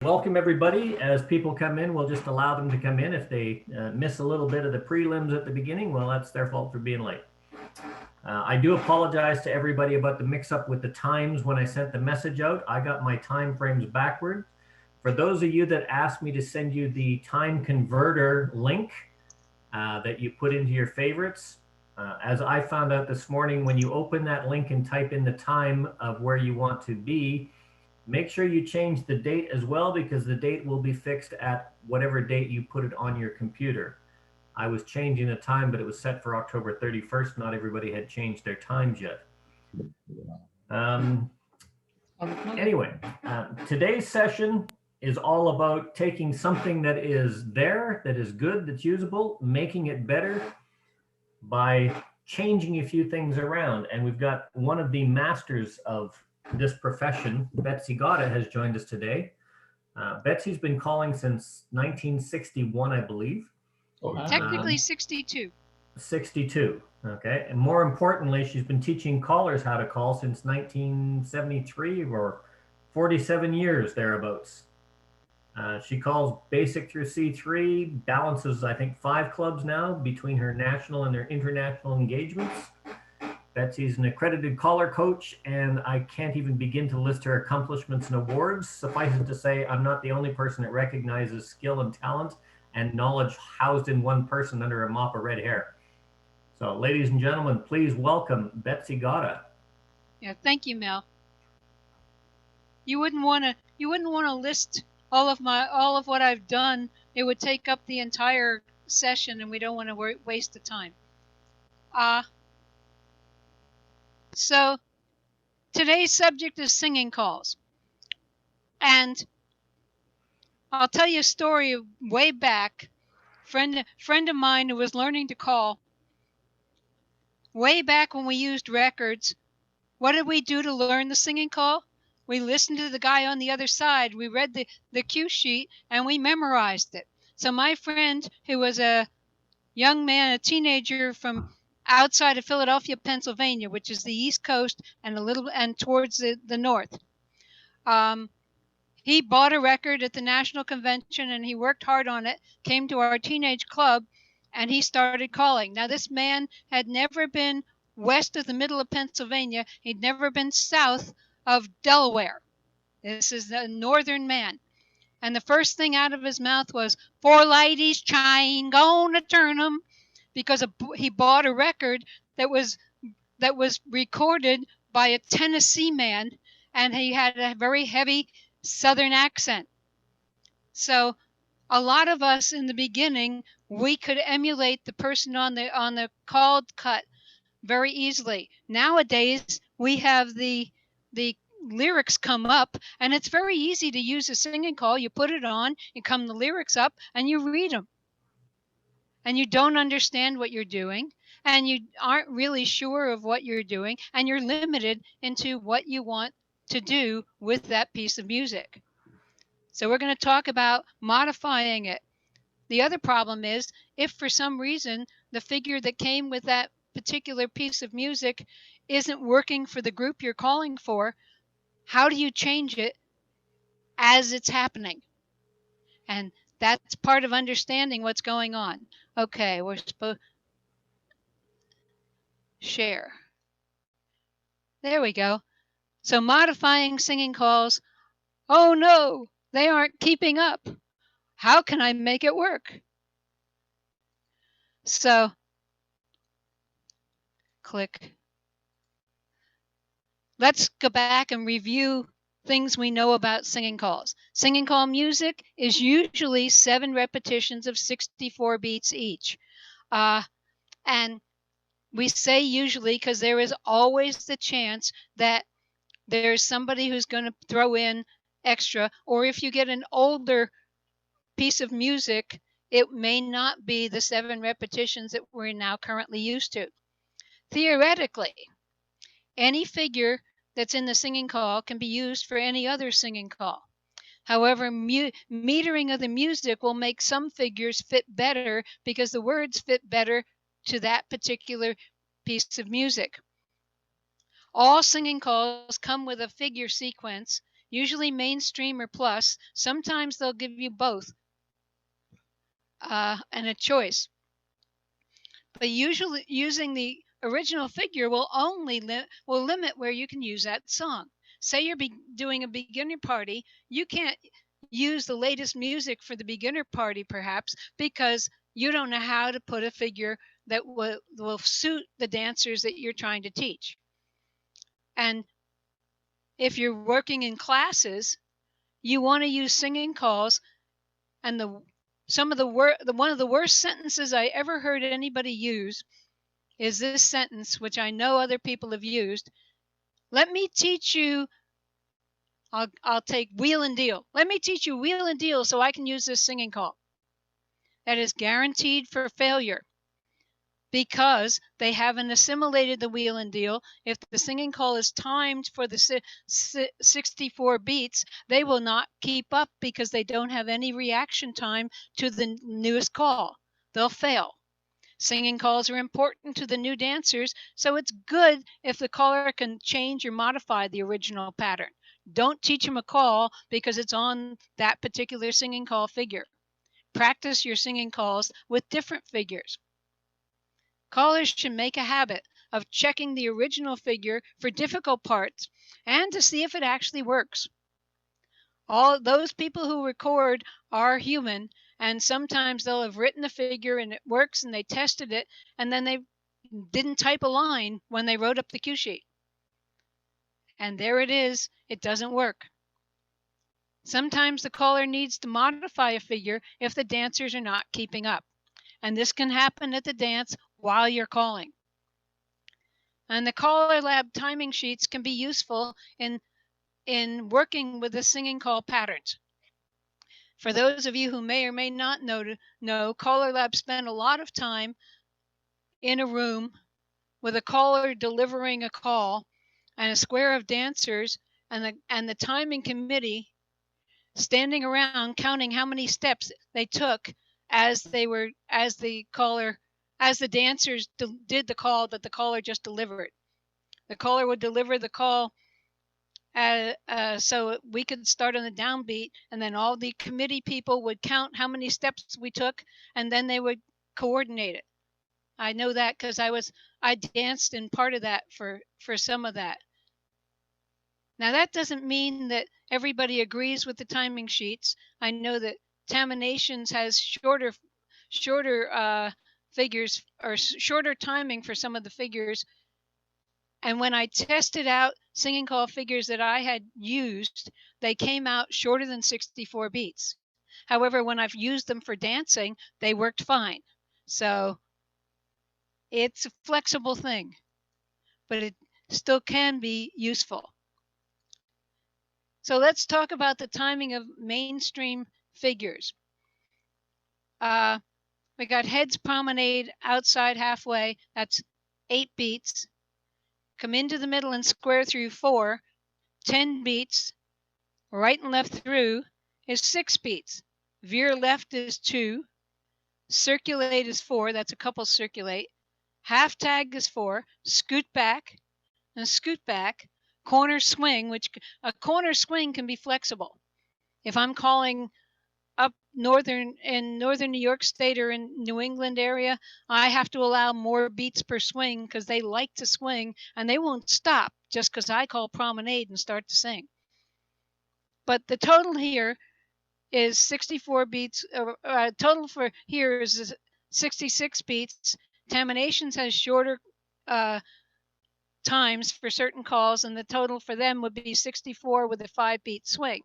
Welcome everybody. As people come in, we'll just allow them to come in. If they miss a little bit of the prelims at the beginning, well, that's their fault for being late. I do apologize to everybody about the mix-up with the times when I sent the message out. I got my time frames backward. For those of you that asked me to send you the time converter link that you put into your favorites, as I found out this morning, when you open that link and type in the time of where you want to be, make sure you change the date as well, because the date will be fixed at whatever date you put it on your computer. I was changing the time, but it was set for October 31st. Not everybody had changed their times yet. Anyway, today's session is all about taking something that is there, that is good, that's usable, making it better by changing a few things around. And we've got one of the masters of this profession, Betsy Gotta, has joined us today. Betsy's been calling since 1961, I believe. Technically 62. 62, okay. And more importantly, she's been teaching callers how to call since 1973, or 47 years thereabouts. She calls basic through C3, balances, I think, 5 clubs now between her national and her international engagements. Betsy's an accredited caller coach, and I can't even begin to list her accomplishments and awards. Suffice it to say, I'm not the only person that recognizes skill and talent and knowledge housed in one person under a mop of red hair. So, ladies and gentlemen, please welcome Betsy Gotta. Yeah, thank you, Mel. You wouldn't want to list all of what I've done. It would take up the entire session, and we don't want to waste the time. So today's subject is singing calls. And I'll tell you a story of way back. Friend of mine who was learning to call, way back when we used records, what did we do to learn the singing call? We listened to the guy on the other side. We read the cue sheet and we memorized it. So my friend, who was a young man, a teenager from outside of Philadelphia, Pennsylvania, which is the East Coast and towards the north. He bought a record at the National Convention and he worked hard on it, came to our teenage club, and he started calling. Now, this man had never been west of the middle of Pennsylvania. He'd never been south of Delaware. This is a northern man. And the first thing out of his mouth was, "Four ladies chain, gonna turn 'em," because he bought a record that was recorded by a Tennessee man, and he had a very heavy Southern accent. So a lot of us in the beginning, we could emulate the person on the called cut very easily. Nowadays, we have the lyrics come up, and it's very easy to use a singing call. You put it on, you come the lyrics up, and you read them. And you don't understand what you're doing, and you aren't really sure of what you're doing, and you're limited into what you want to do with that piece of music. So we're going to talk about modifying it. The other problem is, if for some reason the figure that came with that particular piece of music isn't working for the group you're calling for, how do you change it as it's happening? And that's part of understanding what's going on. Okay, we're supposed share. There we go. So modifying singing calls. Oh no, they aren't keeping up. How can I make it work? So click. Let's go back and review things we know about singing calls. Singing call music is usually 7 repetitions of 64 beats each. And we say usually because there is always the chance that there's somebody who's going to throw in extra, or if you get an older piece of music, it may not be the 7 repetitions that we're now currently used to. Theoretically, any figure that's in the singing call can be used for any other singing call. However, metering of the music will make some figures fit better because the words fit better to that particular piece of music. All singing calls come with a figure sequence, usually mainstream or plus. Sometimes they'll give you both and a choice. But usually using the original figure will only limit where you can use that song. Say you're doing a beginner party, you can't use the latest music for the beginner party perhaps because you don't know how to put a figure that will suit the dancers that you're trying to teach. And if you're working in classes, you want to use singing calls. And one of the worst sentences I ever heard anybody use is this sentence, which I know other people have used. Let me teach you, I'll take wheel and deal. Let me teach you wheel and deal so I can use this singing call. That is guaranteed for failure because they haven't assimilated the wheel and deal. If the singing call is timed for the 64 beats, they will not keep up because they don't have any reaction time to the newest call. They'll fail. Singing calls are important to the new dancers, so it's good if the caller can change or modify the original pattern. Don't teach them a call because it's on that particular singing call figure. Practice your singing calls with different figures. Callers should make a habit of checking the original figure for difficult parts and to see if it actually works. All those people who record are human, and sometimes they'll have written a figure and it works and they tested it and then they didn't type a line when they wrote up the cue sheet. And there it is, it doesn't work. Sometimes the caller needs to modify a figure if the dancers are not keeping up. And this can happen at the dance while you're calling. And the caller lab timing sheets can be useful in working with the singing call patterns. For those of you who may or may not know, Caller Lab spent a lot of time in a room with a caller delivering a call and a square of dancers and the timing committee standing around counting how many steps they took as the dancers did the call that the caller just delivered. The caller would deliver the call so we could start on the downbeat, and then all the committee people would count how many steps we took, and then they would coordinate it. I know that because I danced in part of that for some of that. Now that doesn't mean that everybody agrees with the timing sheets. I know that Taminations has shorter figures or shorter timing for some of the figures. And when I tested out singing call figures that I had used, they came out shorter than 64 beats. However, when I've used them for dancing, they worked fine. So it's a flexible thing, but it still can be useful. So let's talk about the timing of mainstream figures. We got heads promenade outside halfway, that's 8 beats. Come into the middle and square through 4, 10 beats. Right and left through is 6 beats. Veer left is 2. Circulate is 4, that's a couple circulate. Half tag is 4. Scoot back and scoot back. Corner swing, which a corner swing can be flexible. If I'm calling up in northern New York State or in New England area, I have to allow more beats per swing because they like to swing and they won't stop just because I call promenade and start to sing. But the total here is 64 beats. Total for here is 66 beats. Taminations has shorter times for certain calls, and the total for them would be 64 with a 5-beat swing.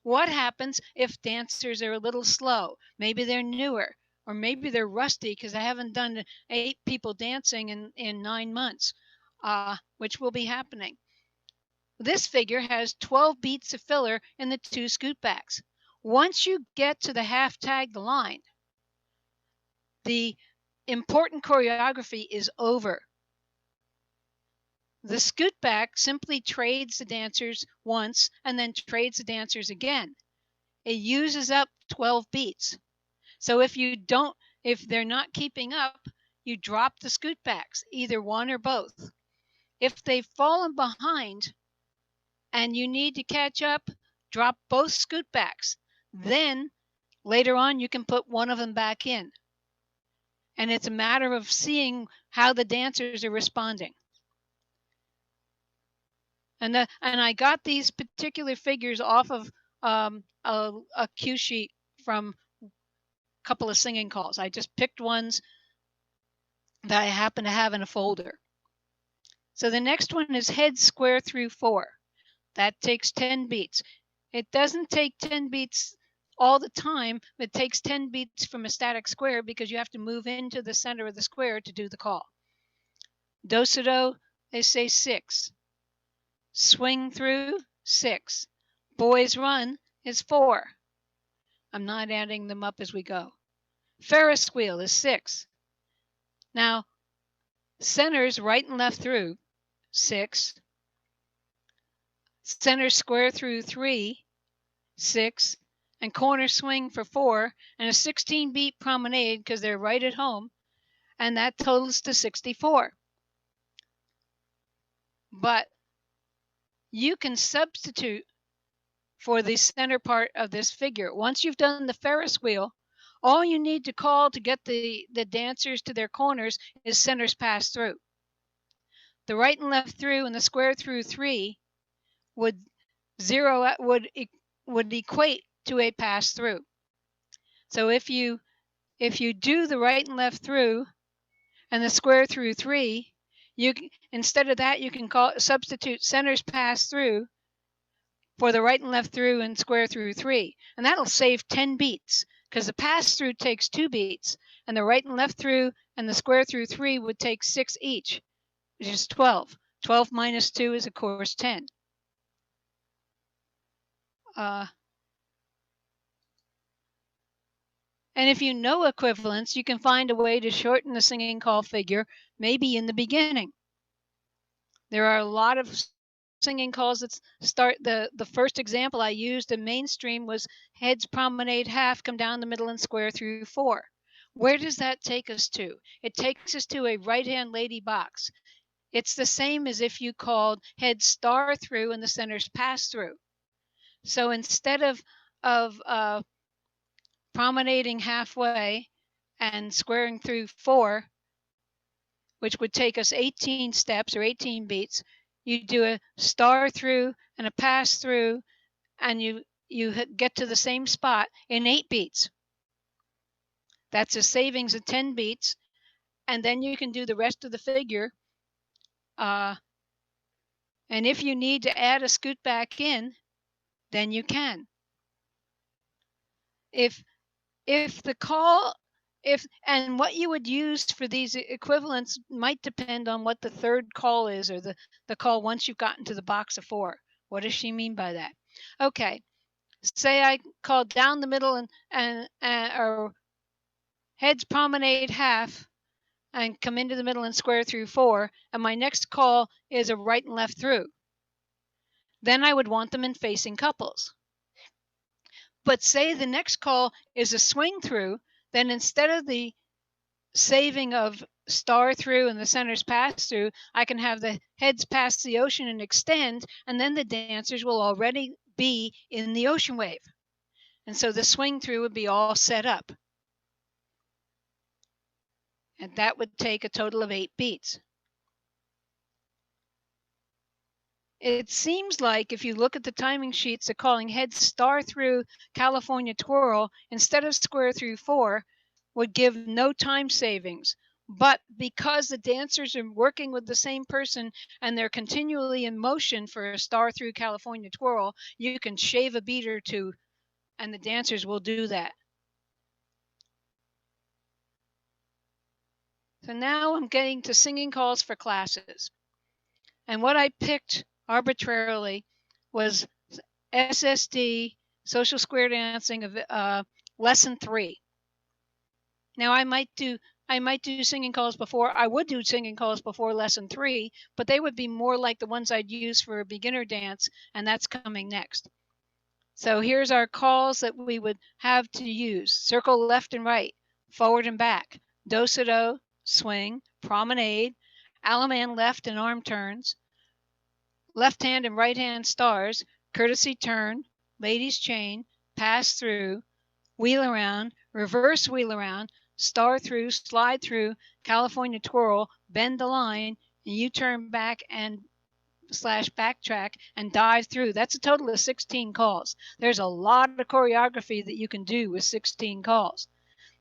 What happens if dancers are a little slow? Maybe they're newer, or maybe they're rusty because I haven't done 8 people dancing in 9 months, which will be happening. This figure has 12 beats of filler in the 2 scoot backs. Once you get to the half tagged line, the important choreography is over. The scoot back simply trades the dancers once and then trades the dancers again. It uses up 12 beats. So if they're not keeping up, you drop the scoot backs, either one or both. If they've fallen behind and you need to catch up, drop both scoot backs. Then later on, you can put one of them back in. And it's a matter of seeing how the dancers are responding. And I got these particular figures off of a cue sheet from a couple of singing calls. I just picked ones that I happen to have in a folder. So the next one is head square through 4. That takes 10 beats. It doesn't take 10 beats all the time. It takes 10 beats from a static square because you have to move into the center of the square to do the call. Do-si-do, they say 6. Swing through, 6. Boys run is 4. I'm not adding them up as we go. Ferris wheel is 6. Now, centers right and left through, 6. Center square through 3, 6. And corner swing for 4. And a 16-beat promenade because they're right at home. And that totals to 64. But you can substitute for the center part of this figure. Once you've done the Ferris wheel, all you need to call to get the dancers to their corners is centers pass through. The right and left through and the square through 3 would equate to a pass through. So if you do the right and left through and the square through 3, instead of that you can substitute centers pass through for the right and left through and square through 3, and that'll save 10 beats because the pass through takes 2 beats and the right and left through and the square through 3 would take 6 each, which is 12. 12 minus 2 is of course 10. And if you know equivalents, you can find a way to shorten the singing call figure, maybe in the beginning. There are a lot of singing calls that start, the first example I used in mainstream was heads promenade half, come down the middle and square through 4. Where does that take us to? It takes us to a right-hand lady box. It's the same as if you called head star through and the centers pass through. So instead of promenading halfway and squaring through 4, which would take us 18 steps or 18 beats, you do a star through and a pass through, and you get to the same spot in 8 beats. That's a savings of 10 beats, and then you can do the rest of the figure. And if you need to add a scoot back in, then you can. And what you would use for these equivalents might depend on what the third call is, or the call once you've gotten to the box of 4. What does she mean by that? Okay, say I call down the middle and or heads promenade half and come into the middle and square through 4, and my next call is a right and left through. Then I would want them in facing couples. But say the next call is a swing through, then instead of the saving of star through and the centers pass through, I can have the heads pass the ocean and extend, and then the dancers will already be in the ocean wave. And so the swing through would be all set up. And that would take a total of 8 beats. It seems like if you look at the timing sheets, they're calling head star through California twirl instead of square through 4 would give no time savings. But because the dancers are working with the same person and they're continually in motion for a star through California twirl, you can shave a beat or 2 and the dancers will do that. So now I'm getting to singing calls for classes. And what I picked arbitrarily was SSD, social square dancing of lesson 3. Now I might do singing calls before. I would do singing calls before lesson 3, but they would be more like the ones I'd use for a beginner dance, and that's coming next. So here's our calls that we would have to use: circle left and right, forward and back, do-si-do, swing, promenade, Alaman left and arm turns, left hand and right hand stars, courtesy turn, ladies chain, pass through, wheel around, reverse wheel around, star through, slide through, California twirl, bend the line, and you turn back and slash backtrack and dive through. That's a total of 16 calls. There's a lot of choreography that you can do with 16 calls.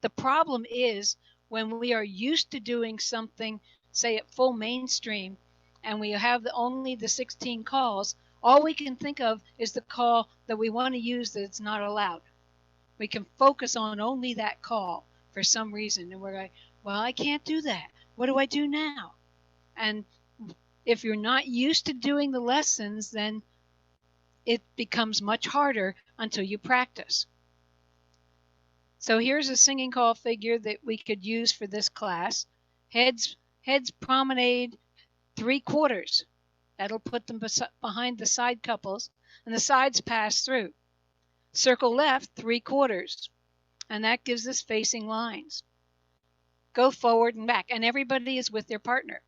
The problem is when we are used to doing something, say at full mainstream, and we have only the 16 calls, all we can think of is the call that we want to use that's not allowed. We can focus on only that call for some reason. And we're like, well, I can't do that. What do I do now? And if you're not used to doing the lessons, then it becomes much harder until you practice. So here's a singing call figure that we could use for this class. Heads promenade 3/4. That'll put them behind the side couples, and the sides pass through. Circle left 3/4, and that gives us facing lines. Go forward and back, and everybody is with their partner.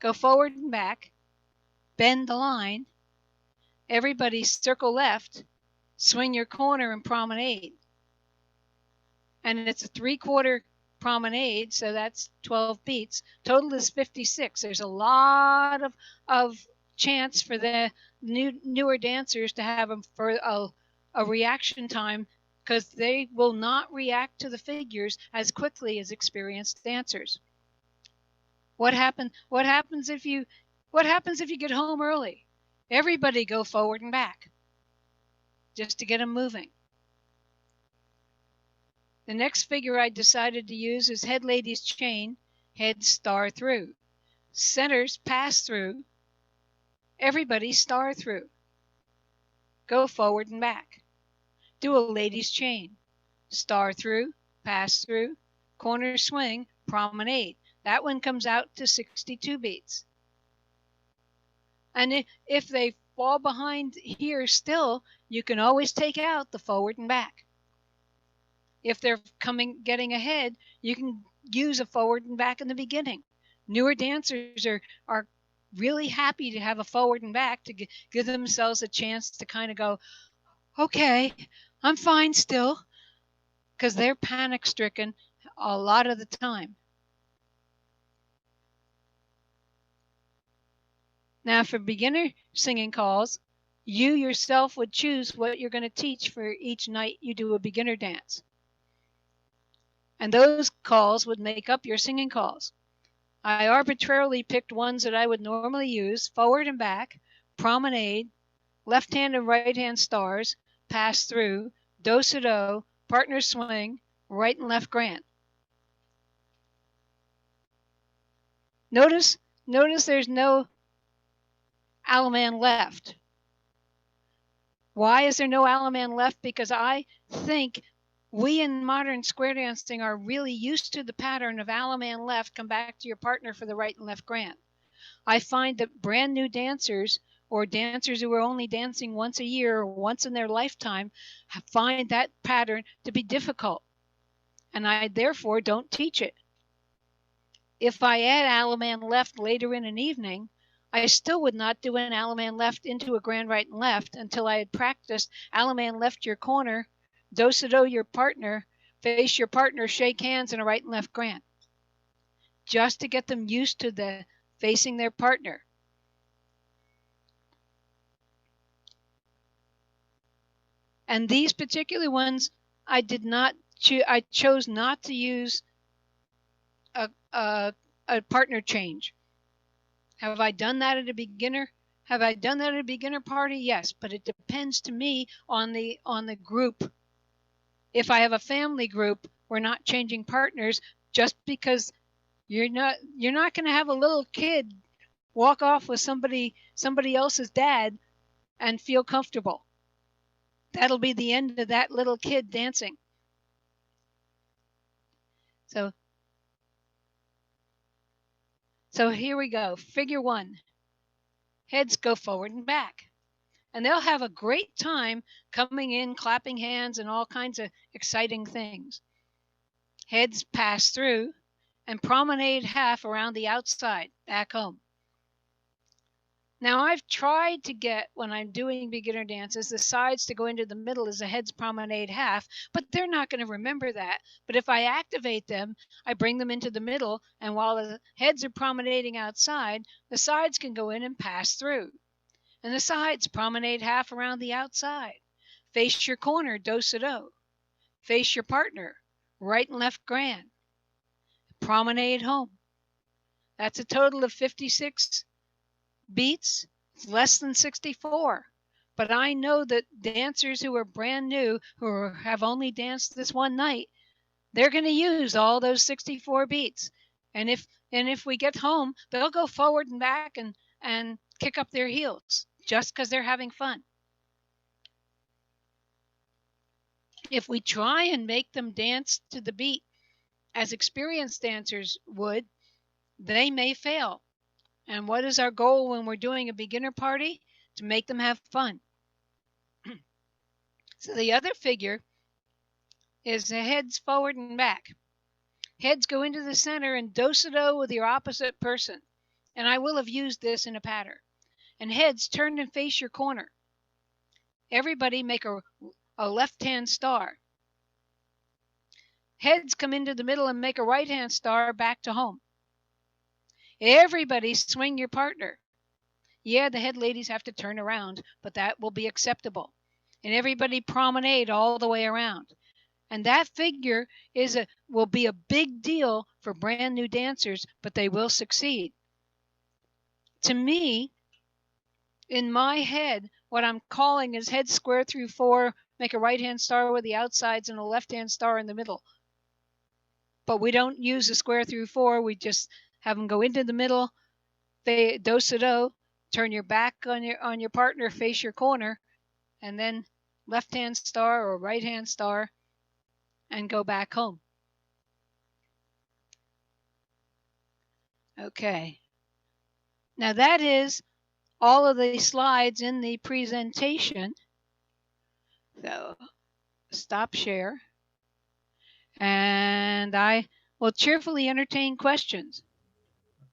Go forward and back, bend the line, everybody circle left, swing your corner and promenade. And it's a 3/4 promenade, so that's 12 beats. Total is 56. There's a lot of chance for the newer dancers to have a reaction time, because they will not react to the figures as quickly as experienced dancers. What happens if you get home early? Everybody go forward and back just to get them moving. The next figure I decided to use is head ladies chain, head star through. Centers pass through, everybody star through. Go forward and back. Do a ladies chain, star through, pass through, corner swing, promenade. That one comes out to 62 beats. And if they fall behind here still, you can always take out the forward and back. If they're getting ahead, you can use a forward and back in the beginning. Newer dancers are really happy to have a forward and back to give themselves a chance to kind of go, okay, I'm fine still, because they're panic stricken a lot of the time. Now for beginner singing calls, you yourself would choose what you're going to teach for each night you do a beginner dance. And those calls would make up your singing calls. I arbitrarily picked ones that I would normally use: forward and back, promenade, left hand and right hand stars, pass through, do-si-do, partner swing, right and left grand. Notice there's no Alaman left. Why is there no Alaman left? Because I think we in modern square dancing are really used to the pattern of Alaman left, come back to your partner for the right and left grand. I find that brand new dancers, or dancers who are only dancing once a year or once in their lifetime, find that pattern to be difficult. And I therefore don't teach it. If I add Alaman left later in an evening, I still would not do an Alaman left into a grand right and left until I had practiced Alaman left your corner, do-si-do your partner, face your partner, shake hands, and a right and left grand, just to get them used to the facing their partner. And these particular ones, I chose not to use a partner change. Have I done that at a beginner? Have I done that at a beginner party? Yes, but it depends to me on the group. If I have a family group, we're not changing partners, just because you're not going to have a little kid walk off with somebody else's dad and feel comfortable. That'll be the end of that little kid dancing. So here we go. Figure 1. Heads go forward and back. And they'll have a great time coming in, clapping hands, and all kinds of exciting things. Heads pass through and promenade half around the outside, back home. Now, I've tried to get, when I'm doing beginner dances, the sides to go into the middle as a heads promenade half, but they're not going to remember that. But if I activate them, I bring them into the middle, and while the heads are promenading outside, the sides can go in and pass through. And the sides promenade half around the outside. Face your corner, do-si-do. Face your partner, right and left grand. Promenade home. That's a total of 56 beats. It's less than 64. But I know that dancers who are brand new, who have only danced this one night, they're going to use all those 64 beats. And if we get home, they'll go forward and back and kick up their heels just because they're having fun. If we try and make them dance to the beat as experienced dancers would, they may fail. And what is our goal when we're doing a beginner party? To make them have fun. So the other figure is the heads forward and back. Heads go into the center and do-si-do with your opposite person. And I will have used this in a pattern. And heads turn and face your corner. Everybody make a left-hand star. Heads come into the middle and make a right-hand star back to home. Everybody swing your partner. Yeah, the head ladies have to turn around, but that will be acceptable. And everybody promenade all the way around. And that figure will be a big deal for brand new dancers, but they will succeed. To me, in my head, what I'm calling is head square through 4, make a right-hand star with the outsides and a left-hand star in the middle. But we don't use a square through 4. We just have them go into the middle, do-si-do, turn your back on your partner, face your corner, and then left-hand star or right-hand star, and go back home. Okay. Now that is all of the slides in the presentation. So stop share. And I will cheerfully entertain questions.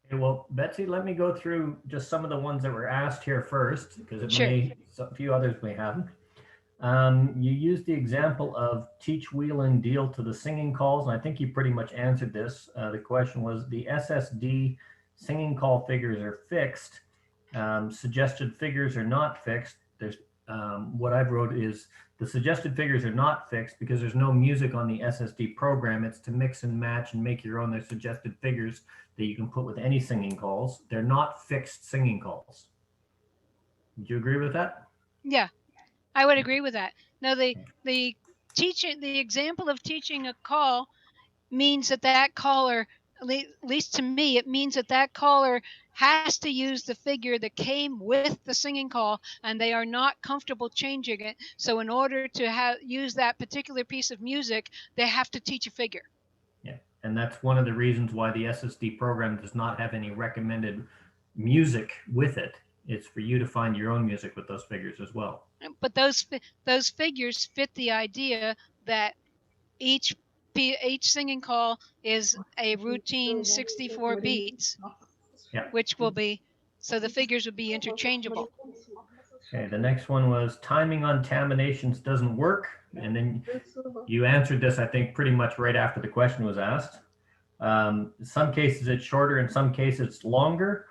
Okay, well, Betsy, let me go through just some of the ones that were asked here first, because a few others may haven't. You used the example of teach, wheel, and deal to the singing calls, and I think you pretty much answered this. The question was the SSD singing call figures are fixed. Suggested figures are not fixed. There's what I've wrote is the suggested figures are not fixed because there's no music on the SSD program. It's to mix and match and make your own. There's suggested figures that you can put with any singing calls. They're not fixed singing calls. Would you agree with that? Yeah, I would agree with that. Now, the example of teaching a call means that caller, at least to me, it means that caller has to use the figure that came with the singing call, and they are not comfortable changing it. So in order to use that particular piece of music, they have to teach a figure. Yeah, and that's one of the reasons why the SSD program does not have any recommended music with it. It's for you to find your own music with those figures as well. But those figures fit the idea that each singing call is a routine 64 beats, which will be, so the figures would be interchangeable. Okay, the next one was timing on terminations doesn't work. And then you answered this, I think, pretty much right after the question was asked. In some cases it's shorter, in some cases it's longer.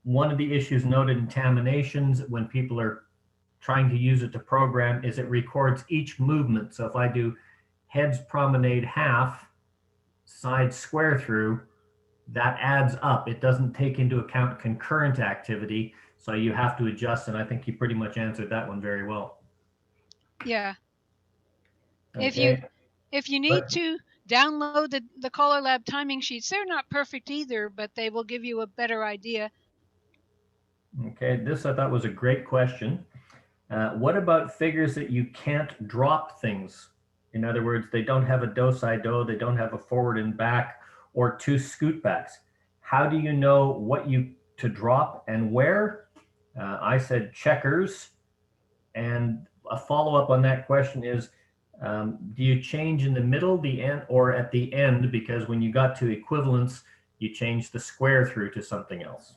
One of the issues noted in terminations when people are trying to use it to program is it records each movement. So if I do heads promenade half, side square through, that adds up. It doesn't take into account concurrent activity. So you have to adjust. And I think you pretty much answered that one very well. Yeah. Okay. If you need to download the Caller Lab timing sheets, they're not perfect either, but they will give you a better idea. Okay, this I thought was a great question. What about figures that you can't drop things? In other words, they don't have a do-si-do, they don't have a forward and back, or 2 scoot backs. How do you know what to drop and where? I said checkers. And a follow-up on that question is, do you change in the middle, the end, or at the end? Because when you got to equivalence, you change the square through to something else.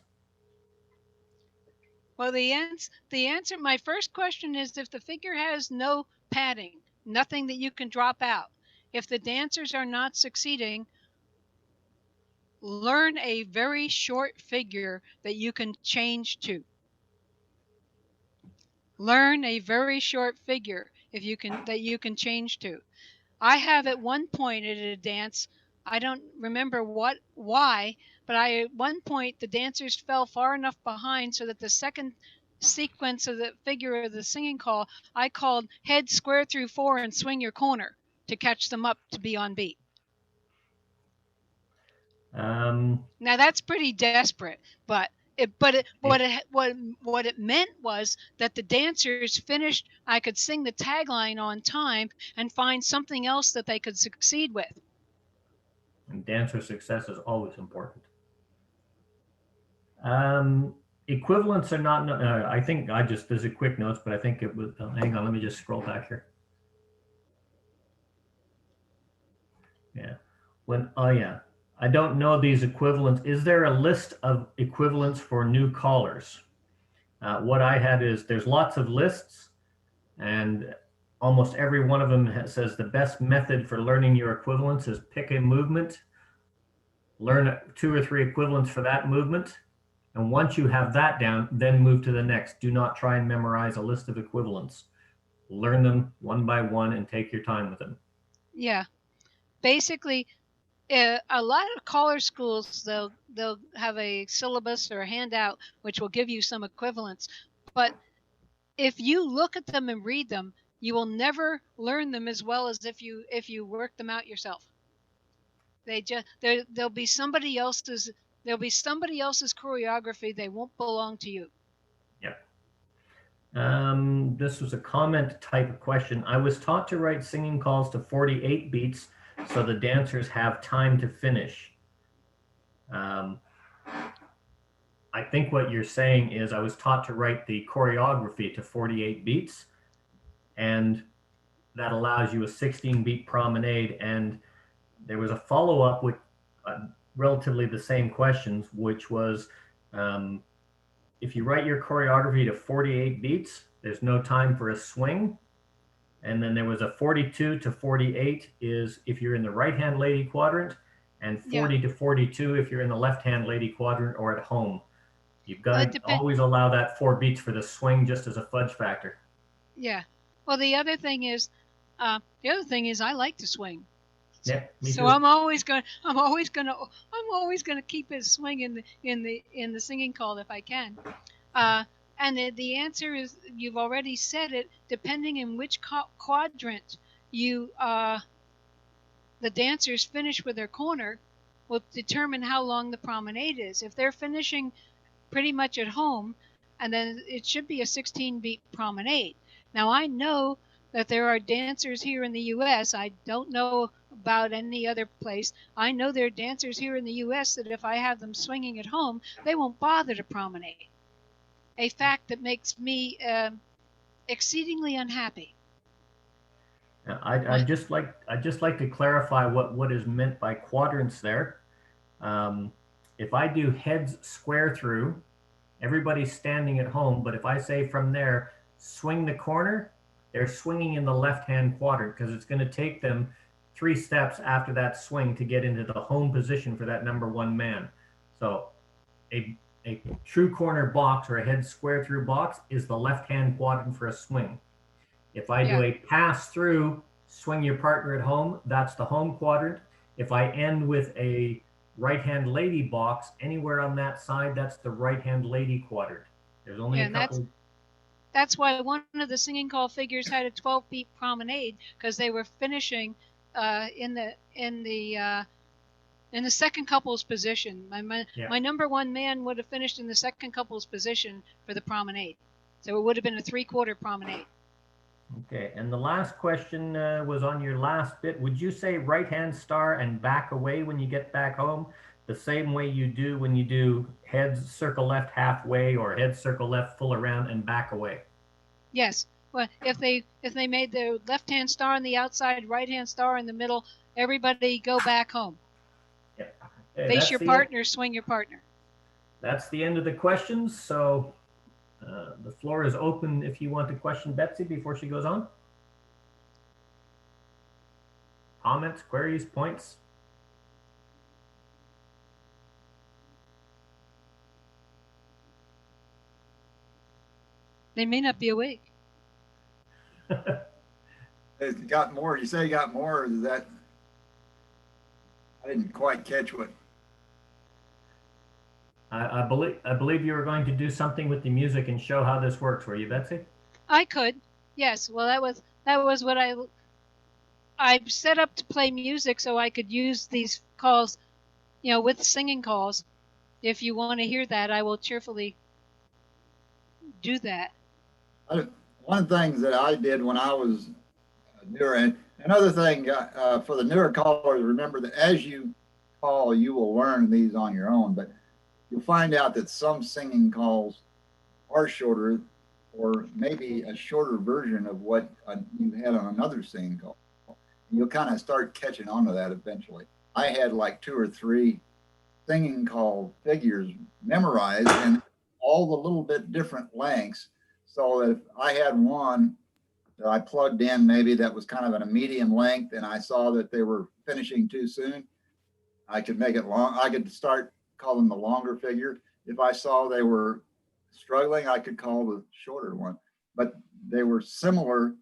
Well, the answer, my first question is if the figure has no padding, nothing that you can drop out. If the dancers are not succeeding, learn a very short figure that you can change to. Learn a very short figure if you can that you can change to. I have at one point at a dance, I don't remember why, but at one point the dancers fell far enough behind so that the second sequence of the figure of the singing call, I called head square through four and swing your corner to catch them up to be on beat. Now that's pretty desperate, but what it meant was that the dancers finished. I could sing the tagline on time and find something else that they could succeed with. And dancer success is always important. Equivalents are not. I think I just there's a quick notes, but I think it was. Hang on, let me just scroll back here. Yeah. Oh yeah. I don't know these equivalents. Is there a list of equivalents for new callers? What I had is there's lots of lists, and almost every one of them says the best method for learning your equivalents is pick a movement, learn 2 or 3 equivalents for that movement, and once you have that down, then move to the next. Do not try and memorize a list of equivalents. Learn them one by one and take your time with them. Yeah. Basically, a lot of caller schools they'll have a syllabus or a handout which will give you some equivalents, but if you look at them and read them, you will never learn them as well as if you work them out yourself. There'll be somebody else's choreography. They won't belong to you. Yeah. This was a comment type of question. I was taught to write singing calls to 48 beats so the dancers have time to finish. I think what you're saying is I was taught to write the choreography to 48 beats, and that allows you a 16-beat promenade. And there was a follow-up with relatively the same questions, which was if you write your choreography to 48 beats, there's no time for a swing. And then there was a 42 to 48 is if you're in the right-hand lady quadrant, and 40 to 42 if you're in the left-hand lady quadrant or at home. You've got to always allow that 4 beats for the swing just as a fudge factor. Yeah. Well, the other thing is I like to swing. Yeah, me so too. I'm always gonna keep it swing in the singing call if I can. And the answer is, you've already said it, depending in which quadrant you the dancers finish with their corner will determine how long the promenade is. If they're finishing pretty much at home, and then it should be a 16-beat promenade. Now I know that there are dancers here in the US. I don't know about any other place. I know there are dancers here in the US that if I have them swinging at home, they won't bother to promenade. A fact that makes me exceedingly unhappy. I'd just like to clarify what is meant by quadrants there. If I do heads square through, everybody's standing at home, but if I say from there, swing the corner, they're swinging in the left-hand quadrant because it's going to take them 3 steps after that swing to get into the home position for that number 1 man. So a true corner box or a head square through box is the left-hand quadrant for a swing. If I do a pass through, swing your partner at home, that's the home quadrant. If I end with a right-hand lady box, anywhere on that side, that's the right-hand lady quadrant. There's only a couple. That's why one of the singing call figures had a 12-beat promenade, because they were finishing in the second couple's position. My number 1 man would have finished in the second couple's position for the promenade, so it would have been a 3/4 promenade. Okay, and the last question was on your last bit. Would you say right-hand star and back away when you get back home, the same way you do when you do heads circle left halfway or heads circle left full around and back away? Yes. Well, if they made the left-hand star on the outside, right-hand star in the middle, everybody go back home. Yep. Face your partner, swing your partner. That's the end of the questions. So The floor is open if you want to question Betsy before she goes on. Comments, queries, points? They may not be awake. It got more. You say you got more. Is that? I didn't quite catch what. I believe you were going to do something with the music and show how this works, were you, Betsy? I could. Yes. Well, that was what I set up to play music so I could use these calls, with singing calls. If you want to hear that, I will cheerfully do that. One of the things that I did when I was newer, and another thing for the newer callers, remember that as you call, you will learn these on your own, but you'll find out that some singing calls are shorter, or maybe a shorter version of what you had on another singing call. And you'll kind of start catching on to that eventually. I had like 2 or 3 singing call figures memorized, and all the little bit different lengths, so that if I had one that I plugged in, maybe that was kind of at a medium length, and I saw that they were finishing too soon, I could make it long. I could start calling the longer figure. If I saw they were struggling, I could call the shorter one. But they were similar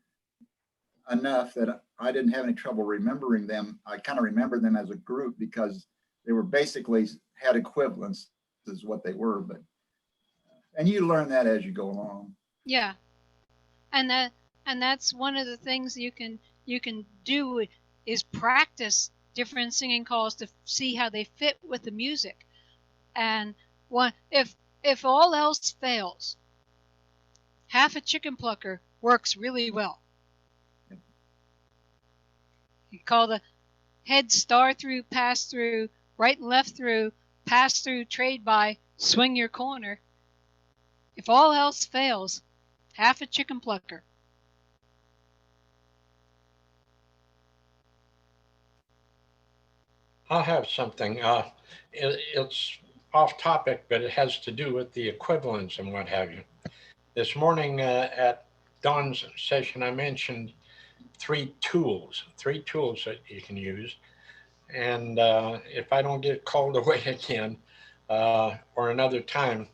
enough that I didn't have any trouble remembering them. I kind of remembered them as a group because they were basically had equivalents is what they were. But and you learn that as you go along. Yeah, and that's one of the things you can do is practice different singing calls to see how they fit with the music. And if all else fails, half a chicken plucker works really well. You call the head star through, pass through, right and left through, pass through, trade by, swing your corner. If all else fails, half a chicken plucker. I'll have something. It's off topic, but it has to do with the equivalents and what have you. This morning at Don's session, I mentioned 3 tools that you can use. And if I don't get called away again or another time,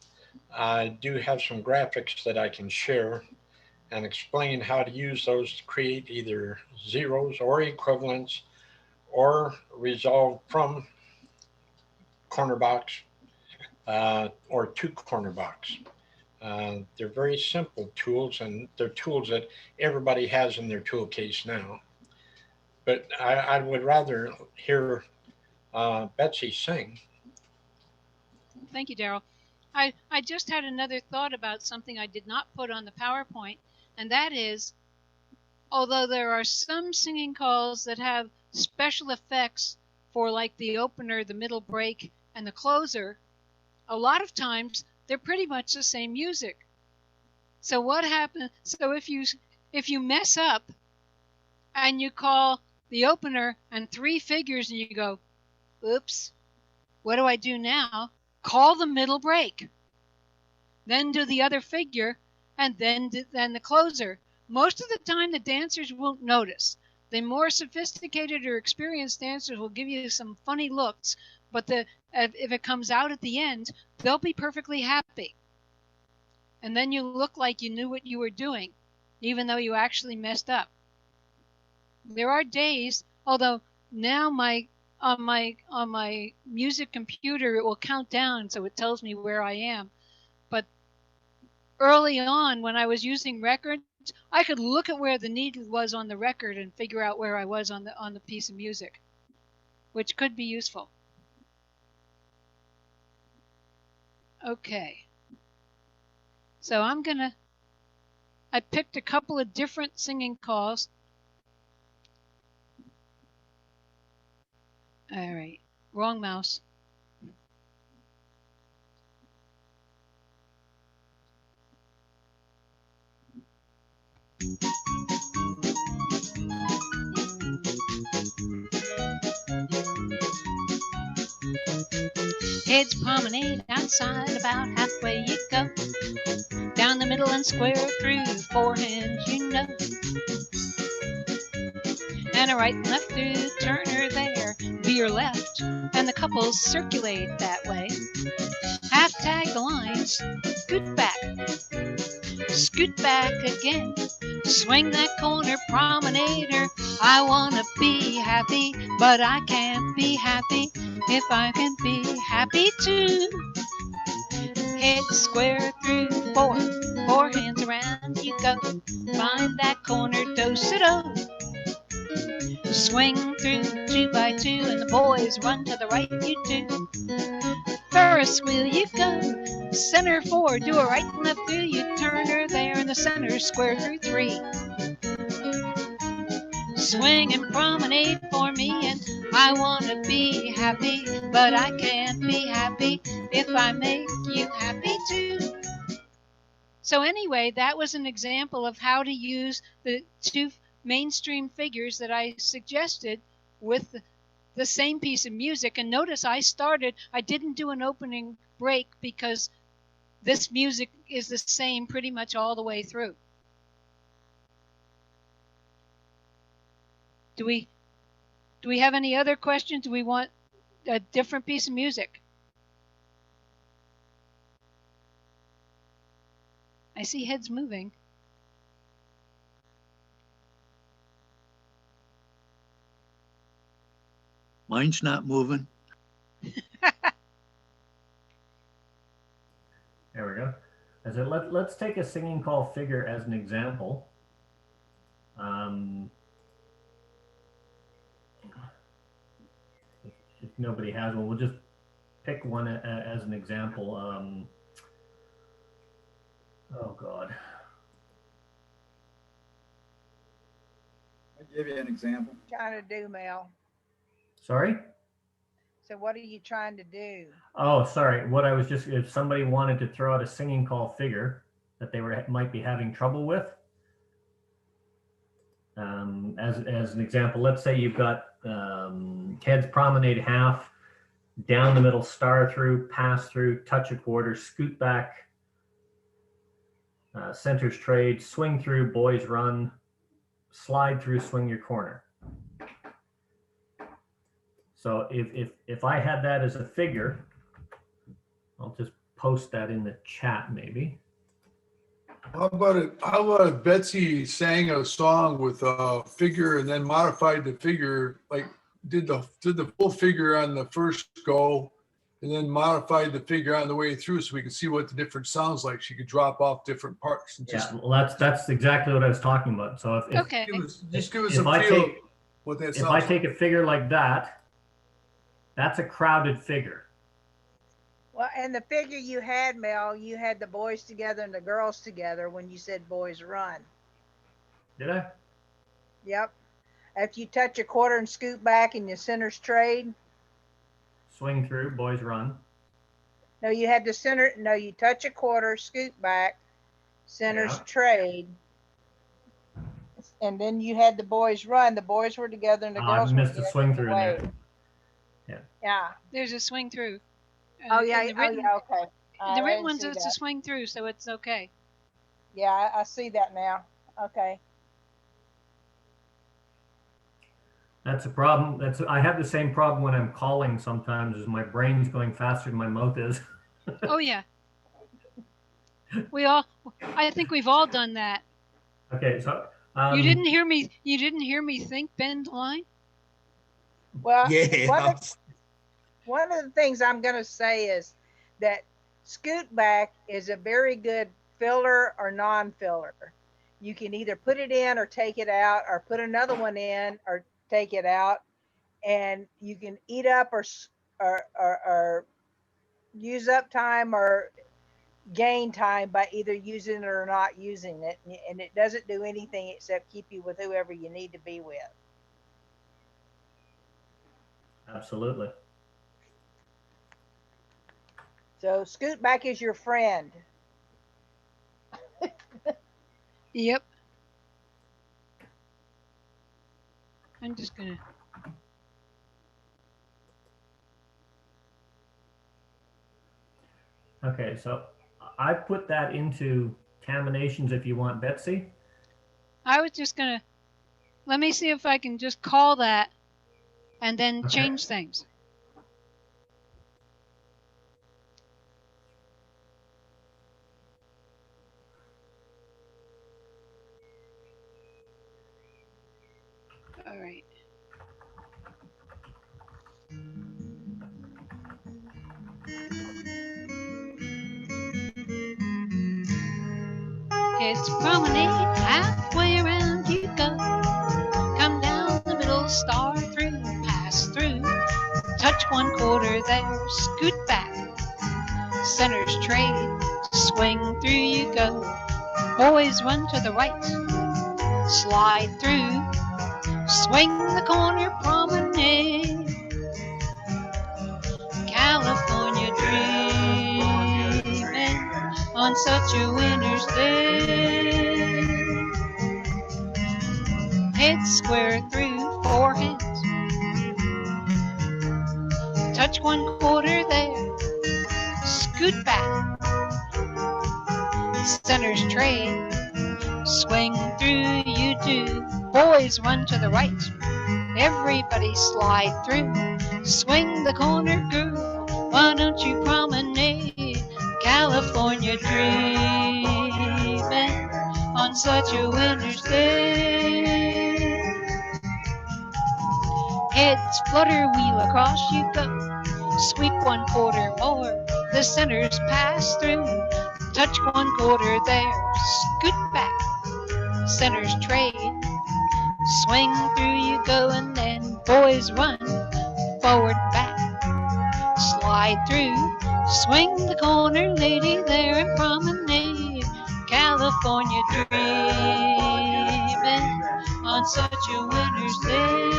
I do have some graphics that I can share and explain how to use those to create either zeros or equivalents or resolve from corner box or to corner box. They're very simple tools, and they're tools that everybody has in their tool case now. But I would rather hear Betsy sing. Thank you, Daryl. I just had another thought about something I did not put on the PowerPoint, and that is, although there are some singing calls that have special effects for like the opener, the middle break, and the closer, a lot of times they're pretty much the same music. So what happens? So if you mess up and you call the opener and 3 figures and you go, oops, what do I do now? Call the middle break, then do the other figure, and then the closer. Most of the time the dancers won't notice. The more sophisticated or experienced dancers will give you some funny looks, but if it comes out at the end, they'll be perfectly happy. And then you look like you knew what you were doing, even though you actually messed up. There are days, although now on my music computer it will count down, so it tells me where I am. But early on, when I was using records, I could look at where the needle was on the record and figure out where I was on the piece of music, which could be useful. Okay. So I picked a couple of different singing calls. All right, wrong mouse. Heads promenade outside, about halfway you go. Down the middle and square through, four hands, you know. And a right and left through, turn her there, veer left, and the couples circulate that way. Half tag the lines, scoot back again. Swing that corner, promenader. I wanna be happy, but I can't be happy if I can be happy too. Head square through, four hands around you go. Find that corner, do-si-do. Swing through 2 by 2, and the boys run to the right, you do. Ferris wheel, you go. Center 4, do a right and left through, you turn her there in the center, square through 3. Swing and promenade for me, and I wanna be happy, but I can't be happy if I make you happy too. So anyway, that was an example of how to use the two mainstream figures that I suggested with the same piece of music. And notice I didn't do an opening break because this music is the same pretty much all the way through. Do we have any other questions? Do we want a different piece of music? I see heads moving. Mine's not moving. There we go. Let's take a singing call figure as an example. If nobody has one, we'll just pick one as an example. Oh God. I'll give you an example. Trying to do, Mel? Sorry? So what are you trying to do? Oh, sorry. What I was just, if somebody wanted to throw out a singing call figure that they might be having trouble with, as an example, let's say you've got heads promenade half, down the middle, star through, pass through, touch a quarter, scoot back, centers trade, swing through, boys run, slide through, swing your corner. So if I had that as a figure, I'll just post that in the chat maybe. How about if Betsy sang a song with a figure and then modified the figure, like did the full figure on the first go and then modified the figure on the way through so we could see what the different sounds like. She could drop off different parts and just, Yeah, well, that's exactly what I was talking about. So if Okay. give us if a I feel take- of what that if sounds I like. take a figure like that, that's a crowded figure. Well, and the figure you had, Mel, you had the boys together and the girls together when you said boys run. Did I? Yep. If you touch a quarter and scoot back and your centers trade. Swing through, boys run. No, you had the center. No, you touch a quarter, scoot back, centers Yeah. trade. And then you had the boys run. The boys were together and the I girls were missed the a swing other through in way. there. Yeah. There's a swing through. Oh, yeah. In the written, Oh, yeah. Okay. the I written didn't ones, see it's a that. swing through, so it's okay. Yeah, I see that now. Okay. That's a problem. I have the same problem when I'm calling sometimes, is my brain's going faster than my mouth is. Oh yeah. I think we've all done that. Okay, so You didn't hear me think bend line? Well, Yeah. one of the things I'm going to say is that scoot back is a very good filler or non-filler. You can either put it in or take it out, or put another one in or take it out, and you can eat up or use up time or gain time by either using it or not using it, and it doesn't do anything except keep you with whoever you need to be with. absolutely. So scoot back is your friend. Yep. I'm just gonna. Okay, so I put that into combinations if you want, Betsy. I was just gonna, let me see if I can just call that and then Okay. change things. All right. It's promenade, halfway around you go. Come down the middle, star through, pass through. Touch one quarter there, scoot back. Center's trade, swing through you go. Boys run to the right, slide through. Swing the corner, promenade. California dreaming on such a winter's day. Head square through, four hands. Touch one quarter there, scoot back. Center's trade, swing through you do. Boys run to the right, everybody slide through. Swing the corner, girl, why don't you promenade? California dreaming on such a winter's day. Heads flutter, wheel across you go. Sweep one quarter more, the centers pass through. Touch one quarter there, scoot back. Centers trade, swing through you go, and then boys run forward, back, slide through. Swing the corner, lady, there and promenade. California dreaming on such a winter's day.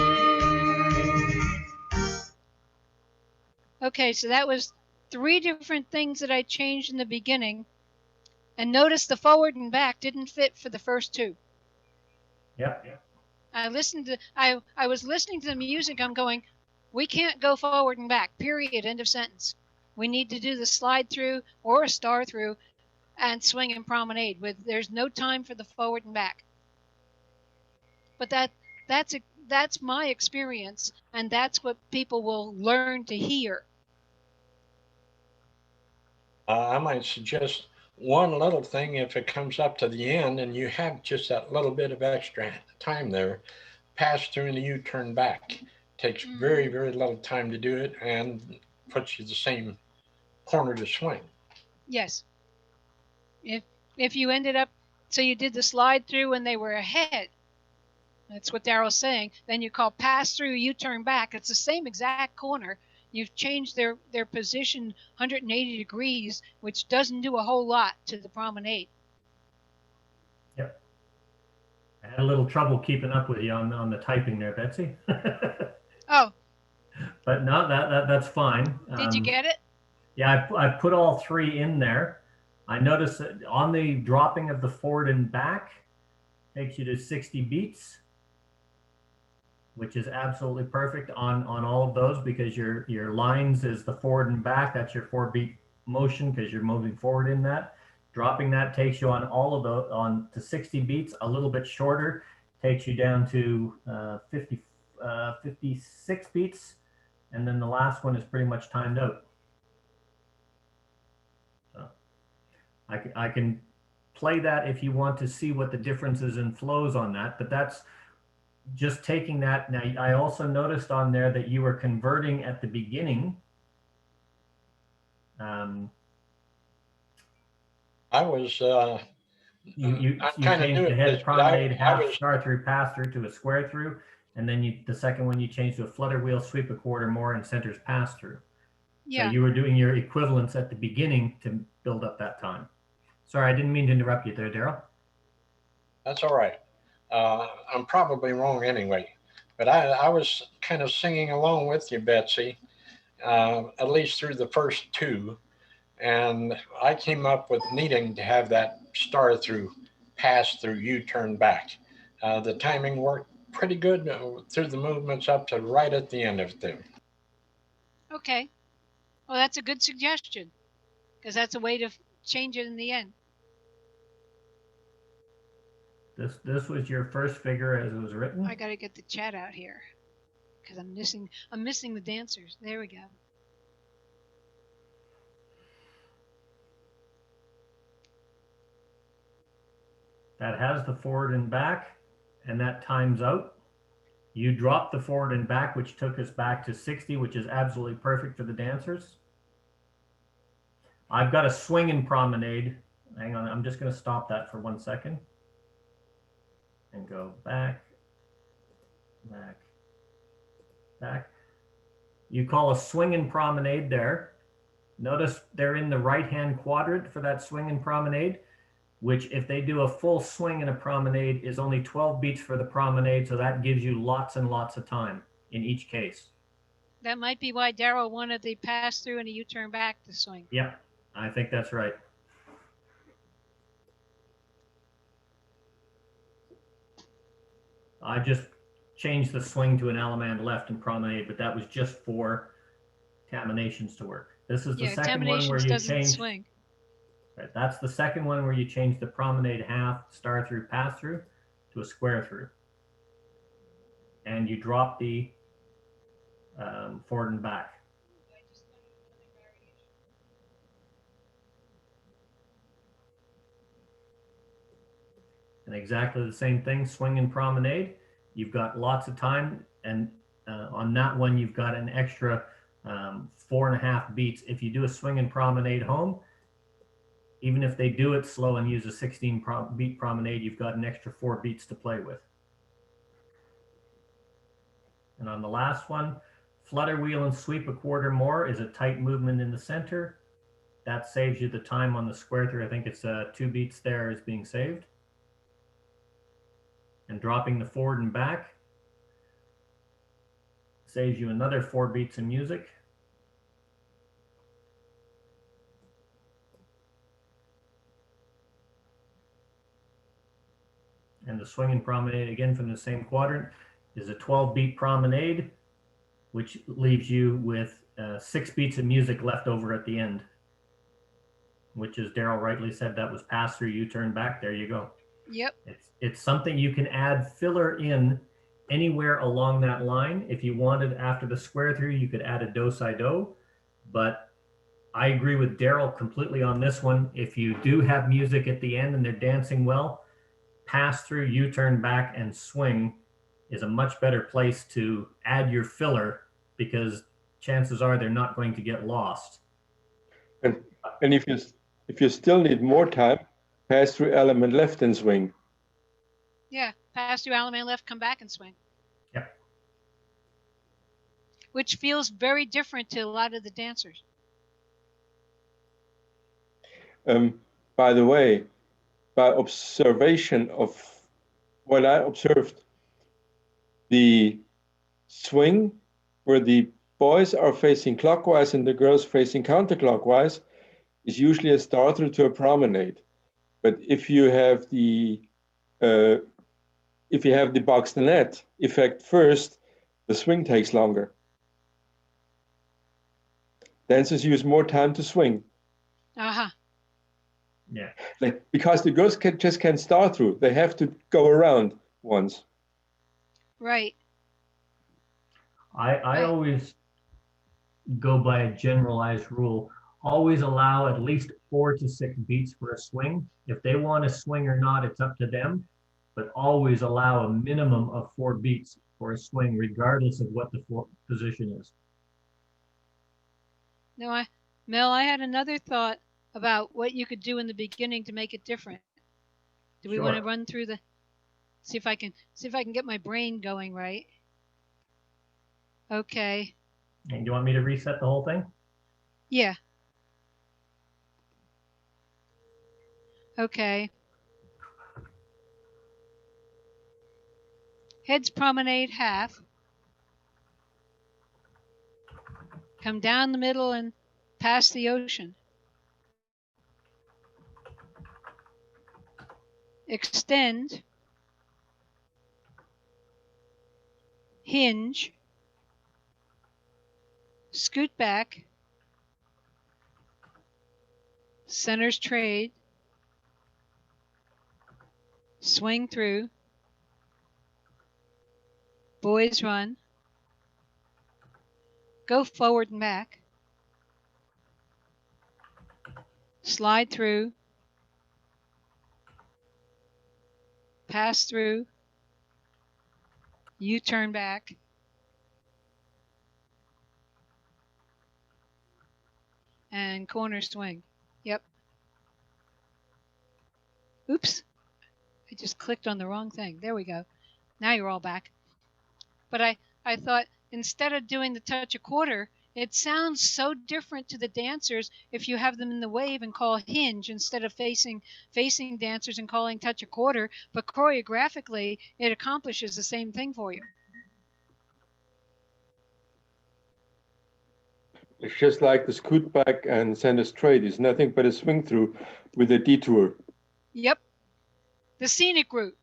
Okay, so that was 3 different things that I changed in the beginning. And notice the forward and back didn't fit for the first 2. Yep. I listened to, I was listening to the music. I'm going, we can't go forward and back, period, end of sentence. We need to do the slide through or a star through and swing and promenade. There's no time for the forward and back. But that's my experience, and that's what people will learn to hear. I might suggest one little thing. If it comes up to the end and you have just that little bit of extra time there, pass through and the U-turn back. Takes very, very little time to do it and puts you the same corner to swing. Yes. If you ended up, so you did the slide through when they were ahead, that's what Daryl's saying, then you call pass through, U-turn back. It's the same exact corner. You've changed their position 180 degrees, which doesn't do a whole lot to the promenade. Yep. I had a little trouble keeping up with you on the typing there, Betsy. Oh. But no, that's fine. Did you get it? Yeah, I put all 3 in there. I noticed that on the dropping of the forward and back takes you to 60 beats, which is absolutely perfect on all of those, because your lines is the forward and back. That's your 4-beat motion because you're moving forward in that. Dropping that takes you on all of those on to 60 beats. A little bit shorter takes you down to 56 beats, and then the last one is pretty much timed out. So I can play that if you want to see what the differences in flows on that, but that's just taking that. Now, I also noticed on there that you were converting at the beginning. I was You kind of changed new the at head this, but promenade, I half was star through, pass through to a square through, and then the second one you changed to a flutter wheel, sweep a quarter more, and centers pass through. Yeah. So you were doing your equivalents at the beginning to build up that time. Sorry, I didn't mean to interrupt you there, Daryl. That's all right. I'm probably wrong anyway, but I was kind of singing along with you, Betsy, at least through the first 2. And I came up with needing to have that star through, pass through, U-turn back. The timing worked pretty good through the movements up to right at the end of it there. Okay. Well, that's a good suggestion, because that's a way to change it in the end. This was your first figure as it was written. I got to get the chat out here because I'm missing the dancers. There we go. That has the forward and back, and that times out. You dropped the forward and back, which took us back to 60, which is absolutely perfect for the dancers. I've got a swing and promenade. Hang on, I'm just going to stop that for 1 second. And go back, back, back. You call a swing and promenade there. Notice they're in the right-hand quadrant for that swing and promenade, which if they do a full swing and a promenade is only 12 beats for the promenade. So that gives you lots and lots of time in each case. That might be why Daryl wanted the pass through and a U-turn back to swing. Yeah, I think that's right. I just changed the swing to an Allemande left and promenade, but that was just for terminations to work. This is the second one where you change. Swing. Right, that's the second one where you change the promenade half, star through, pass through to a square through. And you drop the forward and back. And exactly the same thing, swing and promenade. You've got lots of time, and on that one, you've got an extra 4.5 beats. If you do a swing and promenade home, even if they do it slow and use a 16 beat promenade, you've got an extra 4 beats to play with. And on the last one, flutter wheel and sweep a quarter more is a tight movement in the center. That saves you the time on the square through. I think it's 2 beats there is being saved. And dropping the forward and back saves you another 4 beats in music. And the swing and promenade, again from the same quadrant, is a 12-beat promenade, which leaves you with 6 beats of music left over at the end, which, as Daryl rightly said, that was pass through, U-turn back. There you go. Yep. It's something you can add filler in anywhere along that line. If you wanted after the square through, you could add a do-si-do, but I agree with Daryl completely on this one. If you do have music at the end and they're dancing well, pass through, U-turn back, and swing is a much better place to add your filler because chances are they're not going to get lost. And if you still need more time, pass through element left and swing. Yeah, pass through Allemande left, come back and swing. Yep. Which feels very different to a lot of the dancers. By the way, by observation of what I observed, the swing where the boys are facing clockwise and the girls facing counterclockwise is usually a star through to a promenade. But if you have the box the net effect first, the swing takes longer. Dancers use more time to swing. Uh-huh. Yeah. Because the girls just can't star through. They have to go around once. Right. I always go by a generalized rule. Always allow at least 4 to 6 beats for a swing. If they want to swing or not, it's up to them. But always allow a minimum of 4 beats for a swing, regardless of what the position is. No, Mel, I had another thought about what you could do in the beginning to make it different. Do we want to run through see if I can get my brain going right? Okay. And do you want me to reset the whole thing? Yeah. Okay. Heads promenade half. Come down the middle and past the ocean. Extend. Hinge. Scoot back. Centers trade. swing through, boys run, go forward and back, slide through, pass through, U-turn back, and corner swing. Yep. Oops. I just clicked on the wrong thing. There we go. Now you're all back. But I thought instead of doing the touch a quarter, it sounds so different to the dancers if you have them in the wave and call hinge instead of facing dancers and calling touch a quarter. But choreographically, it accomplishes the same thing for you. It's just like the scoot back and center straight. It's nothing but a swing through with a detour. Yep. The scenic route.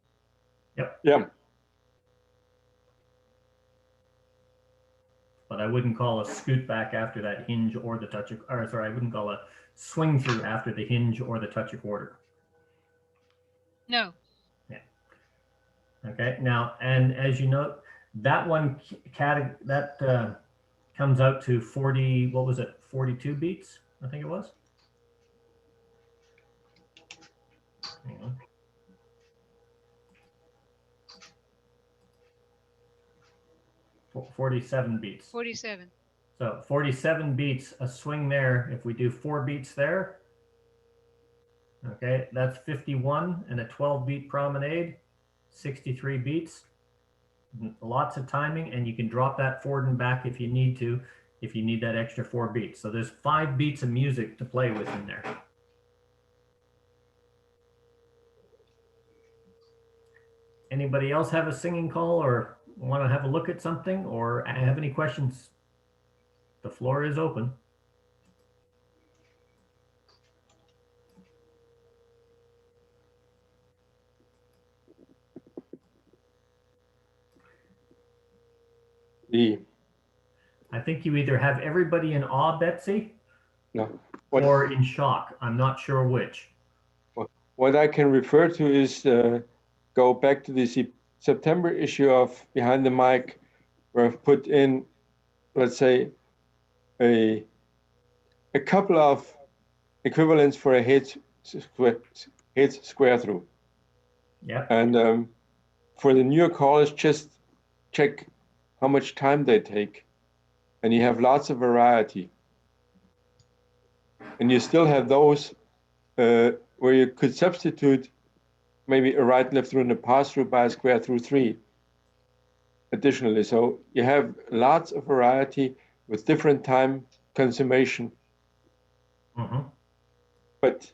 Yep. Yeah. But I wouldn't call a scoot back after that hinge or the touch, or sorry, I wouldn't call a swing through after the hinge or the touch a quarter. No. Yeah. Okay. Now, and as you know, that one comes out to 40, what was it? 42 beats, I think it was. Hang on. For 47 beats. 47. So 47 beats, a swing there. If we do 4 beats there, okay, that's 51, and a 12 beat promenade, 63 beats. Lots of timing, and you can drop that forward and back if you need to, if you need that extra 4 beats. So there's 5 beats of music to play with in there. Anybody else have a singing call or want to have a look at something or have any questions? The floor is open. I think you either have everybody in awe, Betsy, No. or in shock. I'm not sure which. What I can refer to is go back to the September issue of Behind the Mic, where I've put in, let's say, a couple of equivalents for a head square through. Yeah. And for the newer callers, just check how much time they take. And you have lots of variety. And you still have those where you could substitute maybe a right left through and a pass through by a square through 3 additionally. So you have lots of variety with different time consummation. Mm-hmm. But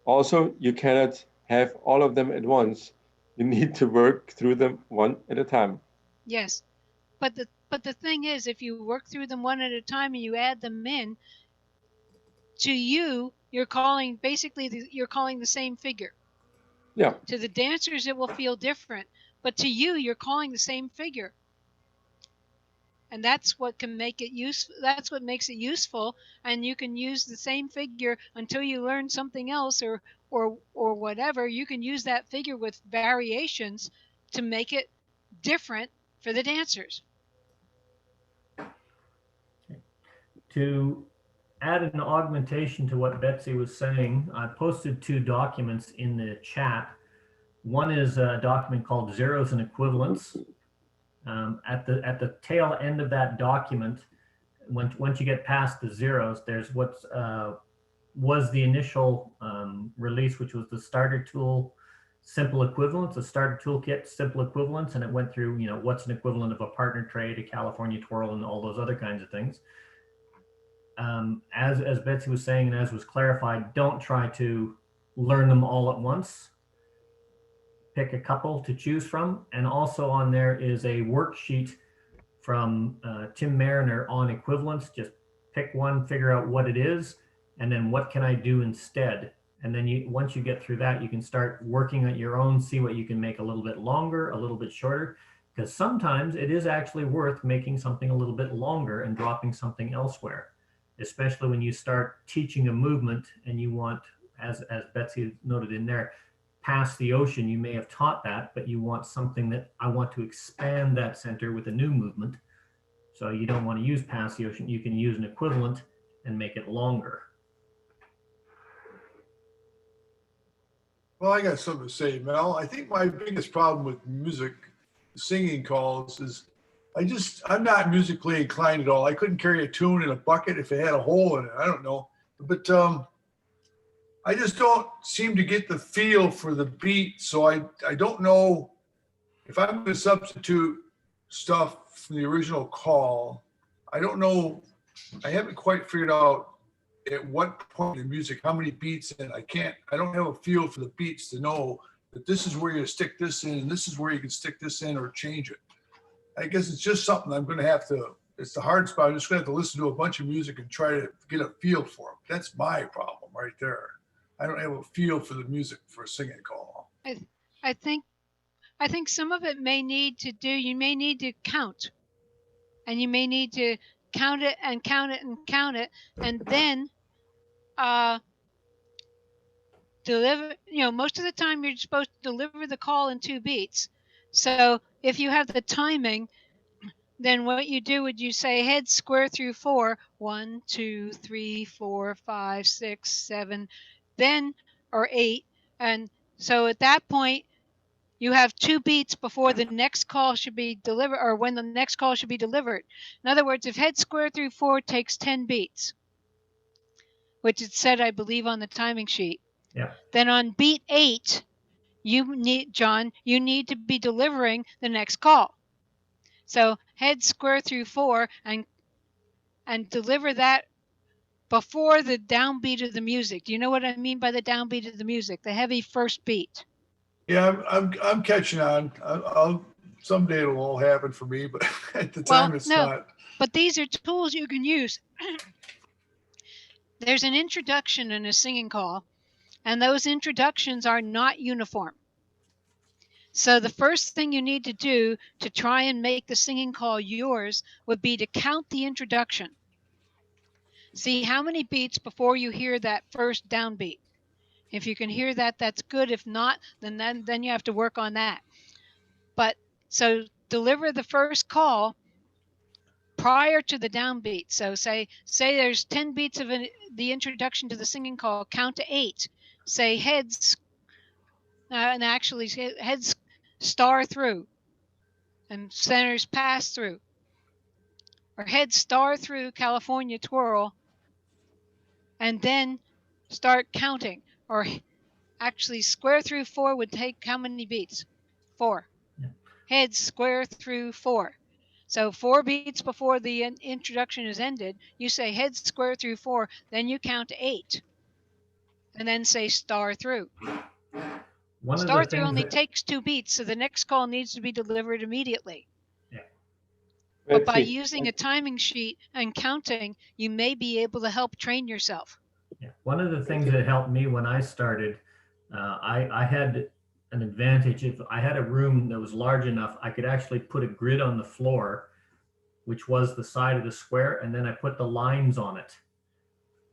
also you cannot have all of them at once. You need to work through them one at a time. Yes. But the thing is, if you work through them one at a time and you add them in, to you, you're calling you're calling the same figure. Yeah. To the dancers, it will feel different, but to you, you're calling the same figure. And that's what can make it useful. That's what makes it useful. And you can use the same figure until you learn something else or whatever. You can use that figure with variations to make it different for the dancers. To add an augmentation to what Betsy was saying, I posted 2 documents in the chat. One is a document called Zeros and Equivalents. At the tail end of that document, once you get past the zeros, there's what was the initial release, which was the starter tool simple equivalents, a starter toolkit simple equivalents, and it went through, you know, what's an equivalent of a partner trade, a California twirl, and all those other kinds of things. As Betsy was saying, and as was clarified, don't try to learn them all at once. Pick a couple to choose from. And also on there is a worksheet from Tim Mariner on equivalence. Just pick one, figure out what it is, and then what can I do instead? And then once you get through that, you can start working on your own, see what you can make a little bit longer, a little bit shorter, because sometimes it is actually worth making something a little bit longer and dropping something elsewhere, especially when you start teaching a movement and you want, as Betsy noted in there, past the ocean, you may have taught that, but you want something that I want to expand that center with a new movement. So you don't want to use past the ocean. You can use an equivalent and make it longer. Well, I got something to say, Mel. I think my biggest problem with music, singing calls is I'm not musically inclined at all. I couldn't carry a tune in a bucket if it had a hole in it. I don't know. But I just don't seem to get the feel for the beat. So I don't know if I'm going to substitute stuff from the original call. I don't know. I haven't quite figured out at what point in music, how many beats, and I don't have a feel for the beats to know that this is where you stick this in and this is where you can stick this in or change it. I guess it's just something I'm going to have to, it's the hard spot. I'm just going to have to listen to a bunch of music and try to get a feel for it. That's my problem right there. I don't have a feel for the music for a singing call. I think some of it may need to do, you may need to count, and you may need to count it and count it and count it, and then deliver, most of the time you're supposed to deliver the call in 2 beats. So if you have the timing, then what you do would you say head square through 4, 1, 2, 3, 4, 5, 6, 7, then, or 8. And so at that point, you have 2 beats before the next call should be delivered, or when the next call should be delivered. In other words, if head square through 4 takes 10 beats, which it said, I believe, on the timing sheet, Yeah. then on beat 8, you need to be delivering the next call. So head square through 4 and deliver that before the downbeat of the music. Do you know what I mean by the downbeat of the music? The heavy first beat. Yeah, I'm catching on. I'll someday it'll all happen for me, but at the time it's not. But these are tools you can use. There's an introduction in a singing call, and those introductions are not uniform. So the first thing you need to do to try and make the singing call yours would be to count the introduction. See how many beats before you hear that first downbeat. If you can hear that, that's good. If not, then you have to work on that. But so deliver the first call prior to the downbeat. So say there's 10 beats of the introduction to the singing call, count to 8. Say heads, and actually heads star through and centers pass through. Or heads star through California twirl, and then start counting. Or actually square through 4 would take how many beats? 4. Yeah. Heads square through 4. So 4 beats before the introduction is ended, you say head square through 4, then you count to 8. And then say star through. Star through only takes 2 beats, so the next call needs to be delivered immediately. Yeah. But by using a timing sheet and counting, you may be able to help train yourself. Yeah. One of the things that helped me when I started, I had an advantage. If I had a room that was large enough, I could actually put a grid on the floor, which was the side of the square, and then I put the lines on it.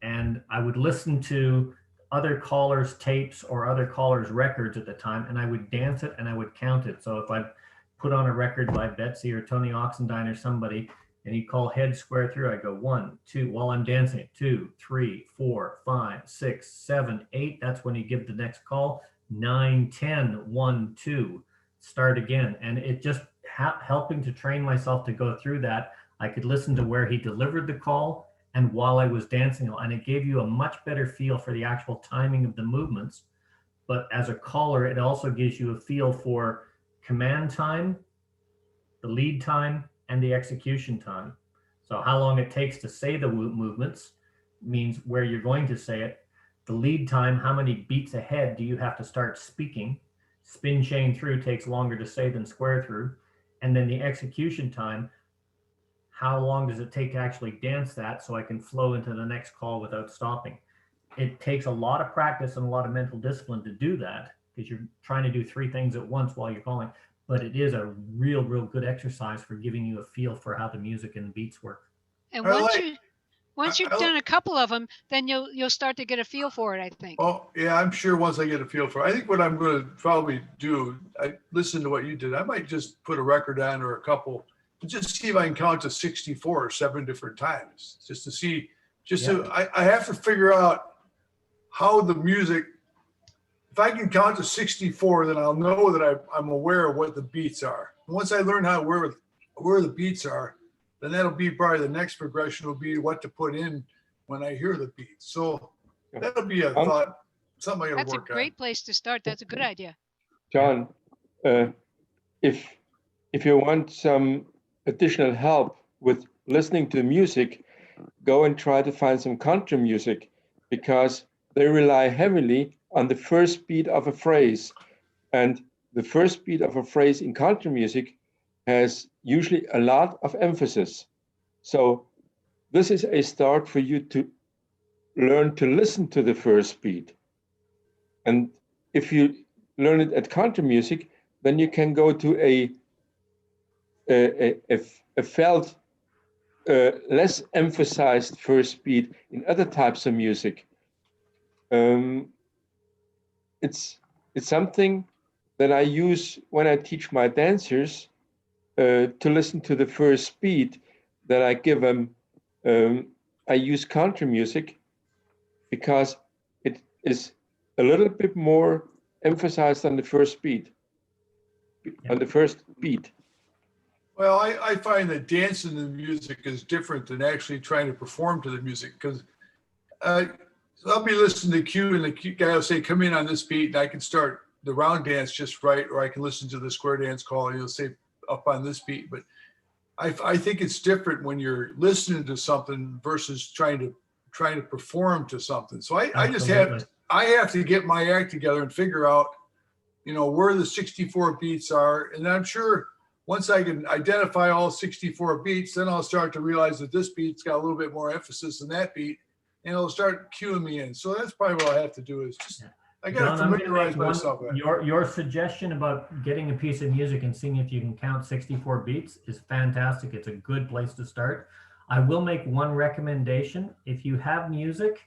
And I would listen to other callers' tapes or other callers' records at the time, and I would dance it and I would count it. So if I put on a record by Betsy or Tony Oxendine or somebody, and he'd call head square through, I go 1, 2, while I'm dancing it, 2, 3, 4, 5, 6, 7, 8. That's when you give the next call. 9, 10, 1, 2, start again. And it just helping to train myself to go through that. I could listen to where he delivered the call and while I was dancing, and it gave you a much better feel for the actual timing of the movements. But as a caller, it also gives you a feel for command time, the lead time, and the execution time. So how long it takes to say the movements means where you're going to say it. The lead time, how many beats ahead do you have to start speaking? Spin chain through takes longer to say than square through. And then the execution time, how long does it take to actually dance that so I can flow into the next call without stopping? It takes a lot of practice and a lot of mental discipline to do that because you're trying to do 3 things at once while you're calling. But it is a real good exercise for giving you a feel for how the music and beats work. And Once you've I- done a couple of them, then you'll start to get a feel for it, I think. Oh, yeah, I'm sure once I get a feel for it. I think what I'm going to probably do, I listen to what you did. I might just put a record on or a couple, and just see if I can count to 64 or 7 different times, just to see. I have to figure out how the music. If I can count to 64, then I'll know that I'm aware of what the beats are. Once I learn how where the beats are, then that'll be probably the next progression will be what to put in when I hear the beats. So that'll be a thought, something I gotta That's a work on. great place to start. That's a good idea. John, if you want some additional help with listening to music, go and try to find some country music, because they rely heavily on the first beat of a phrase. And the first beat of a phrase in country music has usually a lot of emphasis. So this is a start for you to learn to listen to the first beat. And if you learn it at country music, then you can go to a felt less emphasized first beat in other types of music. It's something that I use when I teach my dancers to listen to the first beat that I give them. I use country music because it is a little bit more emphasized on the first beat. On the first beat. Well, I find that dancing to the music is different than actually trying to perform to the music, because I'll be listening to Q and the Q guy will say, come in on this beat, and I can start the round dance just right, or I can listen to the square dance call and he'll say up on this beat. But I think it's different when you're listening to something versus trying to perform to something. So I just have to get my act together and figure out, where the 64 beats are. And I'm sure once I can identify all 64 beats, then I'll start to realize that this beat's got a little bit more emphasis than that beat, and it'll start cueing me in. So that's probably what I have to do is just, I got to familiarize myself with it. Your suggestion about getting a piece of music and seeing if you can count 64 beats is fantastic. It's a good place to start. I will make one recommendation. If you have music,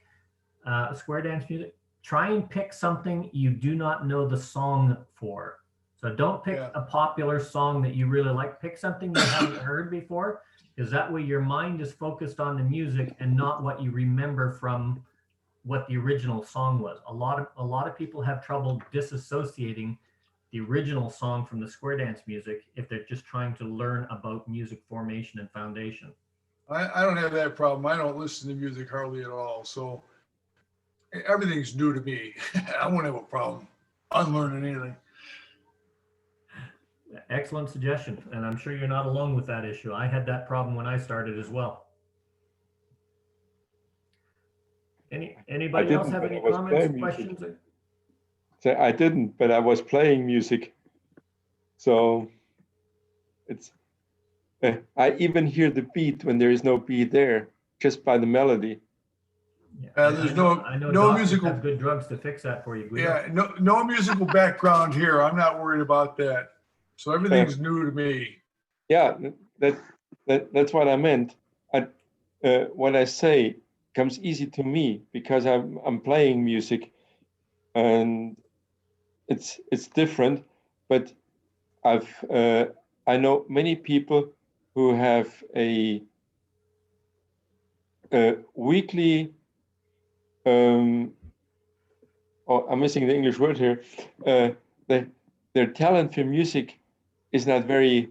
square dance music, try and pick something you do not know the song for. So don't pick a popular song that you really like. Pick something you haven't heard before, because that way your mind is focused on the music and not what you remember from what the original song was. A lot of people have trouble disassociating the original song from the square dance music if they're just trying to learn about music formation and foundation. I don't have that problem. I don't listen to music hardly at all. So everything's new to me. I won't have a problem unlearning anything. Excellent suggestion. And I'm sure you're not alone with that issue. I had that problem when I started as well. Anybody else have any comments, questions? I didn't, but I was playing music. So it's, I even hear the beat when there is no beat there, just by the melody. Yeah, There's I know no doctors musical. have good drugs to fix that for you, Guido. Yeah, no musical background here. I'm not worried about that. So everything's new to me. Yeah, that's what I meant. What I say comes easy to me because I'm playing music, and it's different. But I know many people who have a weekly. I'm missing the English word here. Their talent for music is not very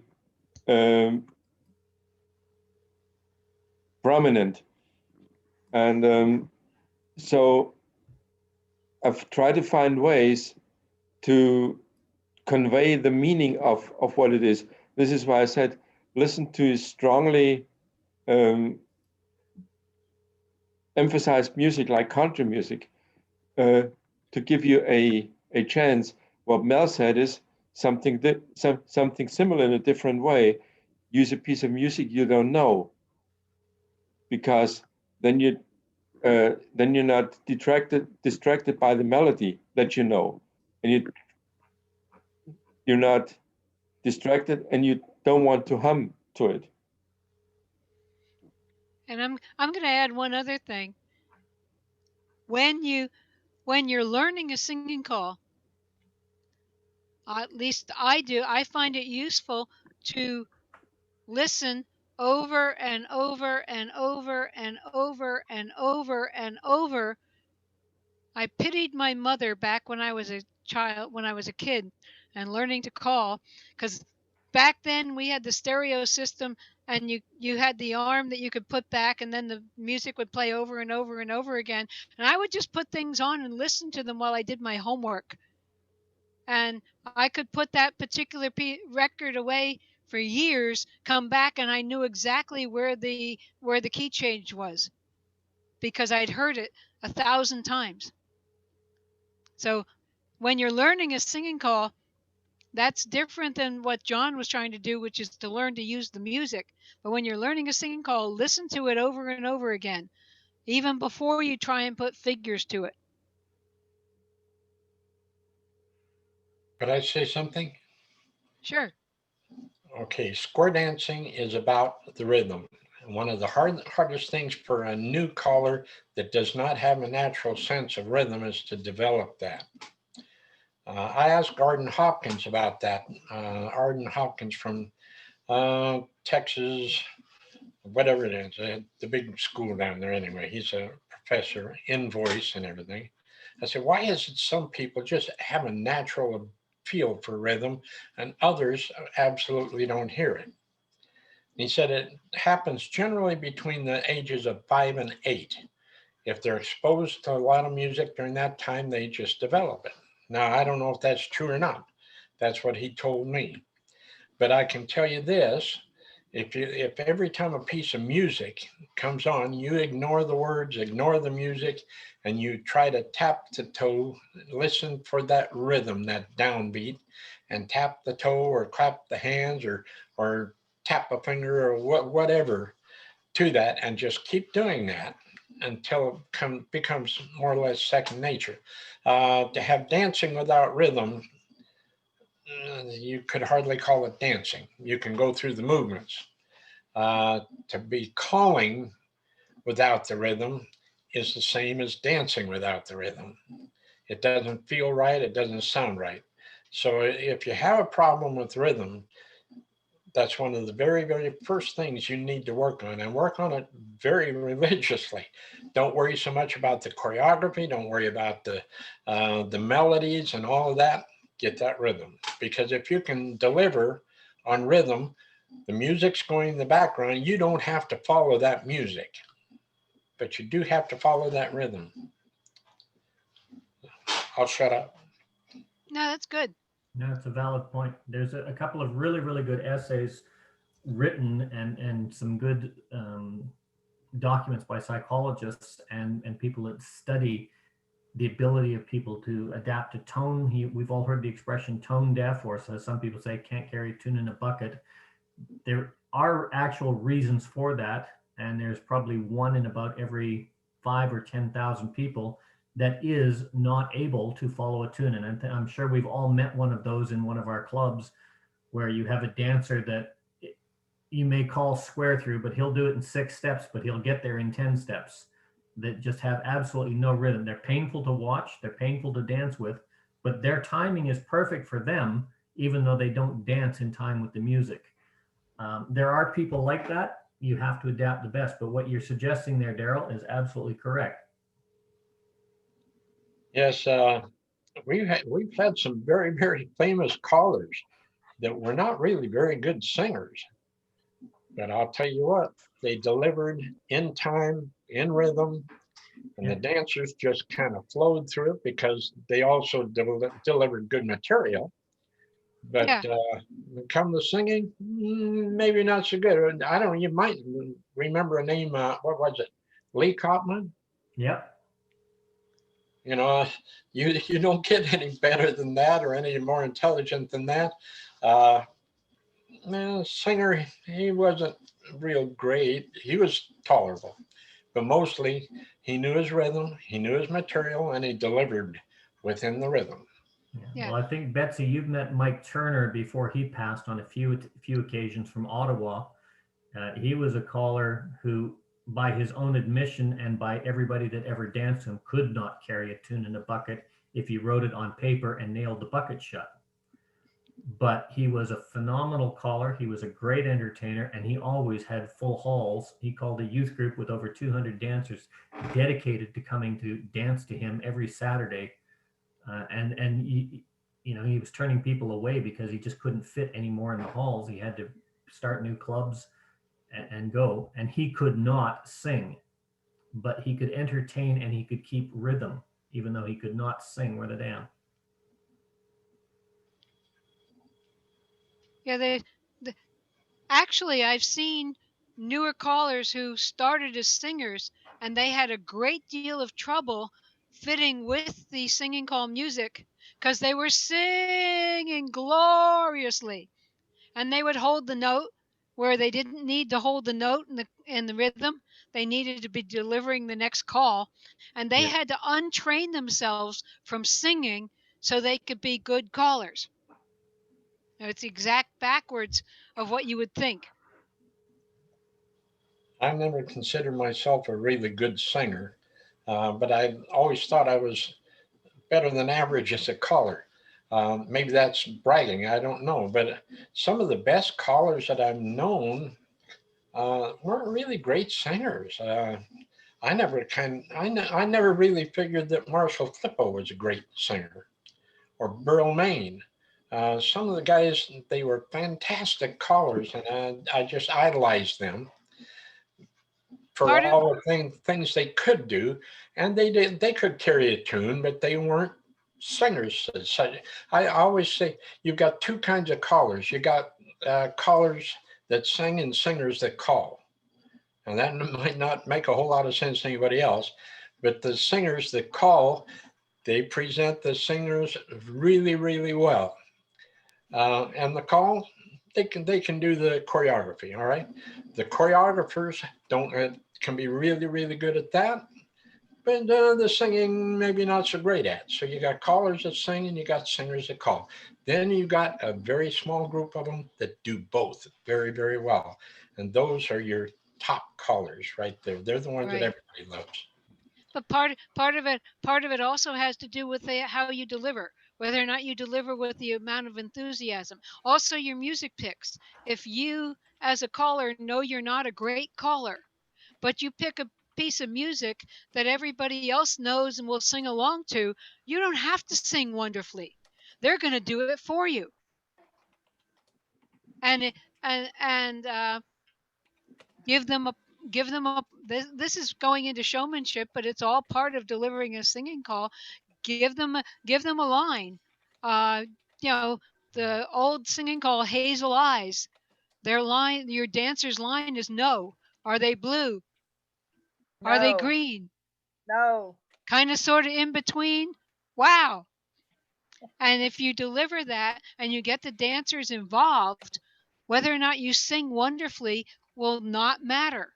prominent, and so I've tried to find ways to convey the meaning of what it is. This is why I said listen to strongly emphasized music like country music to give you a chance. What Mel said is something similar in a different way. Use a piece of music you don't know, because then you're not distracted by the melody that you know, and you're not distracted, and you don't want to hum to it. And I'm going to add one other thing. When you're learning a singing call, at least I do, I find it useful to listen over and over and over and over and over and over. I pitied my mother back when I was a child, when I was a kid and learning to call, because back then we had the stereo system and you had the arm that you could put back and then the music would play over and over and over again. And I would just put things on and listen to them while I did my homework. And I could put that particular record away for years, come back, and I knew exactly where the key change was because I'd heard it 1,000 times. So when you're learning a singing call, that's different than what John was trying to do, which is to learn to use the music. But when you're learning a singing call, listen to it over and over again, even before you try and put figures to it. Could I say something? Sure. Okay, square dancing is about the rhythm. One of the hardest things for a new caller that does not have a natural sense of rhythm is to develop that. I asked Arden Hopkins about that. Arden Hopkins from Texas, whatever it is, the big school down there anyway. He's a professor in voice and everything. I said, why is it some people just have a natural feel for rhythm and others absolutely don't hear it? He said it happens generally between the ages of 5 and 8. If they're exposed to a lot of music during that time, they just develop it. Now, I don't know if that's true or not. That's what he told me. But I can tell you this, if every time a piece of music comes on, you ignore the words, ignore the music, and you try to tap the toe, listen for that rhythm, that downbeat, and tap the toe or clap the hands or tap a finger or whatever to that, and just keep doing that until it becomes more or less second nature. To have dancing without rhythm, you could hardly call it dancing. You can go through the movements. To be calling without the rhythm is the same as dancing without the rhythm. It doesn't feel right. It doesn't sound right. So if you have a problem with rhythm, that's one of the very, very first things you need to work on, and work on it very religiously. Don't worry so much about the choreography. Don't worry about the melodies and all of that. Get that rhythm, because if you can deliver on rhythm, the music's going in the background. You don't have to follow that music, but you do have to follow that rhythm. I'll shut up. No, that's good. No, it's a valid point. There's a couple of really, really good essays written and some good documents by psychologists and people that study the ability of people to adapt to tone. We've all heard the expression tone deaf, or so some people say can't carry a tune in a bucket. There are actual reasons for that, and there's probably one in about every 5 or 10,000 people that is not able to follow a tune. And I'm sure we've all met one of those in one of our clubs, where you have a dancer that you may call square through, but he'll do it in 6 steps, but he'll get there in 10 steps, that just have absolutely no rhythm. They're painful to watch, they're painful to dance with, but their timing is perfect for them, even though they don't dance in time with the music. There are people like that. You have to adapt the best, but what you're suggesting there, Daryl, is absolutely correct. Yes, we've had some very, very famous callers that were not really very good singers, but I'll tell you what, they delivered in time, in rhythm, and the dancers just kind of flowed through it because they also delivered good material. But come to singing, maybe not so good. I don't know, you might remember a name, what was it? Lee Kopman? Yep. You know, you don't get any better than that or any more intelligent than that. Singer, he wasn't real great. He was tolerable, but mostly he knew his rhythm, he knew his material, and he delivered within the rhythm. Yeah. Well, I think, Betsy, you've met Mike Turner before he passed on a few occasions from Ottawa. He was a caller who by his own admission and by everybody that ever danced him, could not carry a tune in a bucket if he wrote it on paper and nailed the bucket shut. But he was a phenomenal caller. He was a great entertainer, and he always had full halls. He called a youth group with over 200 dancers dedicated to coming to dance to him every Saturday. And he was turning people away because he just couldn't fit anymore in the halls. He had to start new clubs and go. And he could not sing, but he could entertain and he could keep rhythm, even though he could not sing worth a damn. Yeah, actually, I've seen newer callers who started as singers, and they had a great deal of trouble fitting with the singing call music because they were singing gloriously, and they would hold the note where they didn't need to hold the note in the rhythm. They needed to be delivering the next call, and they had to untrain themselves from singing so they could be good callers. It's the exact backwards of what you would think. I never considered myself a really good singer, but I always thought I was better than average as a caller. Maybe that's bragging, I don't know. But some of the best callers that I've known weren't really great singers. I never really figured that Marshall Flippo was a great singer, or Burl Maine. Some of the guys, they were fantastic callers, and I just idolized them for Part of all the things they could do, and they could carry a tune, but they weren't singers as such. I always say you've got two kinds of callers. You got callers that sing and singers that call, and that might not make a whole lot of sense to anybody else, but the singers that call, they present the singers really, really well. And the call, they can do the choreography. All right, the choreographers can be really, really good at that, but the singing maybe not so great at. So you got callers that sing and you got singers that call. Then you got a very small group of them that do both very, very well, and those are your top callers right there. They're the ones that right. everybody loves. But part of it also has to do with how you deliver, whether or not you deliver with the amount of enthusiasm. Also, your music picks. If you, as a caller, know you're not a great caller, but you pick a piece of music that everybody else knows and will sing along to, you don't have to sing wonderfully. They're going to do it for you. And give them a this is going into showmanship, but it's all part of delivering a singing call. Give them a line. uh you know, the old singing call, Hazel Eyes, your dancer's line is no. Are they blue? Are they No, green? no, Kind of sort of in between. Wow. And if you deliver that and you get the dancers involved, whether or not you sing wonderfully will not matter.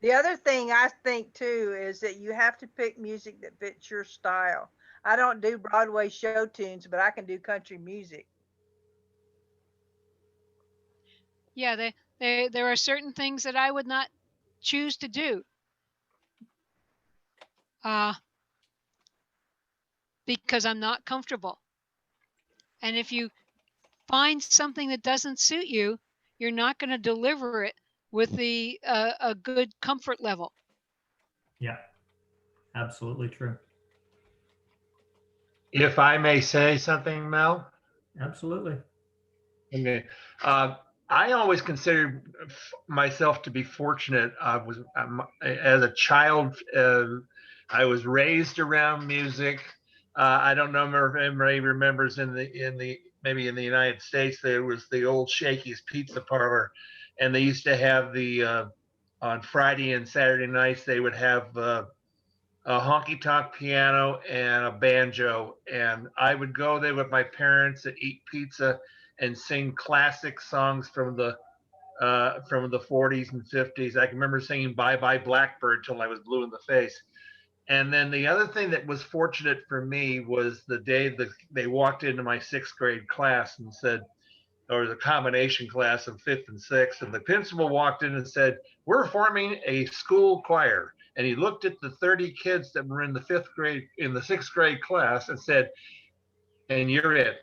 the other thing I think too is that you have to pick music that fits your style. I don't do Broadway show tunes, but I can do country music. Yeah, there are certain things that I would not choose to do because I'm not comfortable. And if you find something that doesn't suit you, you're not going to deliver it with a good comfort level. Yeah, absolutely true. If I may say something, Mel. Absolutely. Okay. I always considered myself to be fortunate. As a child, I was raised around music. I don't know if anybody remembers maybe in the United States, there was the old Shakey's Pizza Parlor, and they used to have on Friday and Saturday nights, they would have a honky tonk piano and a banjo. And I would go there with my parents and eat pizza and sing classic songs from the 40s and 50s. I can remember singing Bye Bye Blackbird till I was blue in the face. And then the other thing that was fortunate for me was the day that they walked into my 6th grade class and said, or the combination class of 5th and 6th. And the principal walked in and said, "We're forming a school choir." And he looked at the 30 kids that were in the 6th grade class and said, "And you're it."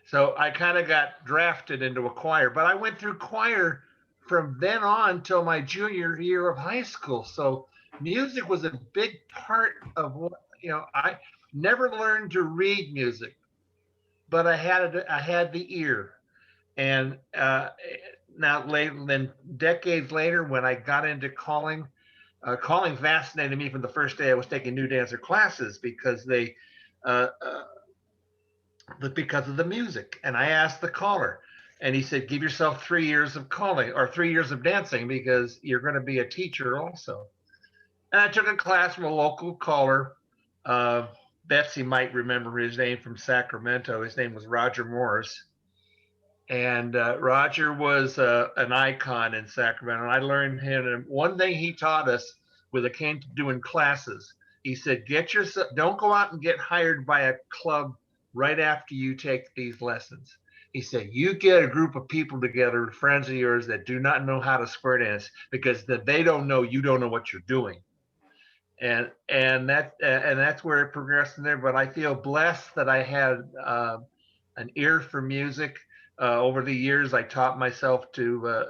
So I kind of got drafted into a choir, but I went through choir from then on till my junior year of high school. So music was a big part of what, I never learned to read music, but I had the ear. And now, then decades later, when I got into calling, calling fascinated me from the first day I was taking new dancer classes because uh, uh, because of the music. And I asked the caller, and he said, "Give yourself 3 years of calling or 3 years of dancing because you're going to be a teacher also." And I took a class from a local caller. Uh, Betsy might remember his name from Sacramento. His name was Roger Morris. And Roger was an icon in Sacramento. And I learned him. And one thing he taught us when it came to doing classes, he said, don't go out and get hired by a club right after you take these lessons. He said, you get a group of people together, friends of yours that do not know how to square dance because they don't know you don't know what you're doing. And that's where it progressed from there. But I feel blessed that I had an ear for music. Over the years, I taught myself to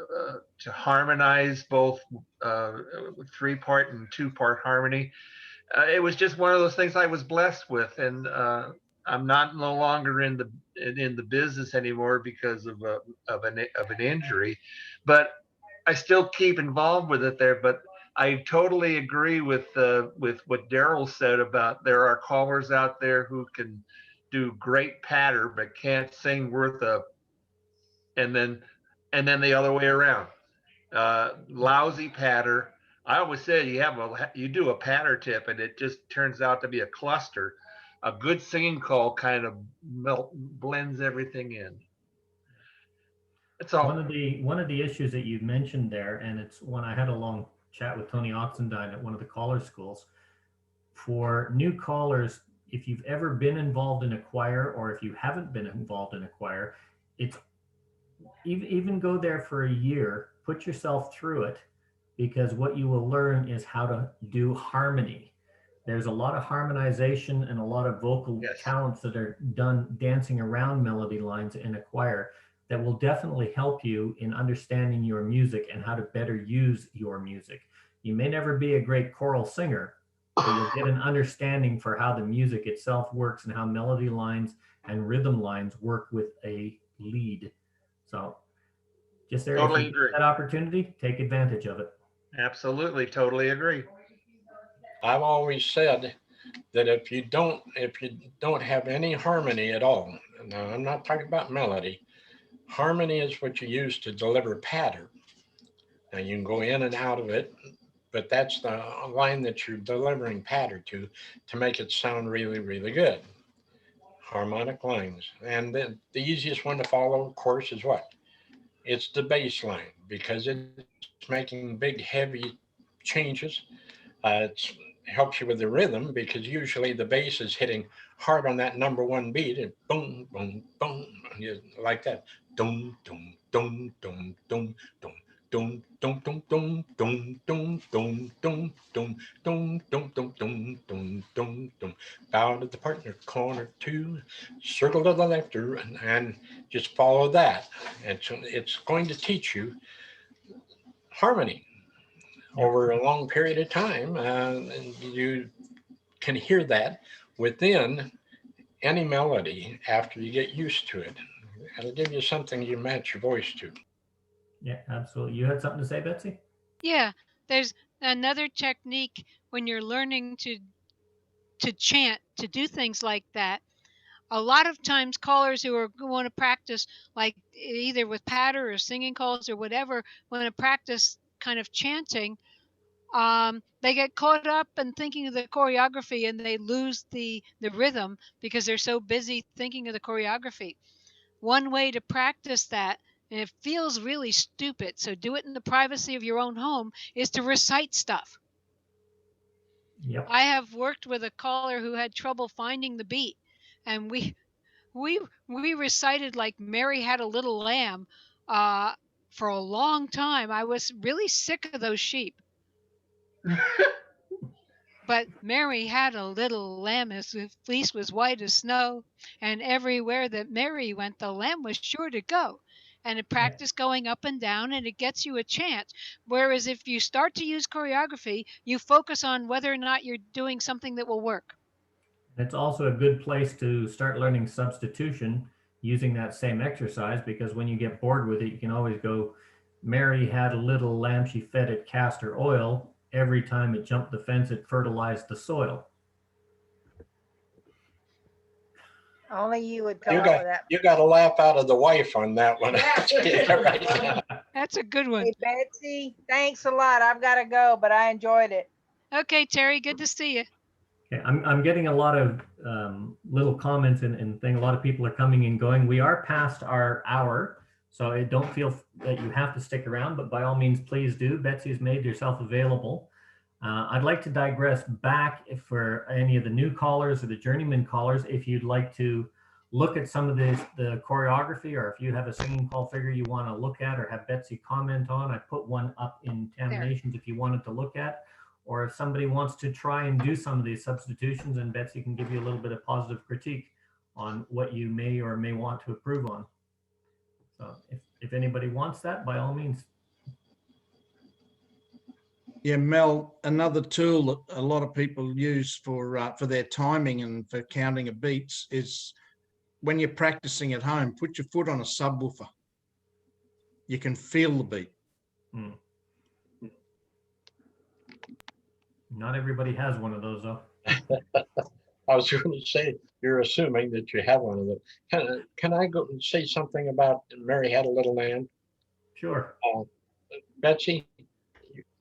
harmonize both 3-part and 2-part harmony. It was just one of those things I was blessed with, and I'm no longer in the business anymore because of an injury, but I still keep involved with it there. But I totally agree with what Daryl said about there are callers out there who can do great patter but can't sing worth a, and then the other way around. Lousy patter. I always say you do a patter tip and it just turns out to be a cluster. A good singing call kind of blends everything in. That's all. One of the issues that you mentioned there, and it's when I had a long chat with Tony Oxendine at one of the caller schools. For new callers, if you've ever been involved in a choir or if you haven't been involved in a choir, it's even go there for a year, put yourself through it, because what you will learn is how to do harmony. There's a lot of harmonization and a lot of vocal talents that are done dancing around melody lines in a choir that will definitely help you in understanding your music and how to better use your music. You may never be a great choral singer, but you'll get an understanding for how the music itself works and how melody lines and rhythm lines work with a lead. So just there, totally if you agree. get that opportunity, take advantage of it. Absolutely, totally agree. I've always said that if you don't have any harmony at all, now I'm not talking about melody, harmony is what you use to deliver patter. Now you can go in and out of it, but that's the line that you're delivering patter to make it sound really, really good. Harmonic lines. And then the easiest one to follow, of course, is what? It's the bass line because it's making big, heavy changes. It helps you with the rhythm because usually the bass is hitting hard on that number one beat and boom, boom, boom, like that. Dum, dum, dum, dum, dum, dum. Dum dum dum dum dum dum dum dum dum dum dum dum dum dum dum dum. Bow to the partner, corner 2, circle to the left, and just follow that. And so it's going to teach you harmony over a long period of time. And you can hear that within any melody after you get used to it. It'll give you something you match your voice to. Yeah, absolutely. You had something to say, Betsy? Yeah, there's another technique when you're learning to chant, to do things like that. A lot of times callers who want to practice like either with patter or singing calls or whatever, want to practice kind of chanting, they get caught up in thinking of the choreography and they lose the rhythm because they're so busy thinking of the choreography. One way to practice that, and it feels really stupid, so do it in the privacy of your own home, is to recite stuff. Yep. I have worked with a caller who had trouble finding the beat, and we recited like Mary Had a Little Lamb for a long time. I was really sick of those sheep. But Mary had a little lamb whose fleece was white as snow, and everywhere that Mary went, the lamb was sure to go. And it practiced going up and down, and it gets you a chant. Whereas if you start to use choreography, you focus on whether or not you're doing something that will work. It's also a good place to start learning substitution using that same exercise, because when you get bored with it, you can always go, Mary had a little lamb, she fed it castor oil. Every time it jumped the fence, it fertilized the soil. Only you would come up with that. You got to laugh out of the wife on that one. Yeah, right. That's a good one. Hey, Betsy, thanks a lot. I've got to go, but I enjoyed it. Okay, Terry, good to see you. Okay, I'm getting a lot of little comments and thing. A lot of people are coming and going. We are past our hour, so I don't feel that you have to stick around, but by all means, please do. Betsy's made yourself available. I'd like to digress back for any of the new callers or the journeyman callers. If you'd like to look at some of the choreography, or if you have a singing call figure you want to look at or have Betsy comment on, I put one up in Nations if you wanted to look at. Or if somebody wants to try and do some of these substitutions, and Betsy can give you a little bit of positive critique on what you may or may want to improve on. So if anybody wants that, by all means. Yeah, Mel, another tool that a lot of people use for their timing and for counting of beats is when you're practicing at home, put your foot on a subwoofer. You can feel the beat. Hmm. Not everybody has one of those, though. I was going to say, you're assuming that you have one of them. Can I go and say something about Mary Had a Little Lamb? Sure. Betsy,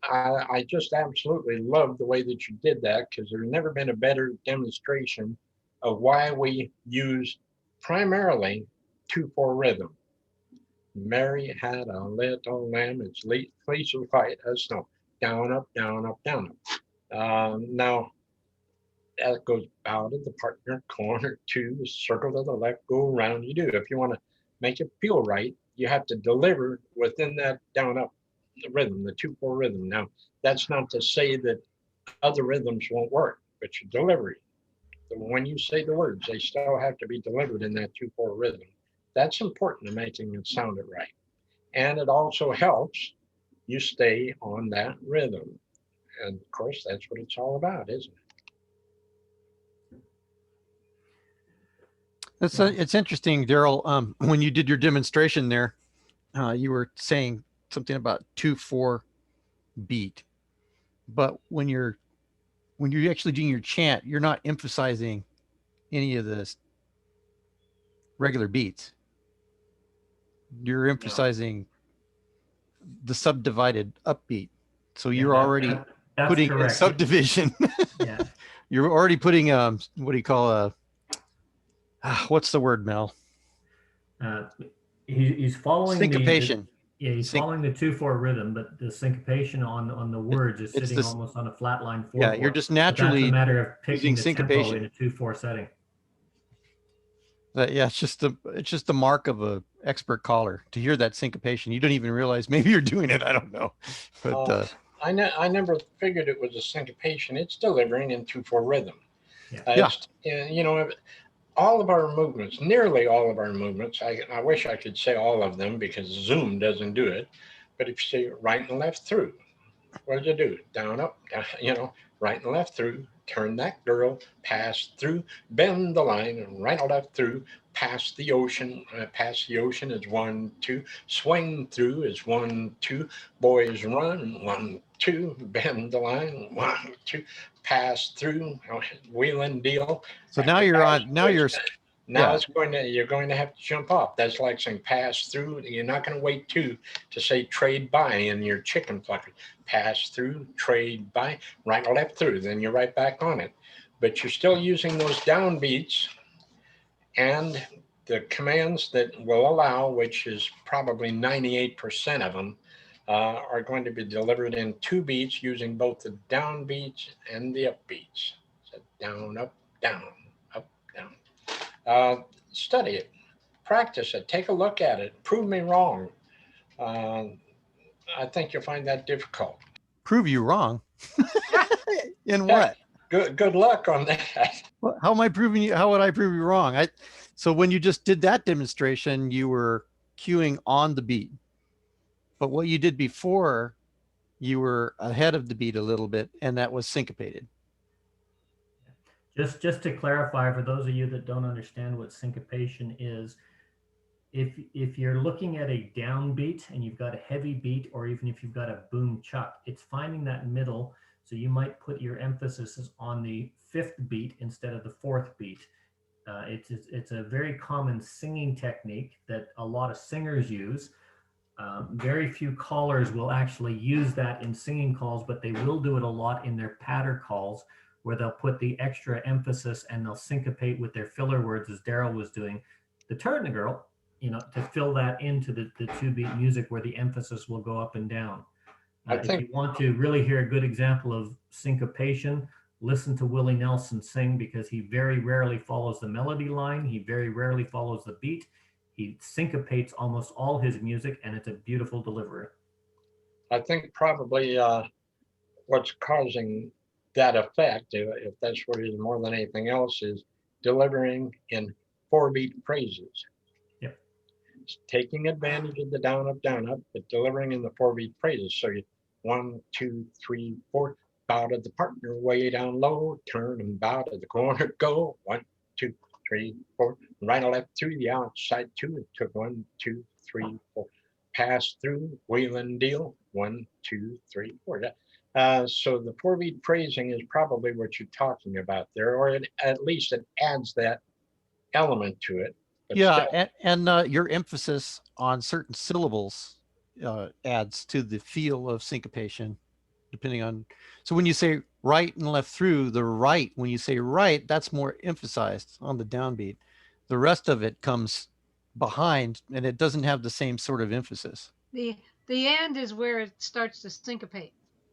I just absolutely love the way that you did that, because there's never been a better demonstration of why we use primarily 2/4 rhythm. Mary had a little lamb, its fleece was white as snow. Down, up, down, up, down, up. Now, that goes bow to the partner, corner two, circle to the left, go around. You do. If you want to make it feel right, you have to deliver within that down, up rhythm, the 2/4 rhythm. Now, that's not to say that other rhythms won't work, but your delivery, when you say the words, they still have to be delivered in that 2/4 rhythm. That's important to making it sound it right. And it also helps you stay on that rhythm. And of course, that's what it's all about, isn't it? It's interesting, Daryl. When you did your demonstration there, you were saying something about 2/4 beat, but when you're actually doing your chant, you're not emphasizing any of the regular beats. You're emphasizing the subdivided upbeat. So you're already putting a subdivision. Yeah. You're already putting what do you call what's the word, Mel? He's following syncopation. He's following the 2/4 rhythm, but the syncopation on the words is sitting almost on a flat line 4/4. Yeah, you're just naturally that's a matter of picking the syncopation tempo in a 2/4 setting. Yeah, it's just the mark of a expert caller to hear that syncopation. You don't even realize maybe you're doing it. I don't know, but I never figured it was a syncopation. It's delivering in 2/4 rhythm. Yeah. You know, all of our movements, nearly all of our movements, I wish I could say all of them because Zoom doesn't do it. But if you say right and left through, what did you do? Down, up, down, you know, right and left through, turn that girl, pass through, bend the line, and right and left through, past the ocean. Past the ocean is 1, 2. Swing through is 1, 2. Boys run, 1, 2. Bend the line, 1, 2. Pass through, wheel and deal. So now you're on. Now you're. Now you're going to have to jump off. That's like saying pass through. You're not going to wait to say trade by in your chicken plucker. Pass through, trade by, right or left through. Then you're right back on it. But you're still using those downbeats and the commands that will allow, which is probably 98% of them, are going to be delivered in 2 beats using both the downbeats and the upbeats. So down, up, down, up, down. study it, practice it, take a look at it, prove me wrong. I think you'll find that difficult. Prove you wrong. In Yeah. what? Good luck on that. Well, how am I proving you? How would I prove you wrong? So when you just did that demonstration, you were cueing on the beat. But what you did before, you were ahead of the beat a little bit, and that was syncopated. Just to clarify, for those of you that don't understand what syncopation is, if you're looking at a downbeat and you've got a heavy beat, or even if you've got a boom chuck, it's finding that middle. So you might put your emphasis on the fifth beat instead of the fourth beat. It's a very common singing technique that a lot of singers use. Very few callers will actually use that in singing calls, but they will do it a lot in their patter calls, where they'll put the extra emphasis and they'll syncopate with their filler words, as Daryl was doing. The Turn the Girl, to fill that into the two-beat music where the emphasis will go up and down. If you want to really hear a good example of syncopation, listen to Willie Nelson sing, because he very rarely follows the melody line. He very rarely follows the beat. He syncopates almost all his music, and it's a beautiful delivery. I think probably what's causing that effect, if that's what it is more than anything else, is delivering in 4-beat phrases. Yep. It's taking advantage of the down, up, but delivering in the 4-beat phrases. So you 1, 2, 3, 4, bow to the partner way down low, turn and bow to the corner, go 1, 2, 3, 4, right or left through the outside 2. It took 1, 2, 3, 4, pass through, wheel and deal 1, 2, 3, 4. So the 4-beat phrasing is probably what you're talking about there, or at least it adds that element to it. But yeah, and your emphasis on certain syllables adds to the feel of syncopation, depending on. So when you say right and left through, the right, when you say right, that's more emphasized on the downbeat. The rest of it comes behind, and it doesn't have the same sort of emphasis. The end is where it starts to syncopate.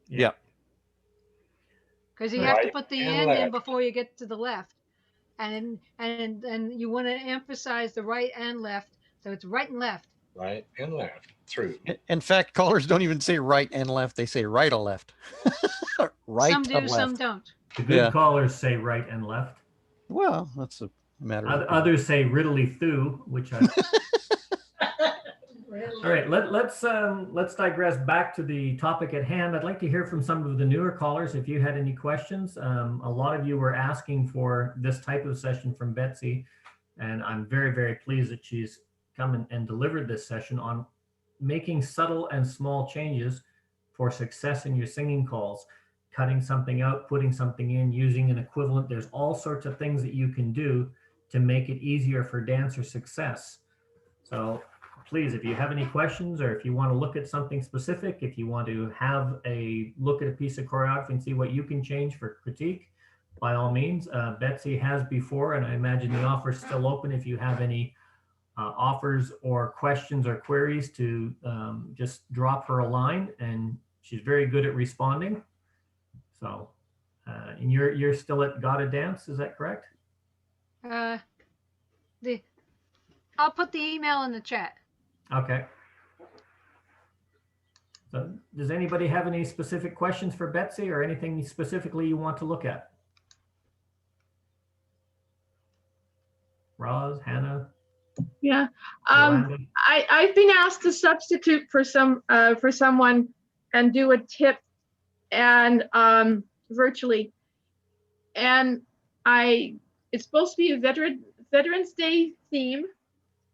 Yeah. Because you have to put the end in before you get to the left. And you want to emphasize the right and left. So it's right and left. Right and left through. In fact, callers don't even say right and left. They say right or left. Right. Some do, left. some don't. The good callers say right and left. Well, that's a matter of others say riddly thoo, which I. All right, let's digress back to the topic at hand. I'd like to hear from some of the newer callers if you had any questions. A lot of you were asking for this type of session from Betsy, and I'm very, very pleased that she's come and delivered this session on making subtle and small changes for success in your singing calls, cutting something out, putting something in, using an equivalent. There's all sorts of things that you can do to make it easier for dancer success. So please, if you have any questions, or if you want to look at something specific, if you want to have a look at a piece of choreography and see what you can change for critique, by all means. Betsy has before, and I imagine the offer is still open if you have any offers or questions or queries, to just drop her a line, and she's very good at responding. So, and you're still at Gotta Dance, is that correct? I'll put the email in the chat. Okay. So does anybody have any specific questions for Betsy, or anything specifically you want to look at? Roz, Hannah? Yeah, I've been asked to substitute for someone and do a tip and virtually, and it's supposed to be a Veterans Day theme.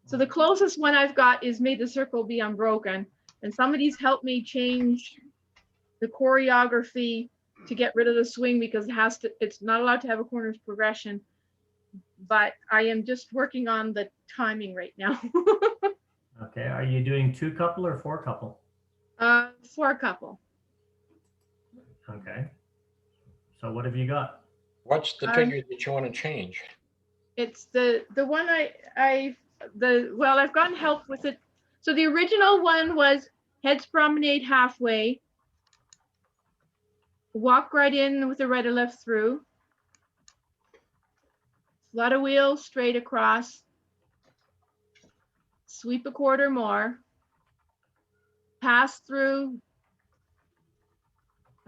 So the closest one I've got is May the Circle Be Unbroken, and somebody's helped me change the choreography to get rid of the swing, because it's not allowed to have a corners progression. But I am just working on the timing right now. Okay, are you doing 2 couple or 4 couple? 4 couple. Okay. So what have you got? What's the figure that you want to change? It's the one I've gotten help with it. So the original one was heads promenade halfway, walk right in with the right or left through, flutter wheel straight across, sweep a quarter more, pass through.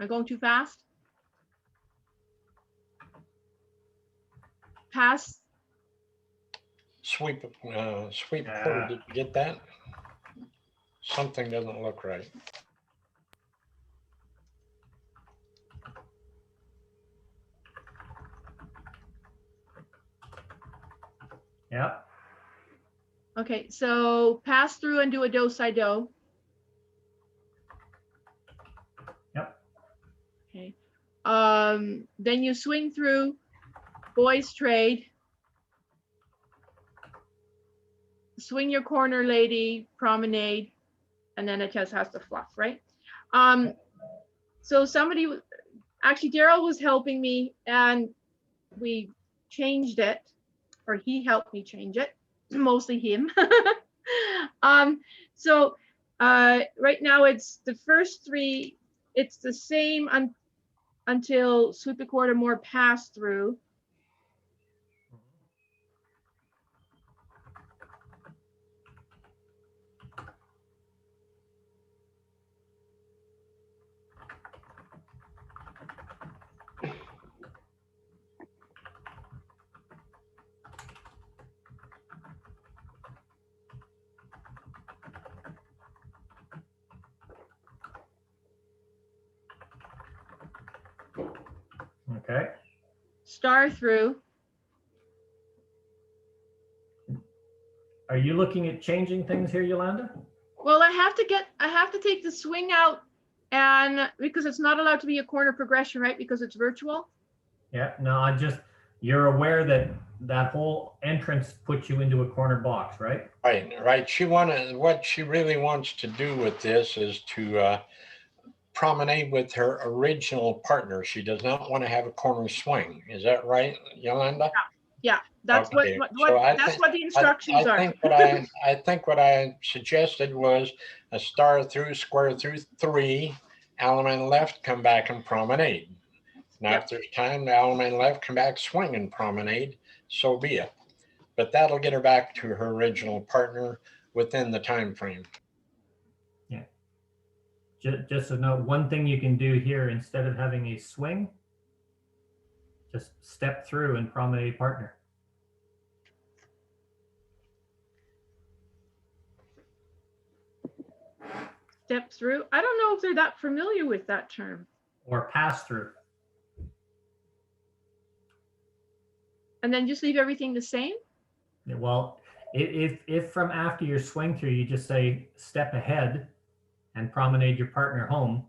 Am I going too fast? Pass. Sweep, sweep Yeah. quarter, did you get that? Something doesn't look right. Yep. Okay, so pass through and do a do-si-do. Yep. Okay. Then you swing through boys trade. Swing your corner lady, promenade, and then it just has to fluff, right? So somebody, actually Daryl was helping me and we changed it, or he helped me change it, mostly him. So right now it's the first three, it's the same until sweep a quarter more pass through. Okay. Star through. Are you looking at changing things here, Yolanda? Well, I have to take the swing out, and because it's not allowed to be a corner progression, right? Because it's virtual. Yeah, no, you're aware that that whole entrance puts you into a corner box, right? Right, right. What she really wants to do with this is to promenade with her original partner. She does not want to have a corner swing. Is that right, Yolanda? Yeah, that's Okay. what So that's what the instructions I are. think what I suggested was a star through, square through 3, element left, come back and promenade. Now, Yep. if there's time, the element left, come back, swing and promenade, so be it. But that'll get her back to her original partner within the time frame. Yeah. Just a note, one thing you can do here, instead of having a swing, just step through and promenade partner. Step through. I don't know if they're that familiar with that term. Or pass through. And then just leave everything the same. Well, if from after your swing through, you just say step ahead and promenade your partner home,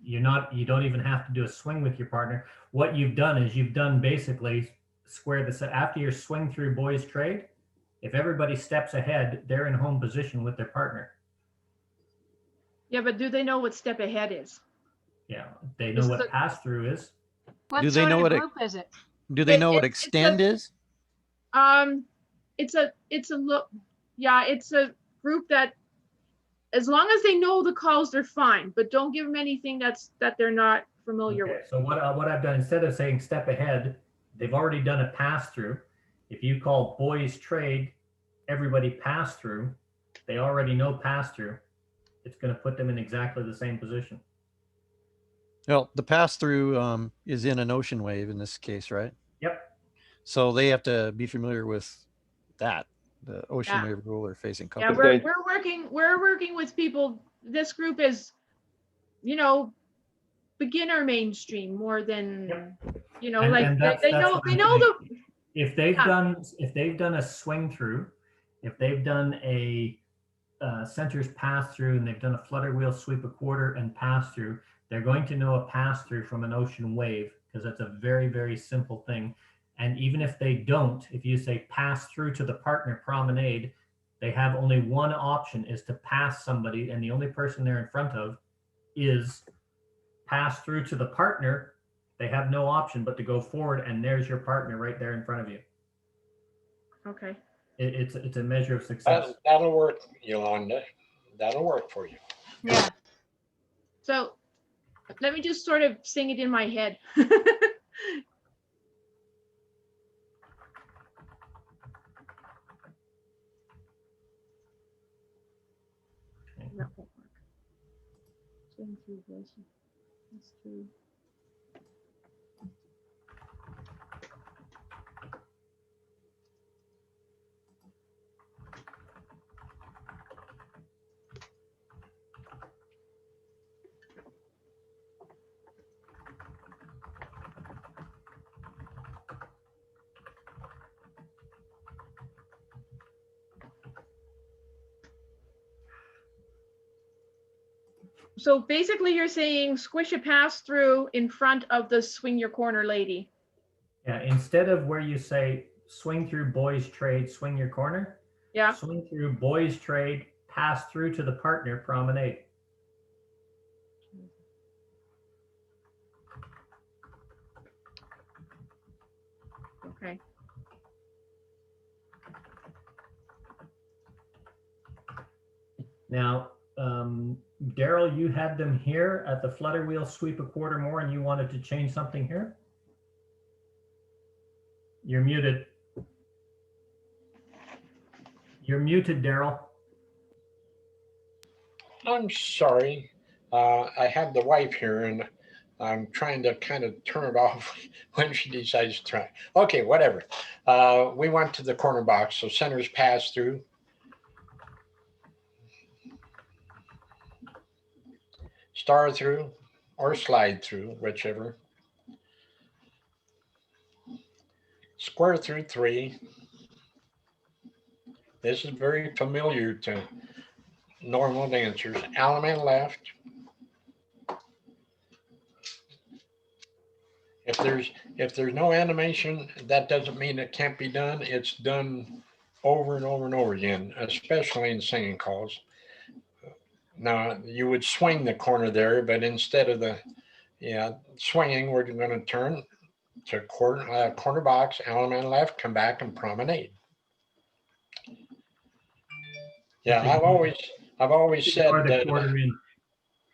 you don't even have to do a swing with your partner. What you've done is you've done basically square this after your swing through boys trade. If everybody steps ahead, they're in home position with their partner. Yeah, but do they know what step ahead is? Yeah, they know what pass through is. What Do they sort know of what group is it? Do they know what extend is? It's a look. Yeah, it's a group that, as long as they know the calls, they're fine. But don't give them anything that they're not familiar with. So what I've done, instead of saying step ahead, they've already done a pass through. If you call boys trade, everybody pass through, they already know pass through. It's going to put them in exactly the same position. Well, the pass through is in an ocean wave in this case, right? Yep. So they have to be familiar with that, the ocean Yeah. wave rule or facing Yeah, compass. we're working with people. This group is, beginner mainstream more than, And they know the. If they've done a swing through, if they've done a centers pass through, and they've done a flutter wheel sweep a quarter and pass through, they're going to know a pass through from an ocean wave, because that's a very, very simple thing. And even if they don't, if you say pass through to the partner promenade, they have only one option, is to pass somebody, and the only person they're in front of is pass through to the partner. They have no option but to go forward, and there's your partner right there in front of you. Okay. It's a measure of success. That'll work, Yolanda. That'll work for you. Yeah. So let me just sort of sing it in my head. that won't work. Swing through this. That's true. So basically you're saying squish a pass through in front of the swing your corner lady. Yeah, instead of where you say swing through boys trade, swing your corner, Yeah. swing through boys trade, pass through to the partner, promenade. Okay. Now, Daryl, you had them here at the flutter wheel, sweep a quarter more, and you wanted to change something here? You're muted. You're muted, Daryl. I'm sorry. I have the wife here and I'm trying to kind of turn it off when she decides to try. Okay, whatever. We went to the corner box, so centers pass through. Star through or slide through, whichever. Square through 3. This is very familiar to normal dancers. Element left. If there's no animation, that doesn't mean it can't be done. It's done over and over and over again, especially in singing calls. Now you would swing the corner there, but instead of the swinging, we're going to turn to corner box, element left, come back and promenade. Yeah, I've always said that.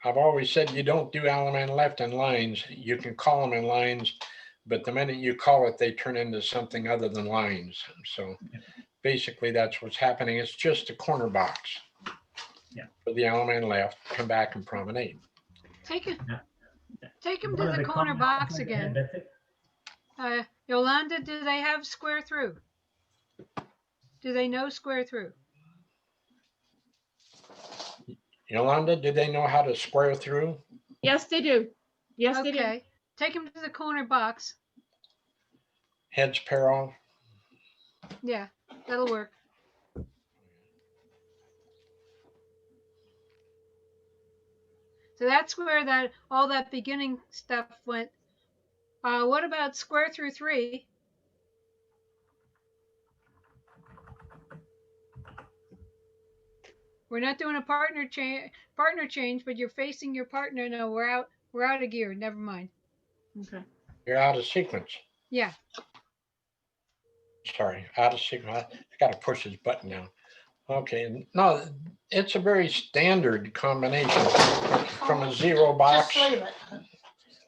I've always said you don't do element left in lines. You can call them in lines, but the minute you call it, they turn into something other than lines. So basically that's what's happening. It's just a corner box. Yeah. For the element left, come back and promenade. Take him to the corner box again. Yolanda, do they have square through? Do they know square through? Yolanda, do they know how to square through? Yes, they do. Yes, they do. Okay. Take him to the corner box. Heads pair off. Yeah, that'll work. So that's where all that beginning stuff went. What about square through 3? We're not doing a partner change, but you're facing your partner. No, we're out of gear. Never mind. Okay. You're out of sequence. Yeah. Sorry, out of sequence. I got to push this button now. Okay, no, it's a very standard combination from a zero box.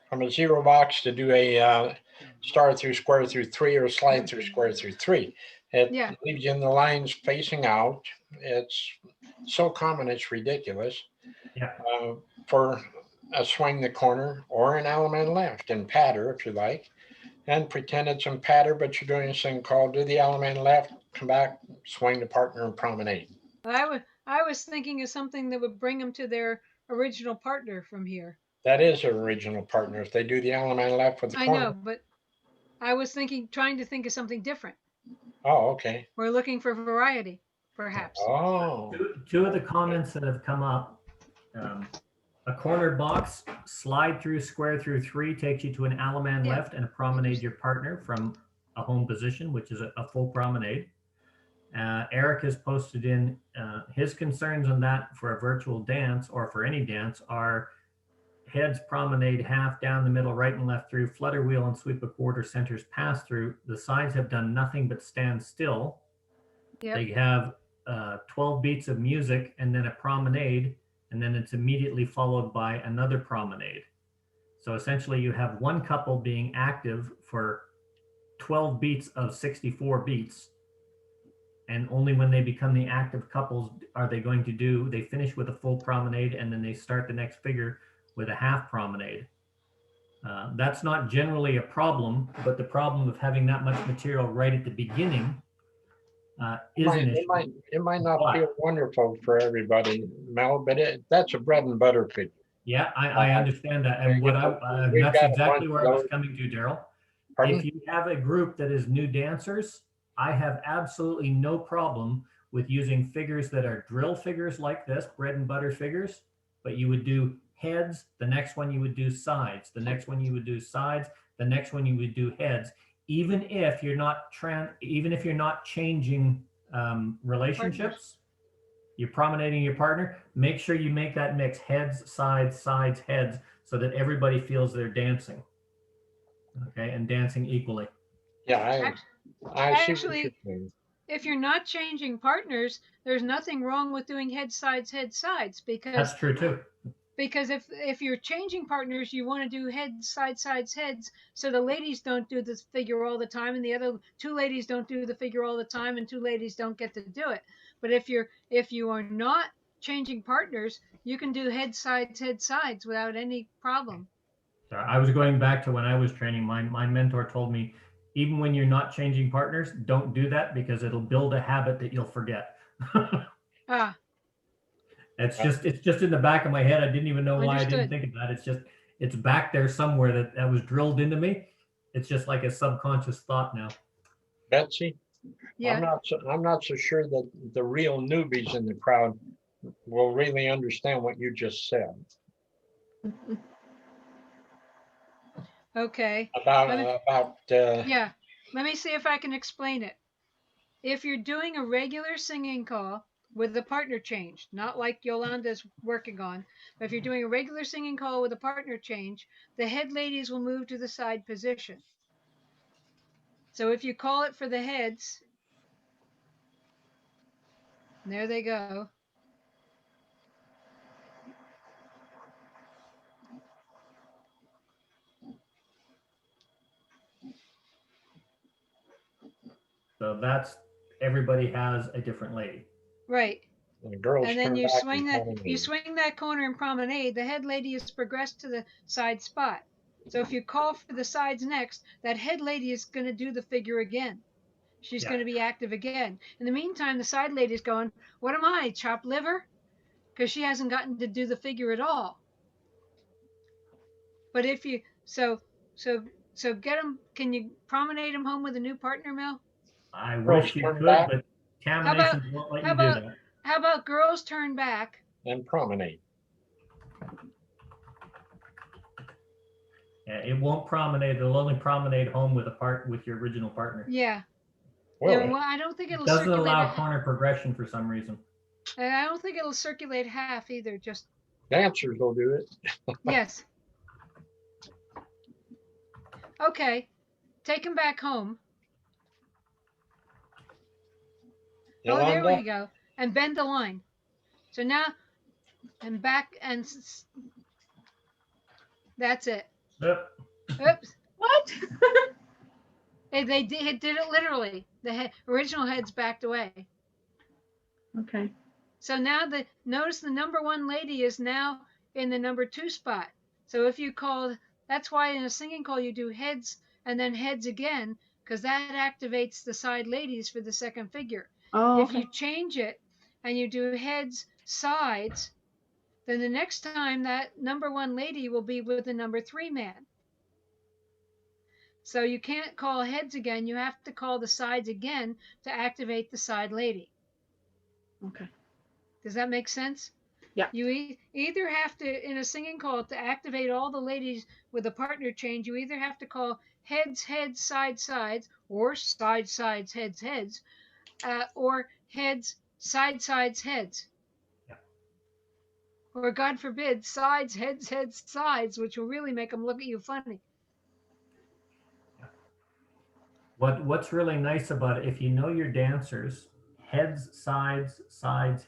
From a zero box to do a star through square through 3 or slide through square through 3. It leaves you in the lines facing out. It's so common, it's ridiculous. Yeah. For a swing the corner or an element left and patter if you like, and pretend it's in patter, but you're doing a thing called do the element left, come back, swing the partner and promenade. I was thinking of something that would bring them to their original partner from here. That is their original partner if they do the element left with the corner. I know, but I was trying to think of something different. Oh, okay. We're looking for variety, perhaps. Oh. Two of the comments that have come up. A corner box, slide through square through 3 takes you to an Alaman left and a promenade your partner from a home position, which is a full promenade. Eric has posted in his concerns on that for a virtual dance or for any dance are heads promenade half down the middle, right and left through, flutter wheel and sweep a quarter, centers pass through. The sides have done nothing but stand still. Yep. They have 12 beats of music and then a promenade, and then it's immediately followed by another promenade. So essentially you have one couple being active for 12 beats of 64 beats. And only when they become the active couples are they going to do, they finish with a full promenade and then they start the next figure with a half promenade. That's not generally a problem, but the problem of having that much material right at the beginning is an issue. It might not But- feel wonderful for everybody, Mel, but that's a bread and butter figure. Yeah, I understand that. And we've that's got a exactly bunch where of I was those. coming to, Daryl. Pardon? If you have a group that is new dancers, I have absolutely no problem with using figures that are drill figures like this, bread and butter figures, but you would do heads, the next one you would do sides, the next one you would do sides, the next one you would do heads, even if you're not changing relationships, you're promenading your partner, make sure you make that mix heads, sides, sides, heads, so that everybody feels they're dancing. Okay, and dancing equally. Yeah, I see what you're Actually, saying. if you're not changing partners, there's nothing wrong with doing head sides, because That's true too. because if you're changing partners, you want to do heads, sides, heads, so the ladies don't do this figure all the time, and the other two ladies don't do the figure all the time, and two ladies don't get to do it. But if you are not changing partners, you can do head sides without any problem. I was going back to when I was training. My mentor told me, even when you're not changing partners, don't do that because it'll build a habit that you'll forget. Ah, It's just in the back of my head. I didn't even know why I didn't Understood. think of that. It's back there somewhere that was drilled into me. It's just like a subconscious thought now. Betsy, yeah. I'm not so sure that the real newbies in the crowd will really understand what you just said Okay. about Yeah. Let me see if I can explain it. If you're doing a regular singing call with a partner change, not like Yolanda's working on, but if you're doing a regular singing call with a partner change, the head ladies will move to the side position. So if you call it for the heads, there they go. So that's everybody has a different lady. Right. the girls And then turn you back swing and that promenade. you swing that corner in promenade, the head lady is progressed to the side spot. So if you call for the sides next, that head lady is going to do the figure again. She's going to be active again. In the meantime, the side lady's going, what am I, chopped liver? Because she hasn't gotten to do the figure at all. But if you so get them. Can you promenade them home with a new partner, Mel? I Girls wish you turn could, back but How about Caminations won't let how you do about that. how about girls turn back? and promenade. Yeah, it won't promenade. It'll only promenade home with your original partner. Yeah. Well, Well, I don't think it'll It doesn't circulate. allow corner progression for some reason. I don't think it'll circulate half either. Just dancers will do it. yes. Okay, take him back home. Yolanda? Oh, there we go. And bend the line. So now, and back, and that's it. Yep. Oops. What? They did it literally. The original heads backed away. Okay. So now notice the number one lady is now in the number two spot. So if you call, that's why in a singing call you do heads and then heads again, because that activates the side ladies for the second figure. Oh, If you change it and you do heads, sides, then the next time that number one lady will be with the number three man. So you can't call heads again. You have to call the sides again to activate the side lady. okay. Does that make sense? Yeah. You either have to, in a singing call, to activate all the ladies with a partner change, you either have to call heads, sides, or sides, heads, or heads, sides, heads. Yeah. Or God forbid, sides, heads, sides, which will really make them look at you funny. What's really nice about it, if you know your dancers, heads, sides,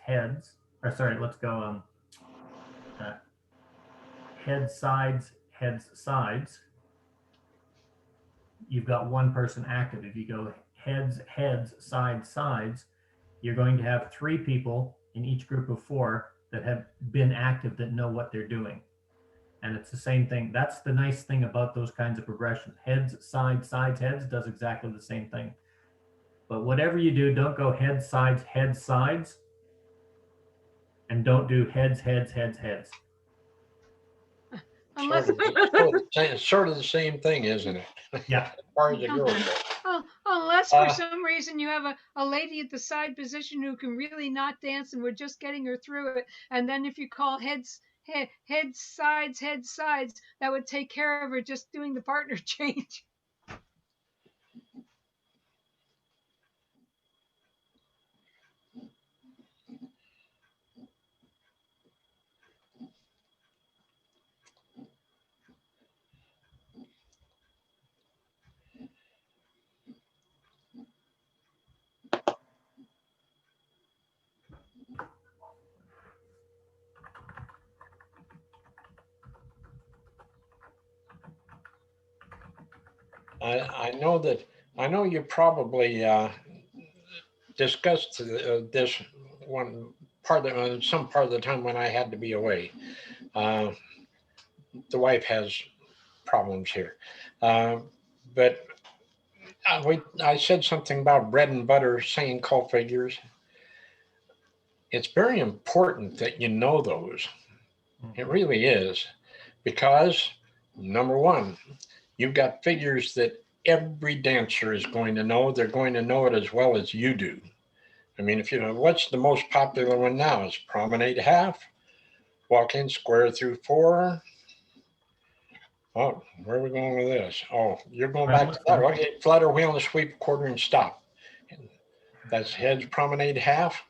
heads, or sorry, let's go heads, sides, you've got one person active. If you go heads, sides, you're going to have 3 people in each group of 4 that have been active, that know what they're doing. And it's the same thing. That's the nice thing about those kinds of progression. Heads, sides, sides, heads does exactly the same thing. But whatever you do, don't go heads, sides, and don't do heads, heads, heads, heads. Unless, Sort of the same thing, isn't it? Yeah. As far as the girls go. oh, unless for some reason you have a lady at the side position who can really not dance and we're just getting her through it. And then if you call heads, sides, that would take care of her just doing the partner change. I know you probably discussed this one part of some part of the time when I had to be away. The wife has problems here, but I said something about bread and butter singing call figures. It's very important that you know those. It really is, because number one, you've got figures that every dancer is going to know. They're going to know it as well as you do. I mean, if you know, what's the most popular one now is promenade half, walk in square through 4. Oh, where are we going with this? Oh, you're going back to that. Okay, flutter wheel and sweep quarter and stop. That's heads promenade half,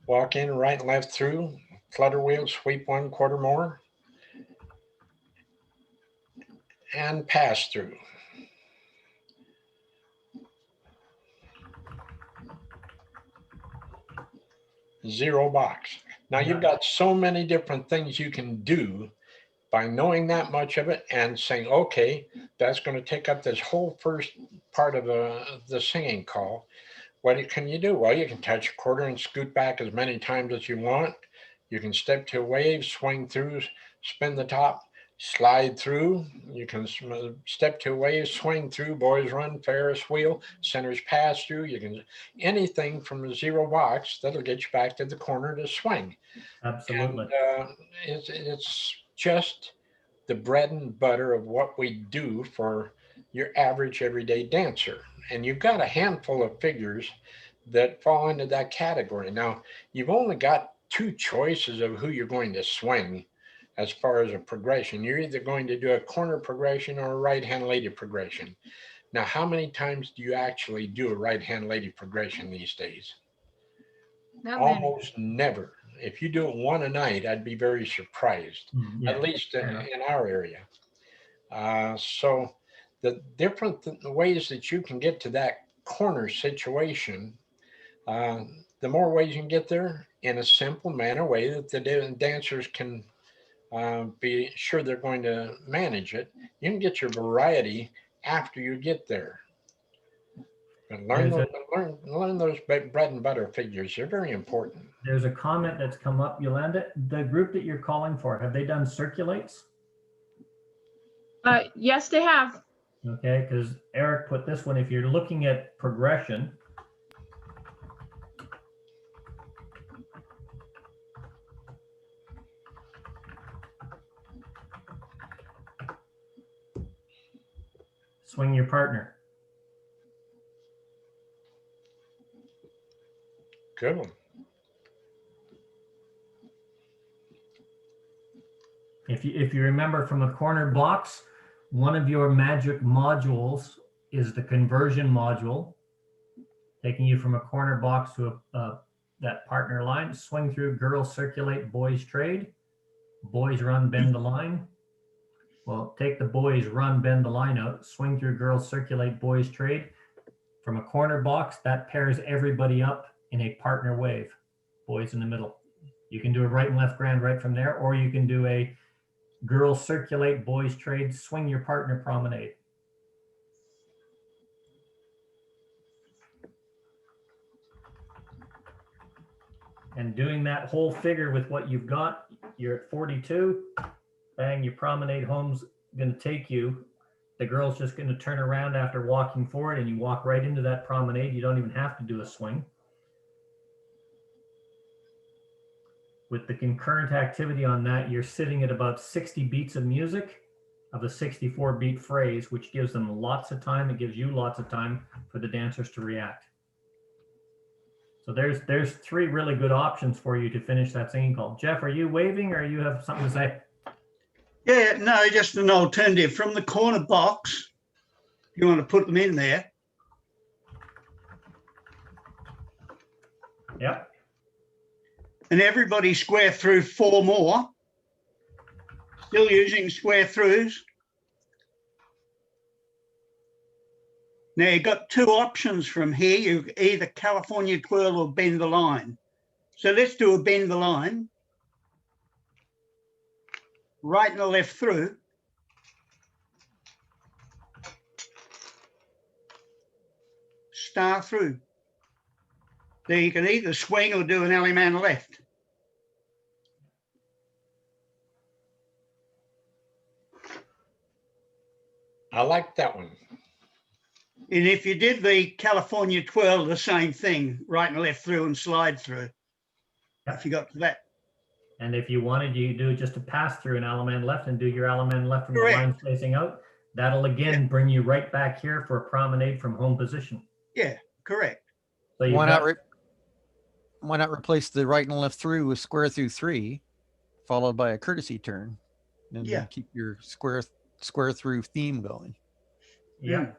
walk in right and left through, flutter wheel, sweep 1 quarter more, and pass through. Zero box. Now you've got so many different things you can do by knowing that much of it and saying, okay, that's going to take up this whole first part of the singing call. What can you do? Well, you can touch a quarter and scoot back as many times as you want. You can step to a wave, swing through, spin the top, slide through. You can step to a wave, swing through, boys run, Ferris wheel, centers pass through. You can anything from the zero box that'll get you back to the corner to swing. Absolutely. And it's just the bread and butter of what we do for your average everyday dancer. And you've got a handful of figures that fall into that category. Now, you've only got 2 choices of who you're going to swing as far as a progression. You're either going to do a corner progression or a right-hand lady progression. Now, how many times do you actually do a right-hand lady progression these days? Not Almost never. If you do it 1 a night, I'd be very surprised, at least in our area. So the different ways that you can get to that corner situation, the more ways you can get there in a simple manner way that the dancers can be sure they're going to manage it. You can get your variety after you get there. But learn those bread and butter figures. They're very important. There's a comment that's come up, Yolanda. The group that you're calling for, have they done circulates? Yes, they have. Okay, because Eric put this one, if you're looking at progression, swing your partner. Good one. If you remember from a corner box, one of your magic modules is the conversion module, taking you from a corner box to that partner line. Swing through, girls circulate, boys trade, boys run, bend the line. Well, take the boys run, bend the line out, swing through, girls circulate, boys trade. From a corner box, that pairs everybody up in a partner wave, boys in the middle. You can do a right and left grand right from there, or you can do a girls circulate, boys trade, swing your partner promenade. And doing that whole figure with what you've got, you're at 42. Bang, your promenade home's going to take you. The girl's just going to turn around after walking forward, and you walk right into that promenade. You don't even have to do a swing. With the concurrent activity on that, you're sitting at about 60 beats of music of a 64 beat phrase, which gives them lots of time. It gives you lots of time for the dancers to react. So there's 3 really good options for you to finish that singing call. Jeff, are you waving or you have something to say? Yeah, no, just an alternative. From the corner box, you want to put them in there. Yep. And everybody square through 4 more. Still using square throughs. Now you've got 2 options from here. You either California twirl or bend the line. So let's do a bend the line. Right and the left through. Star through. There you can either swing or do an alley man left. I like that one. And if you did the California twirl, the same thing, right and left through and slide through. If you got to that. And if you wanted, you do just a pass through an Alaman left and do your Alaman left from Correct. the line facing out. That'll again bring you right back here for a promenade from home position. Yeah, correct. So you've Why got, not replace the right and left through with square through 3, followed by a courtesy turn, and Yeah. then keep your square through theme going. yeah.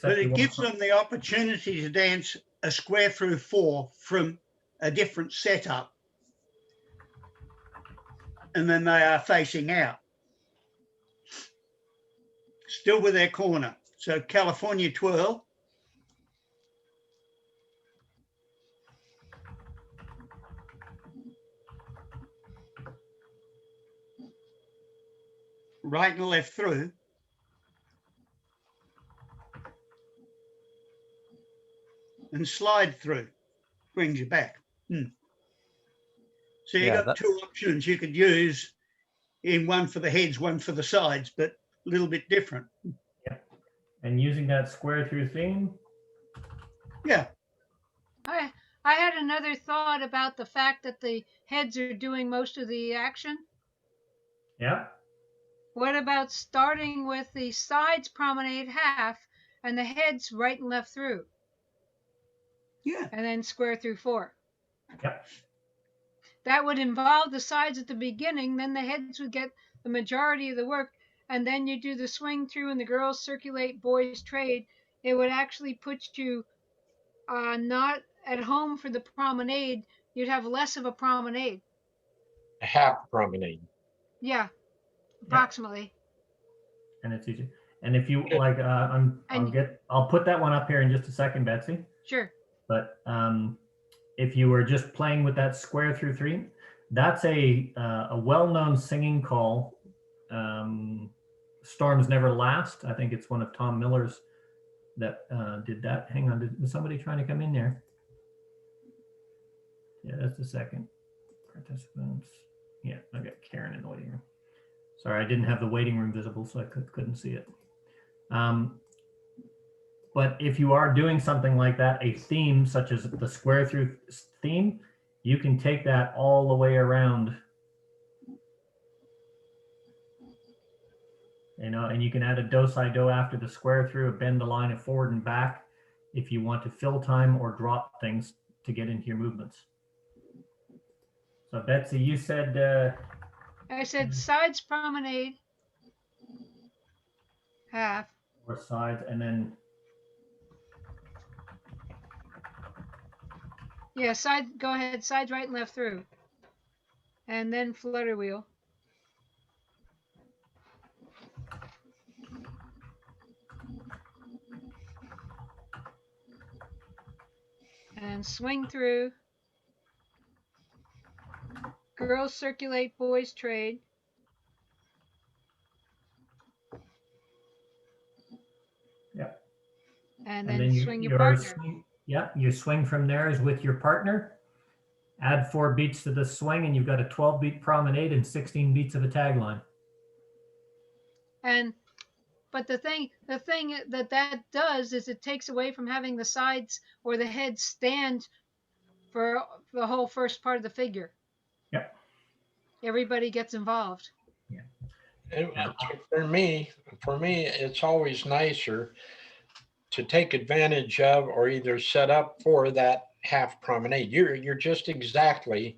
But Except you it won't- gives them the opportunity to dance a square through 4 from a different setup. And then they are facing out. Still with their corner. So California twirl. Right and left through. And slide through. Brings you back. So you Yeah, got that- 2 options you could use, in one for the heads, one for the sides, but a little bit different. And using that square through theme, Yeah. I had another thought about the fact that the heads are doing most of the action. yeah. What about starting with the sides promenade half and the heads right and left through? Yeah. And then square through 4. Yep. That would involve the sides at the beginning, then the heads would get the majority of the work, and then you do the swing through and the girls circulate, boys trade. It would actually put you not at home for the promenade. You'd have less of a promenade. A half promenade. Yeah, approximately. And it's easy. And if you like, I'll put that one up here in just a second, Betsy. Sure. But if you were just playing with that square through 3, that's a well-known singing call. Storms Never Last. I think it's one of Tom Miller's that did that. Hang on, is somebody trying to come in there? Yeah, that's a second. Participants. Yeah, I got Karen in the waiting room. Sorry, I didn't have the waiting room visible, so I couldn't see it. But if you are doing something like that, a theme such as the square through theme, you can take that all the way around. You know, and you can add a do-si-do after the square through, bend the line of forward and back if you want to fill time or drop things to get into your movements. So Betsy, you said I said sides promenade half. or sides, and then Yeah, side. Go ahead. Sides right and left through, and then flutter wheel. And swing through. Girls circulate, boys trade. Yep. And then swing your partner. You swing from there is with your partner. Add 4 beats to the swing and you've got a 12-beat promenade and 16 beats of a tagline. And but the thing that does is it takes away from having the sides or the head stand for the whole first part of the figure. Yep. Everybody gets involved. For me, it's always nicer to take advantage of or either set up for that half promenade. You're just exactly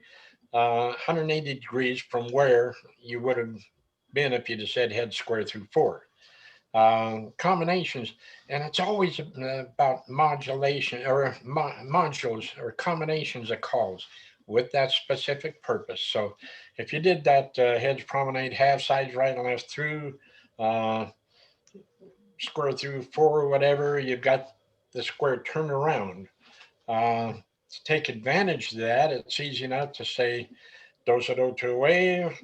180 degrees from where you would have been if you'd have said head square through 4. Combinations, and it's always about modulation or modules or combinations of calls with that specific purpose. So if you did that heads promenade, half, sides, right and left through, square through 4 or whatever, you've got the square turn around. To take advantage of that, it's easy enough to say do so do to away,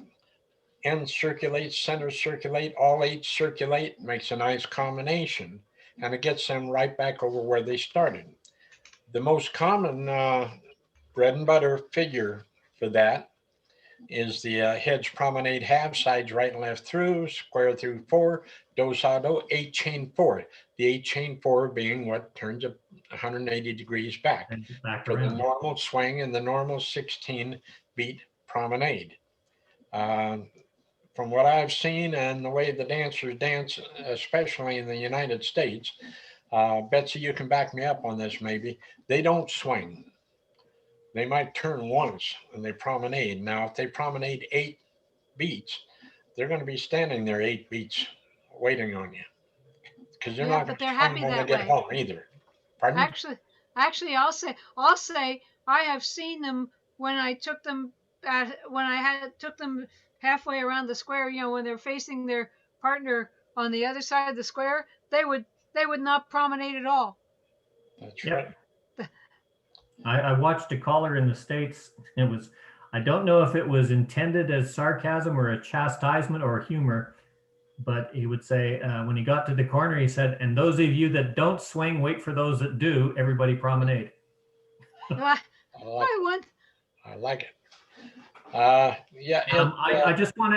end circulate, center circulate, all 8 circulate, makes a nice combination, and it gets them right back over where they started. The most common bread and butter figure for that is the heads promenade, half, sides right and left through, square through 4, do sa do, 8 chain 4. The 8 chain 4 being what turns 180 degrees back for the normal swing and the normal 16 beat promenade. From what I've seen and the way the dancers dance, especially in the United States, Betsy, you can back me up on this maybe, they don't swing. They might turn once and they promenade. Now, if they promenade 8 beats, they're going to be standing there 8 beats waiting on you. Because they're not going to swing when they get home either. Pardon? Actually, I'll say I have seen them when I took them took them halfway around the square. You know, when they're facing their partner on the other side of the square, they would not promenade at all. That's right. I watched a caller in the States. It was, I don't know if it was intended as sarcasm or a chastisement or humor, but he would say when he got to the corner, he said, "And those of you that don't swing, wait for those that do. Everybody promenade." I like it. Yeah. I just want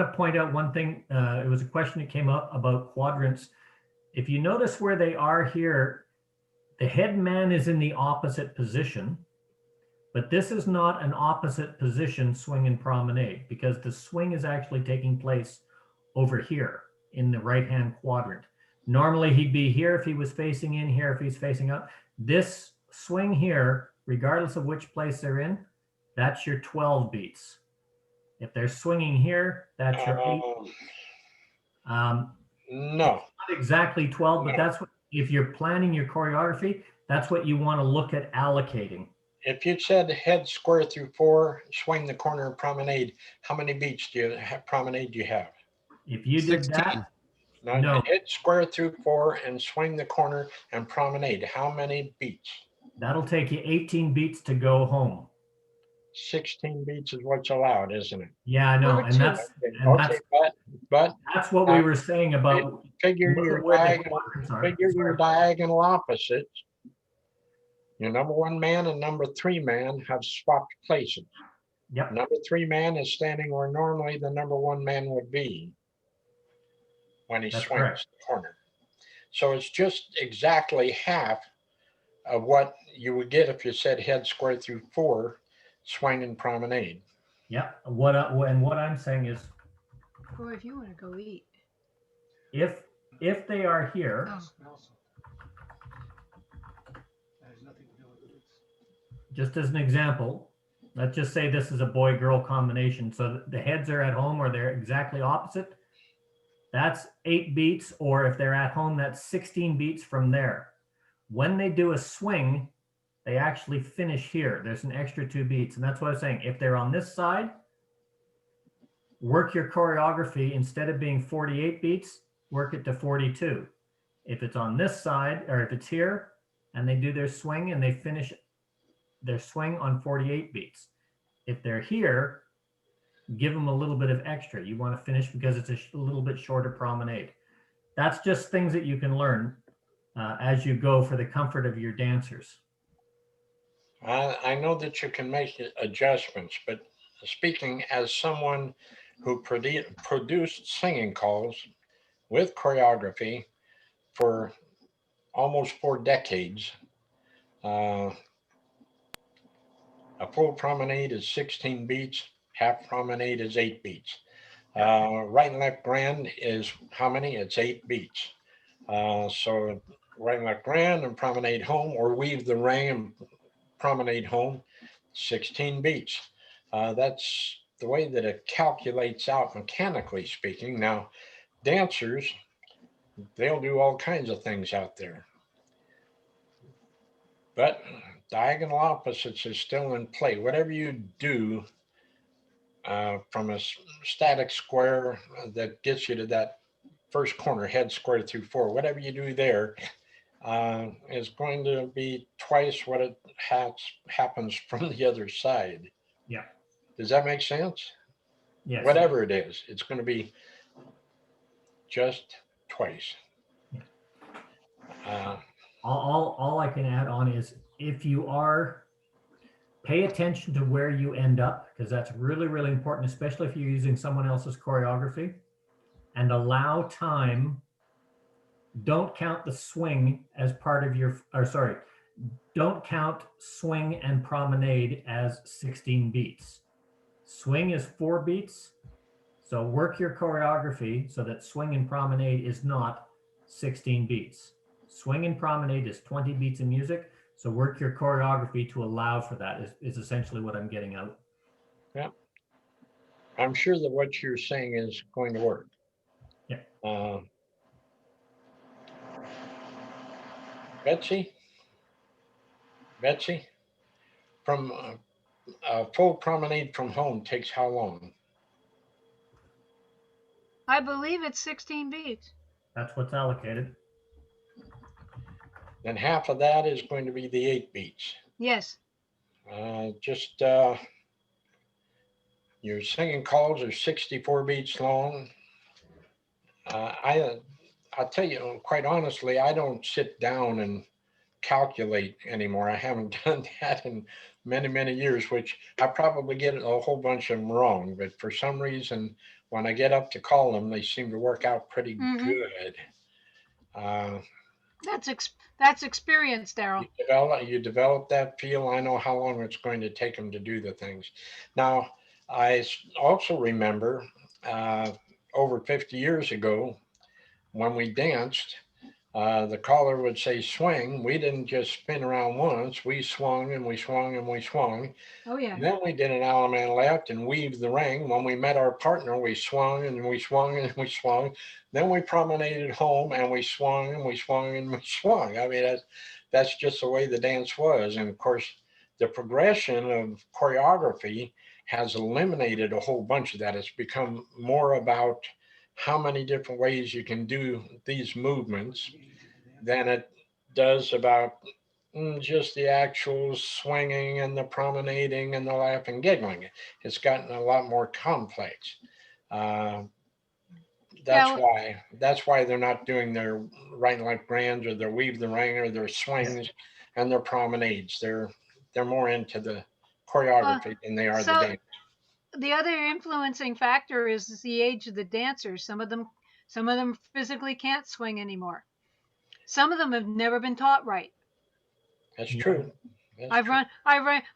to point out one thing. It was a question that came up about quadrants. If you notice where they are here, the head man is in the opposite position, but this is not an opposite position swing and promenade because the swing is actually taking place over here in the right-hand quadrant. Normally he'd be here if he was facing in, here if he's facing up. This swing here, regardless of which place they're in, that's your 12 beats. If they're swinging here, that's your 8. No. Not exactly 12, but that's what, if you're planning your choreography, that's what you want to look at allocating. If you said head square through 4, swing the corner and promenade, how many beats do you have, promenade do you have? If you did 16. that, no. Head square through 4 and swing the corner and promenade, how many beats? That'll take you 18 beats to go home. 16 beats is what's allowed, isn't it? Yeah, I know, and that's but that's what we were saying about figure your diagonal opposites. Your number 1 man and number 3 man have swapped places. Yep. Number 3 man is standing where normally the number 1 man would be when he swings the corner. So it's just exactly half of what you would get if you said head square through 4, swing and promenade. Yeah. What I'm saying is, boy, if you want to go eat, if they are here, just as an example, let's just say this is a boy-girl combination. So the heads are at home or they're exactly opposite. That's 8 beats, or if they're at home, that's 16 beats from there. When they do a swing, they actually finish here. There's an extra 2 beats. And that's what I'm saying. If they're on this side, work your choreography. Instead of being 48 beats, work it to 42. If it's on this side, or if it's here, and they do their swing and they finish their swing on 48 beats. If they're here, give them a little bit of extra. You want to finish because it's a little bit shorter promenade. That's just things that you can learn as you go for the comfort of your dancers. I know that you can make adjustments, but speaking as someone who produced singing calls with choreography for almost 4 decades, uh, a full promenade is 16 beats, half promenade is 8 beats. Right and left grand is how many? It's 8 beats. So right and left grand and promenade home, or weave the ring and promenade home, 16 beats. That's the way that it calculates out mechanically speaking. Now, dancers, they'll do all kinds of things out there. But diagonal opposites is still in play. Whatever you do from a static square that gets you to that first corner, head square through 4, whatever you do there is going to be twice what it happens from the other side. Yeah. Does that make sense? Yes. Whatever it is, it's going to be just twice. Yeah. All I can add on is if you are, pay attention to where you end up, because that's really, really important, especially if you're using someone else's choreography, and allow time. Don't count the swing as part of your, or sorry, don't count swing and promenade as 16 beats. Swing is 4 beats. So work your choreography so that swing and promenade is not 16 beats. Swing and promenade is 20 beats of music. So work your choreography to allow for that is essentially what I'm getting out. Yeah. I'm sure that what you're saying is going to work. Yeah. Betsy, from a full promenade from home takes how long? I believe it's 16 beats. That's what's allocated. Then half of that is going to be the 8 beats. Yes. Your singing calls are 64 beats long. I'll tell you, quite honestly, I don't sit down and calculate anymore. I haven't done that in many, many years, which I probably get a whole bunch of them wrong. But for some reason, when I get up to call them, they seem to work out pretty good. That's experience, Daryl. You develop that feel. I know how long it's going to take them to do the things. Now, I also remember over 50 years ago when we danced, the caller would say swing. We didn't just spin around once. We swung and we swung and we swung. Oh, yeah. And then we did an Allemande left and weaved the ring. When we met our partner, we swung and we swung and we swung. Then we promenaded home and we swung and we swung and we swung. I mean, that's just the way the dance was. And of course, the progression of choreography has eliminated a whole bunch of that. It's become more about how many different ways you can do these movements than it does about just the actual swinging and the promenading and the laughing, giggling. It's gotten a lot more complex. That's why they're not doing their right and left grands or their weave the ring or their swings and their promenades. They're more into the choreography than they are the dance. The other influencing factor is the age of the dancers. Some of them physically can't swing anymore. Some of them have never been taught right. That's true. I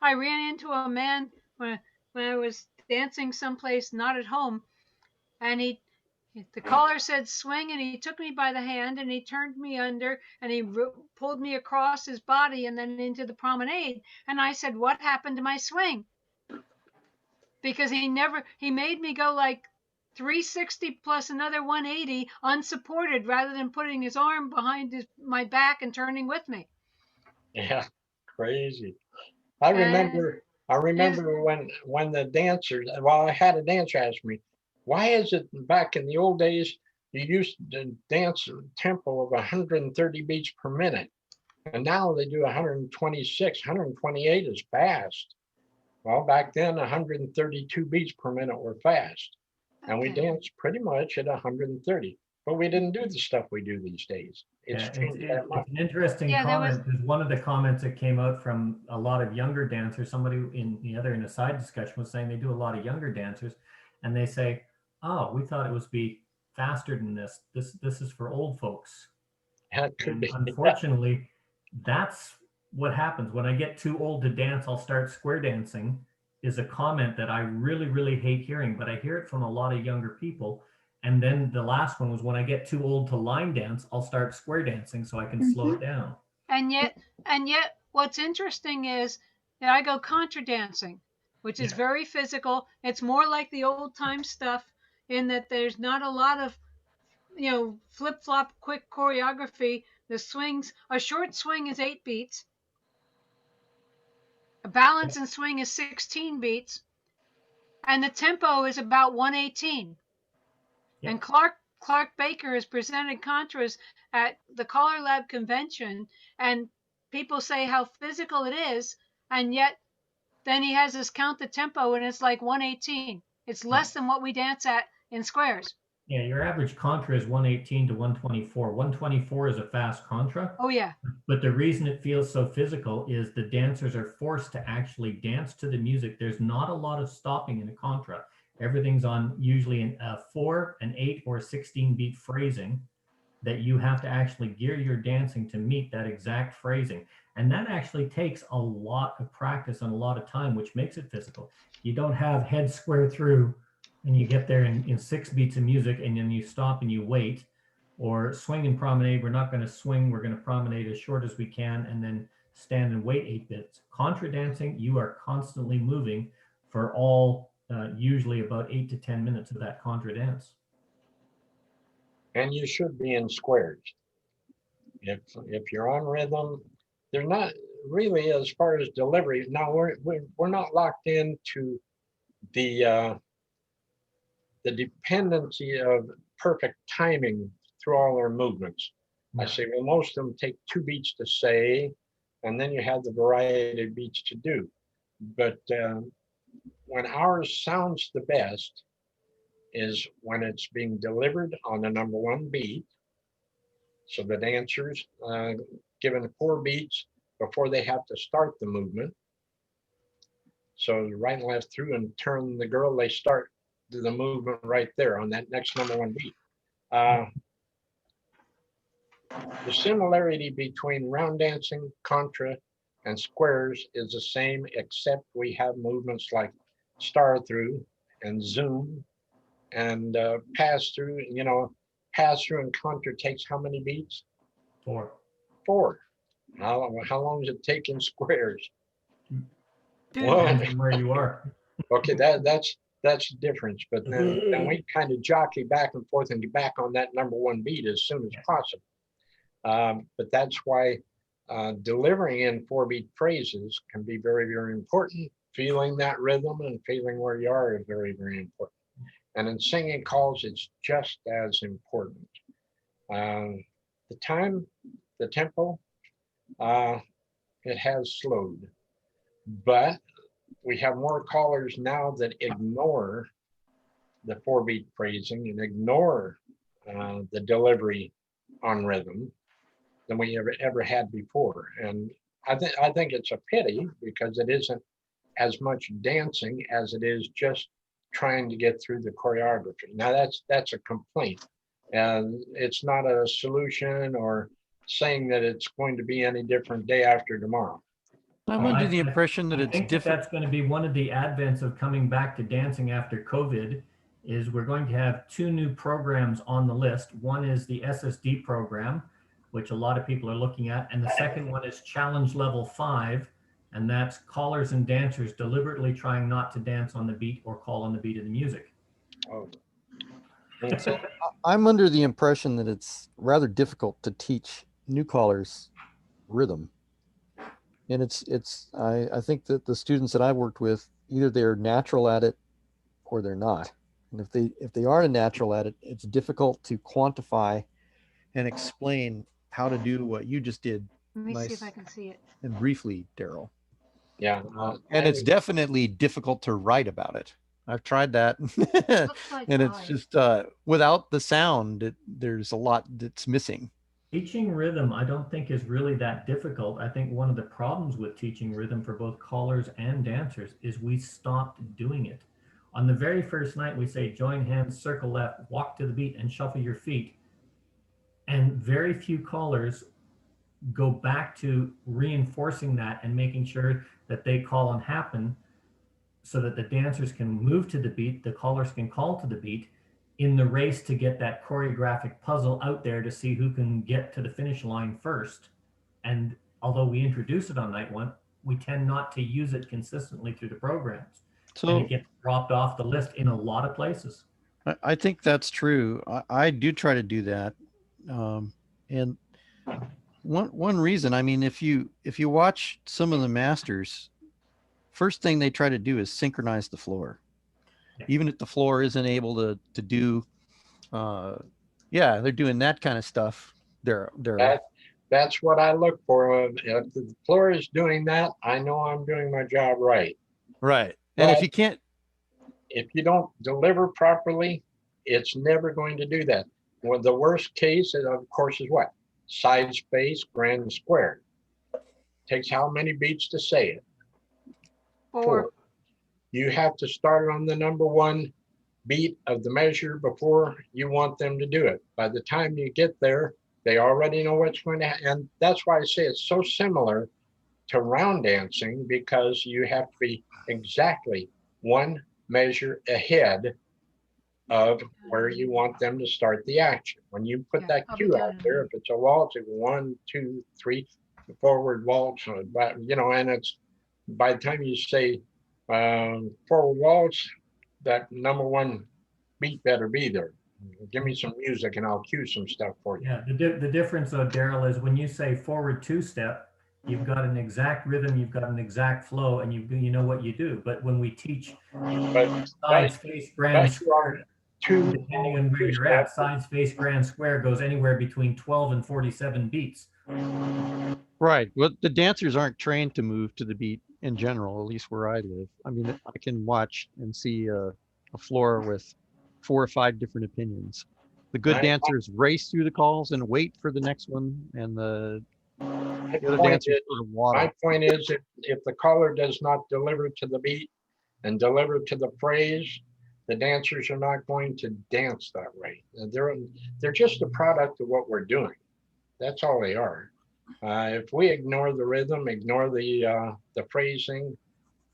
ran into a man when I was dancing someplace not at home, and the caller said swing, and he took me by the hand and he turned me under and he pulled me across his body and then into the promenade. And I said, "What happened to my swing?" Because he made me go like 360 plus another 180 unsupported rather than putting his arm behind my back and turning with me. Yeah, crazy. I remember when the dancers, I had a dancer ask me, why is it back in the old days you used to dance a tempo of 130 beats per minute, and now they do 126, 128 is fast. Well, back then 132 beats per minute were fast, and we danced pretty much at 130. but we didn't do the stuff we do these days. It's Yeah, changed that much. it's an interesting Yeah, there was- comment. Because one of the comments that came out from a lot of younger dancers, somebody in a side discussion was saying they do a lot of younger dancers, and they say, "Oh, we thought it was be faster than this. This is for old folks." That could And be. unfortunately, that's what happens when I get too old to dance. I'll start square dancing. Is a comment that I really, really hate hearing, but I hear it from a lot of younger people. And then the last one was when I get too old to line dance, I'll start square dancing so I can slow it down. And yet, what's interesting is that I go contra dancing, which is Yeah. very physical. It's more like the old time stuff in that there's not a lot of, flip flop, quick choreography. The swings, a short swing is 8 beats. A balance and swing is 16 beats. And the tempo is about 118. Yeah. And Clark Baker has presented contras at the Color Lab convention, and people say how physical it is, and yet then he has us count the tempo, and it's like 118. It's less than what we dance at in squares. Yeah, your average contra is 118 to 124. 124 is a fast contra. Oh yeah. But the reason it feels so physical is the dancers are forced to actually dance to the music. There's not a lot of stopping in a contra. Everything's on usually a 4, an 8, or a 16 beat phrasing that you have to actually gear your dancing to meet that exact phrasing. And that actually takes a lot of practice and a lot of time, which makes it physical. You don't have head square through and you get there in 6 beats of music and then you stop and you wait. Or swing and promenade, we're not going to swing, we're going to promenade as short as we can and then stand and wait 8 bits. Contra dancing, you are constantly moving for all usually about 8 to 10 minutes of that contra dance. And you should be in squares. If you're on rhythm, they're not really, as far as delivery. Now we're not locked into the dependency of perfect timing through all their movements. Yeah. I say, well, most of them take 2 beats to say, and then you have the variety of beats to do. But when ours sounds the best is when it's being delivered on the number 1 beat. So the dancers given 4 beats before they have to start the movement. So right and left through and turn the girl, they start the movement right there on that next number 1 beat. The similarity between round dancing, contra, and squares is the same, except we have movements like star through and zoom and pass through. Pass through and contra takes how many beats? 4. 4. How long does it take in squares? Depends on where you are. Okay, that's the difference. But then we kind of jockey back and forth and get back on that number 1 beat as soon as possible. But that's why delivering in 4-beat phrases can be very, very important. Feeling that rhythm and feeling where you are is very, very important. And in singing calls, it's just as important. The time, the tempo, it has slowed. But we have more callers now that ignore the 4-beat phrasing and ignore the delivery on rhythm than we ever had before. And I think it's a pity because it isn't as much dancing as it is just trying to get through the choreography. Now that's a complaint, and it's not a solution or saying that it's going to be any different day after tomorrow. I'm under the impression that I it's think different. that's going to be one of the advents of coming back to dancing after COVID. Is we're going to have 2 new programs on the list. One is the SSD program, which a lot of people are looking at, and the second one is Challenge Level 5. And that's callers and dancers deliberately trying not to dance on the beat or call on the beat of the music. Oh. So I'm under the impression that it's rather difficult to teach new callers rhythm. And I think that the students that I worked with, either they're natural at it or they're not. And if they aren't a natural at it, it's difficult to quantify and explain how to do what you just did. Let me see if I can see it. And briefly, Daryl. Yeah. And it's definitely difficult to write about it. I've tried that. Looks like And it's mine. just without the sound, there's a lot that's missing. Teaching rhythm, I don't think is really that difficult. I think one of the problems with teaching rhythm for both callers and dancers is we stopped doing it. On the very first night, we say, join hands, circle left, walk to the beat, and shuffle your feet. And very few callers go back to reinforcing that and making sure that they call and happen so that the dancers can move to the beat, the callers can call to the beat in the race to get that choreographic puzzle out there to see who can get to the finish line first. And although we introduce it on night one, we tend not to use it consistently through the programs. And So it gets dropped off the list in a lot of places. I think that's true. I do try to do that. And one reason, I mean, if you watch some of the masters, first thing they try to do is synchronize the floor. Yeah. Even if the floor isn't able to do, yeah, they're doing that kind of stuff. That's what I look for. If the floor is doing that, I know I'm doing my job right. Right. And if you can't, if you don't deliver properly, it's never going to do that. Well, the worst case, of course, is what? Side space, grand and square. Takes how many beats to say it? 4. You have to start on the number one beat of the measure before you want them to do it. By the time you get there, they already know what's going to happen. And that's why I say it's so similar to round dancing, because you have to be exactly one measure ahead of where you want them to start the action. When you put that I'll be cue down out in a there, if it's a waltz, it's 1, 2, 3, forward waltz, but you know, and it's by the time you say forward waltz, that number one beat better be there. Give me some music and I'll cue some stuff for you. Yeah, the difference though, Daryl, is when you say forward 2-step, you've got an exact rhythm, you've got an exact flow, and you know what you do. But when we teach sides, face, grand, square, depending on where you're at, sides, face, grand, square goes anywhere between 12 and 47 beats. right. Well, the dancers aren't trained to move to the beat in general, at least where I live. I mean, I can watch and see a floor with 4 or 5 different opinions. The good dancers race through the calls and wait for the next one, and the other dancers sort of water. My point is, if the caller does not deliver to the beat and deliver to the phrase, the dancers are not going to dance that way. They're just a product of what we're doing. That's all they are. If we ignore the rhythm, ignore the phrasing,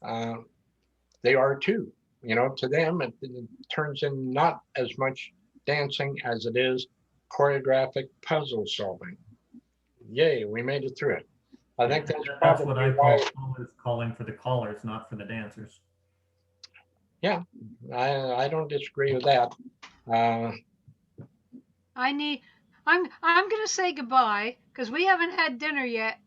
they are too. You know, to them, it turns in not as much dancing as it is choreographic puzzle solving. Yay, we made it through it. I think that's what I call calling for the callers, not for the dancers. Yeah, I don't disagree with that. I'm gonna say goodbye because we haven't had dinner yet,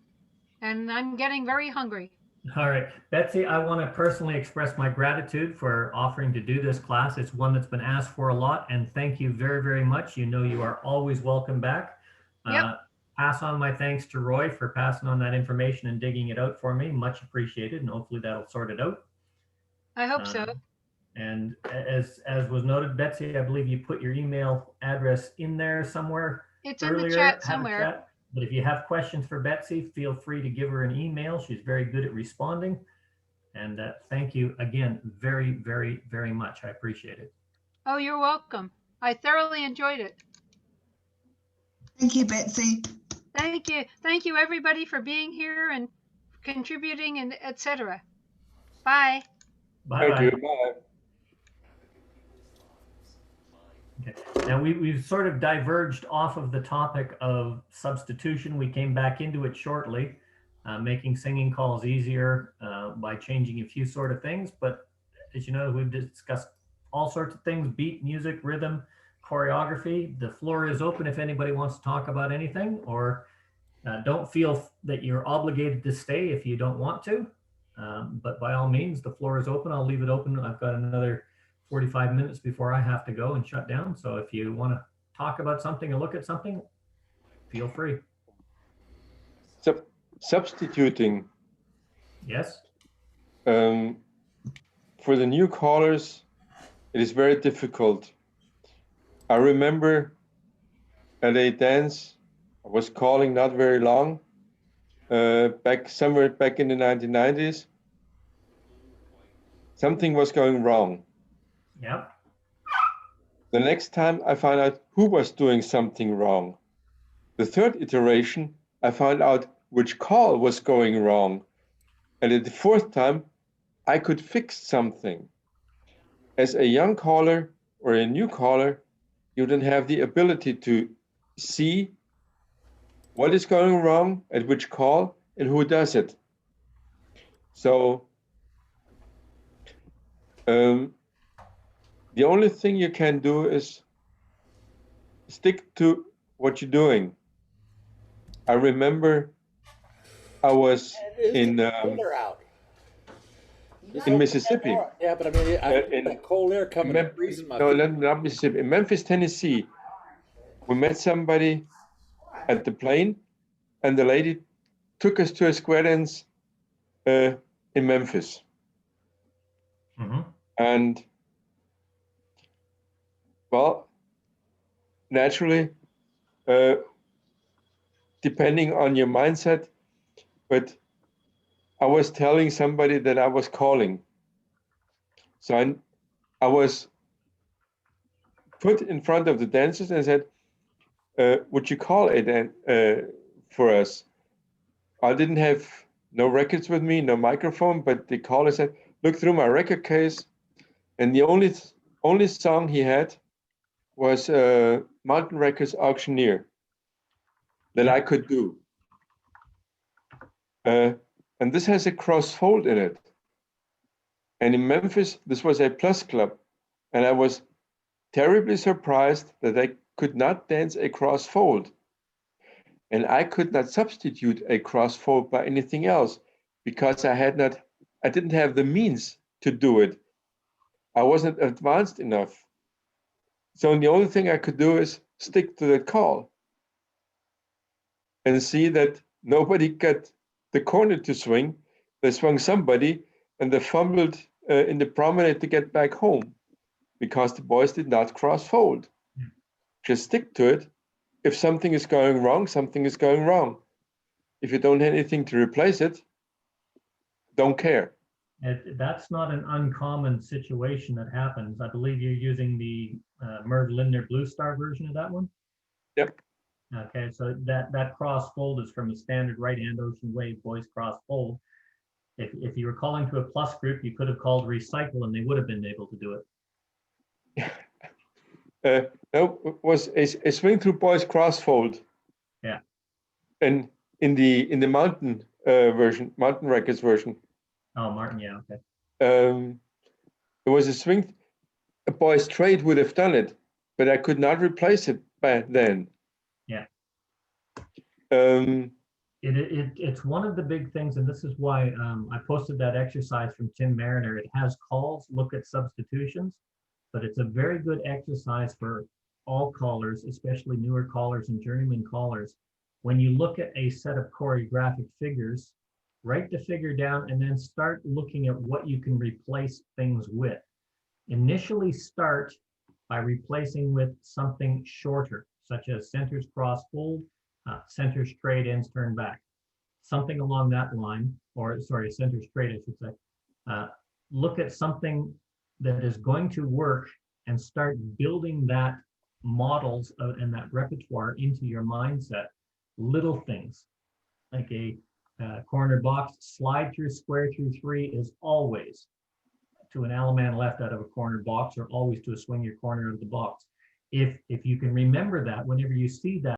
and I'm getting very hungry. All right, Betsy, I want to personally express my gratitude for offering to do this class. It's one that's been asked for a lot, and thank you very, very much. You know, you are always welcome back. Yep. Pass on my thanks to Roy for passing on that information and digging it out for me. Much appreciated, and hopefully that'll sort it out. I hope so. And as was noted, Betsy, I believe you put your email address in there somewhere. It's earlier. in the chat Have a somewhere. chat. But if you have questions for Betsy, feel free to give her an email. She's very good at responding. And thank you again, very, very, very much. I appreciate it. Oh, you're welcome. I thoroughly enjoyed it. Thank you, Betsy. Thank you. Thank you, everybody, for being here and contributing and etc. Bye. Bye. Thank you. Bye. Okay. Now we've sort of diverged off of the topic of substitution. We came back into it shortly, making singing calls easier by changing a few sort of things. But as you know, we've discussed all sorts of things: beat, music, rhythm, choreography. The floor is open if anybody wants to talk about anything, or don't feel that you're obligated to stay if you don't want to. But by all means, the floor is open. I'll leave it open. I've got another 45 minutes before I have to go and shut down. So if you want to talk about something or look at something, feel free. Substituting. Yes. For the new callers, It is very difficult. I remember at a dance I was calling not very long, somewhere back in the 1990s. Something was going wrong. Yep. The next time I found out who was doing something wrong. The third iteration, I found out which call was going wrong. And at the fourth time, I could fix something. As a young caller or a new caller, you don't have the ability to see what is going wrong at which call and who does it. So the only thing you can do is stick to what you're doing. I remember I was in Mississippi. Yeah, but I mean, I that cold air coming freezing my feet. Not Mississippi. In Memphis, Tennessee, we met somebody at the plane, and the lady took us to a square dance in Memphis. Mm-hmm. And well, naturally, depending on your mindset, but I was telling somebody that I was calling. So I was put in front of the dancers and said, would you call it for us? I didn't have no records with me, no microphone, but the caller said, look through my record case. And the only song he had was Mountain Records Auctioneer that I could do. And this has a cross-fold in it. And in Memphis, this was a plus club. And I was terribly surprised that I could not dance a cross-fold. And I could not substitute a cross-fold by anything else because I didn't have the means to do it. I wasn't advanced enough. So the only thing I could do is stick to the call and see that nobody got the corner to swing. They swung somebody and they fumbled in the promenade to get back home because the boys did not cross-fold. Just stick to it. If something is going wrong, something is going wrong. If you don't have anything to replace it, don't care. That's not an uncommon situation that happens. I believe you're using the Merv Lindner Blue Star version of that one? Yep. Okay, so that cross fold is from a standard right-hand ocean wave voice cross fold. If you were calling to a plus group, you could have called recycle and they would have been able to do it. No, it was a swing through boys cross fold. Yeah. And in the Mountain version, Mountain Records version. Oh, Martin, yeah, okay. It was a swing. A boy straight would have done it, but I could not replace it back then. Yeah. Um, It's one of the big things, and this is why I posted that exercise from Tim Mariner. It has calls, look at substitutions, but it's a very good exercise for all callers, especially newer callers and journeyman callers. When you look at a set of choreographic figures, write the figure down and then start looking at what you can replace things with. Initially start by replacing with something shorter, such as centers cross fold, center straight, ends turn back. Something along that line, or sorry, center straight, I should say. Look at something that is going to work and start building that models and that repertoire into your mindset. Little things like a corner box, slide through square through 3 is always to an Alaman left out of a corner box, or always to a swing your corner of the box. If you can remember that, whenever you see that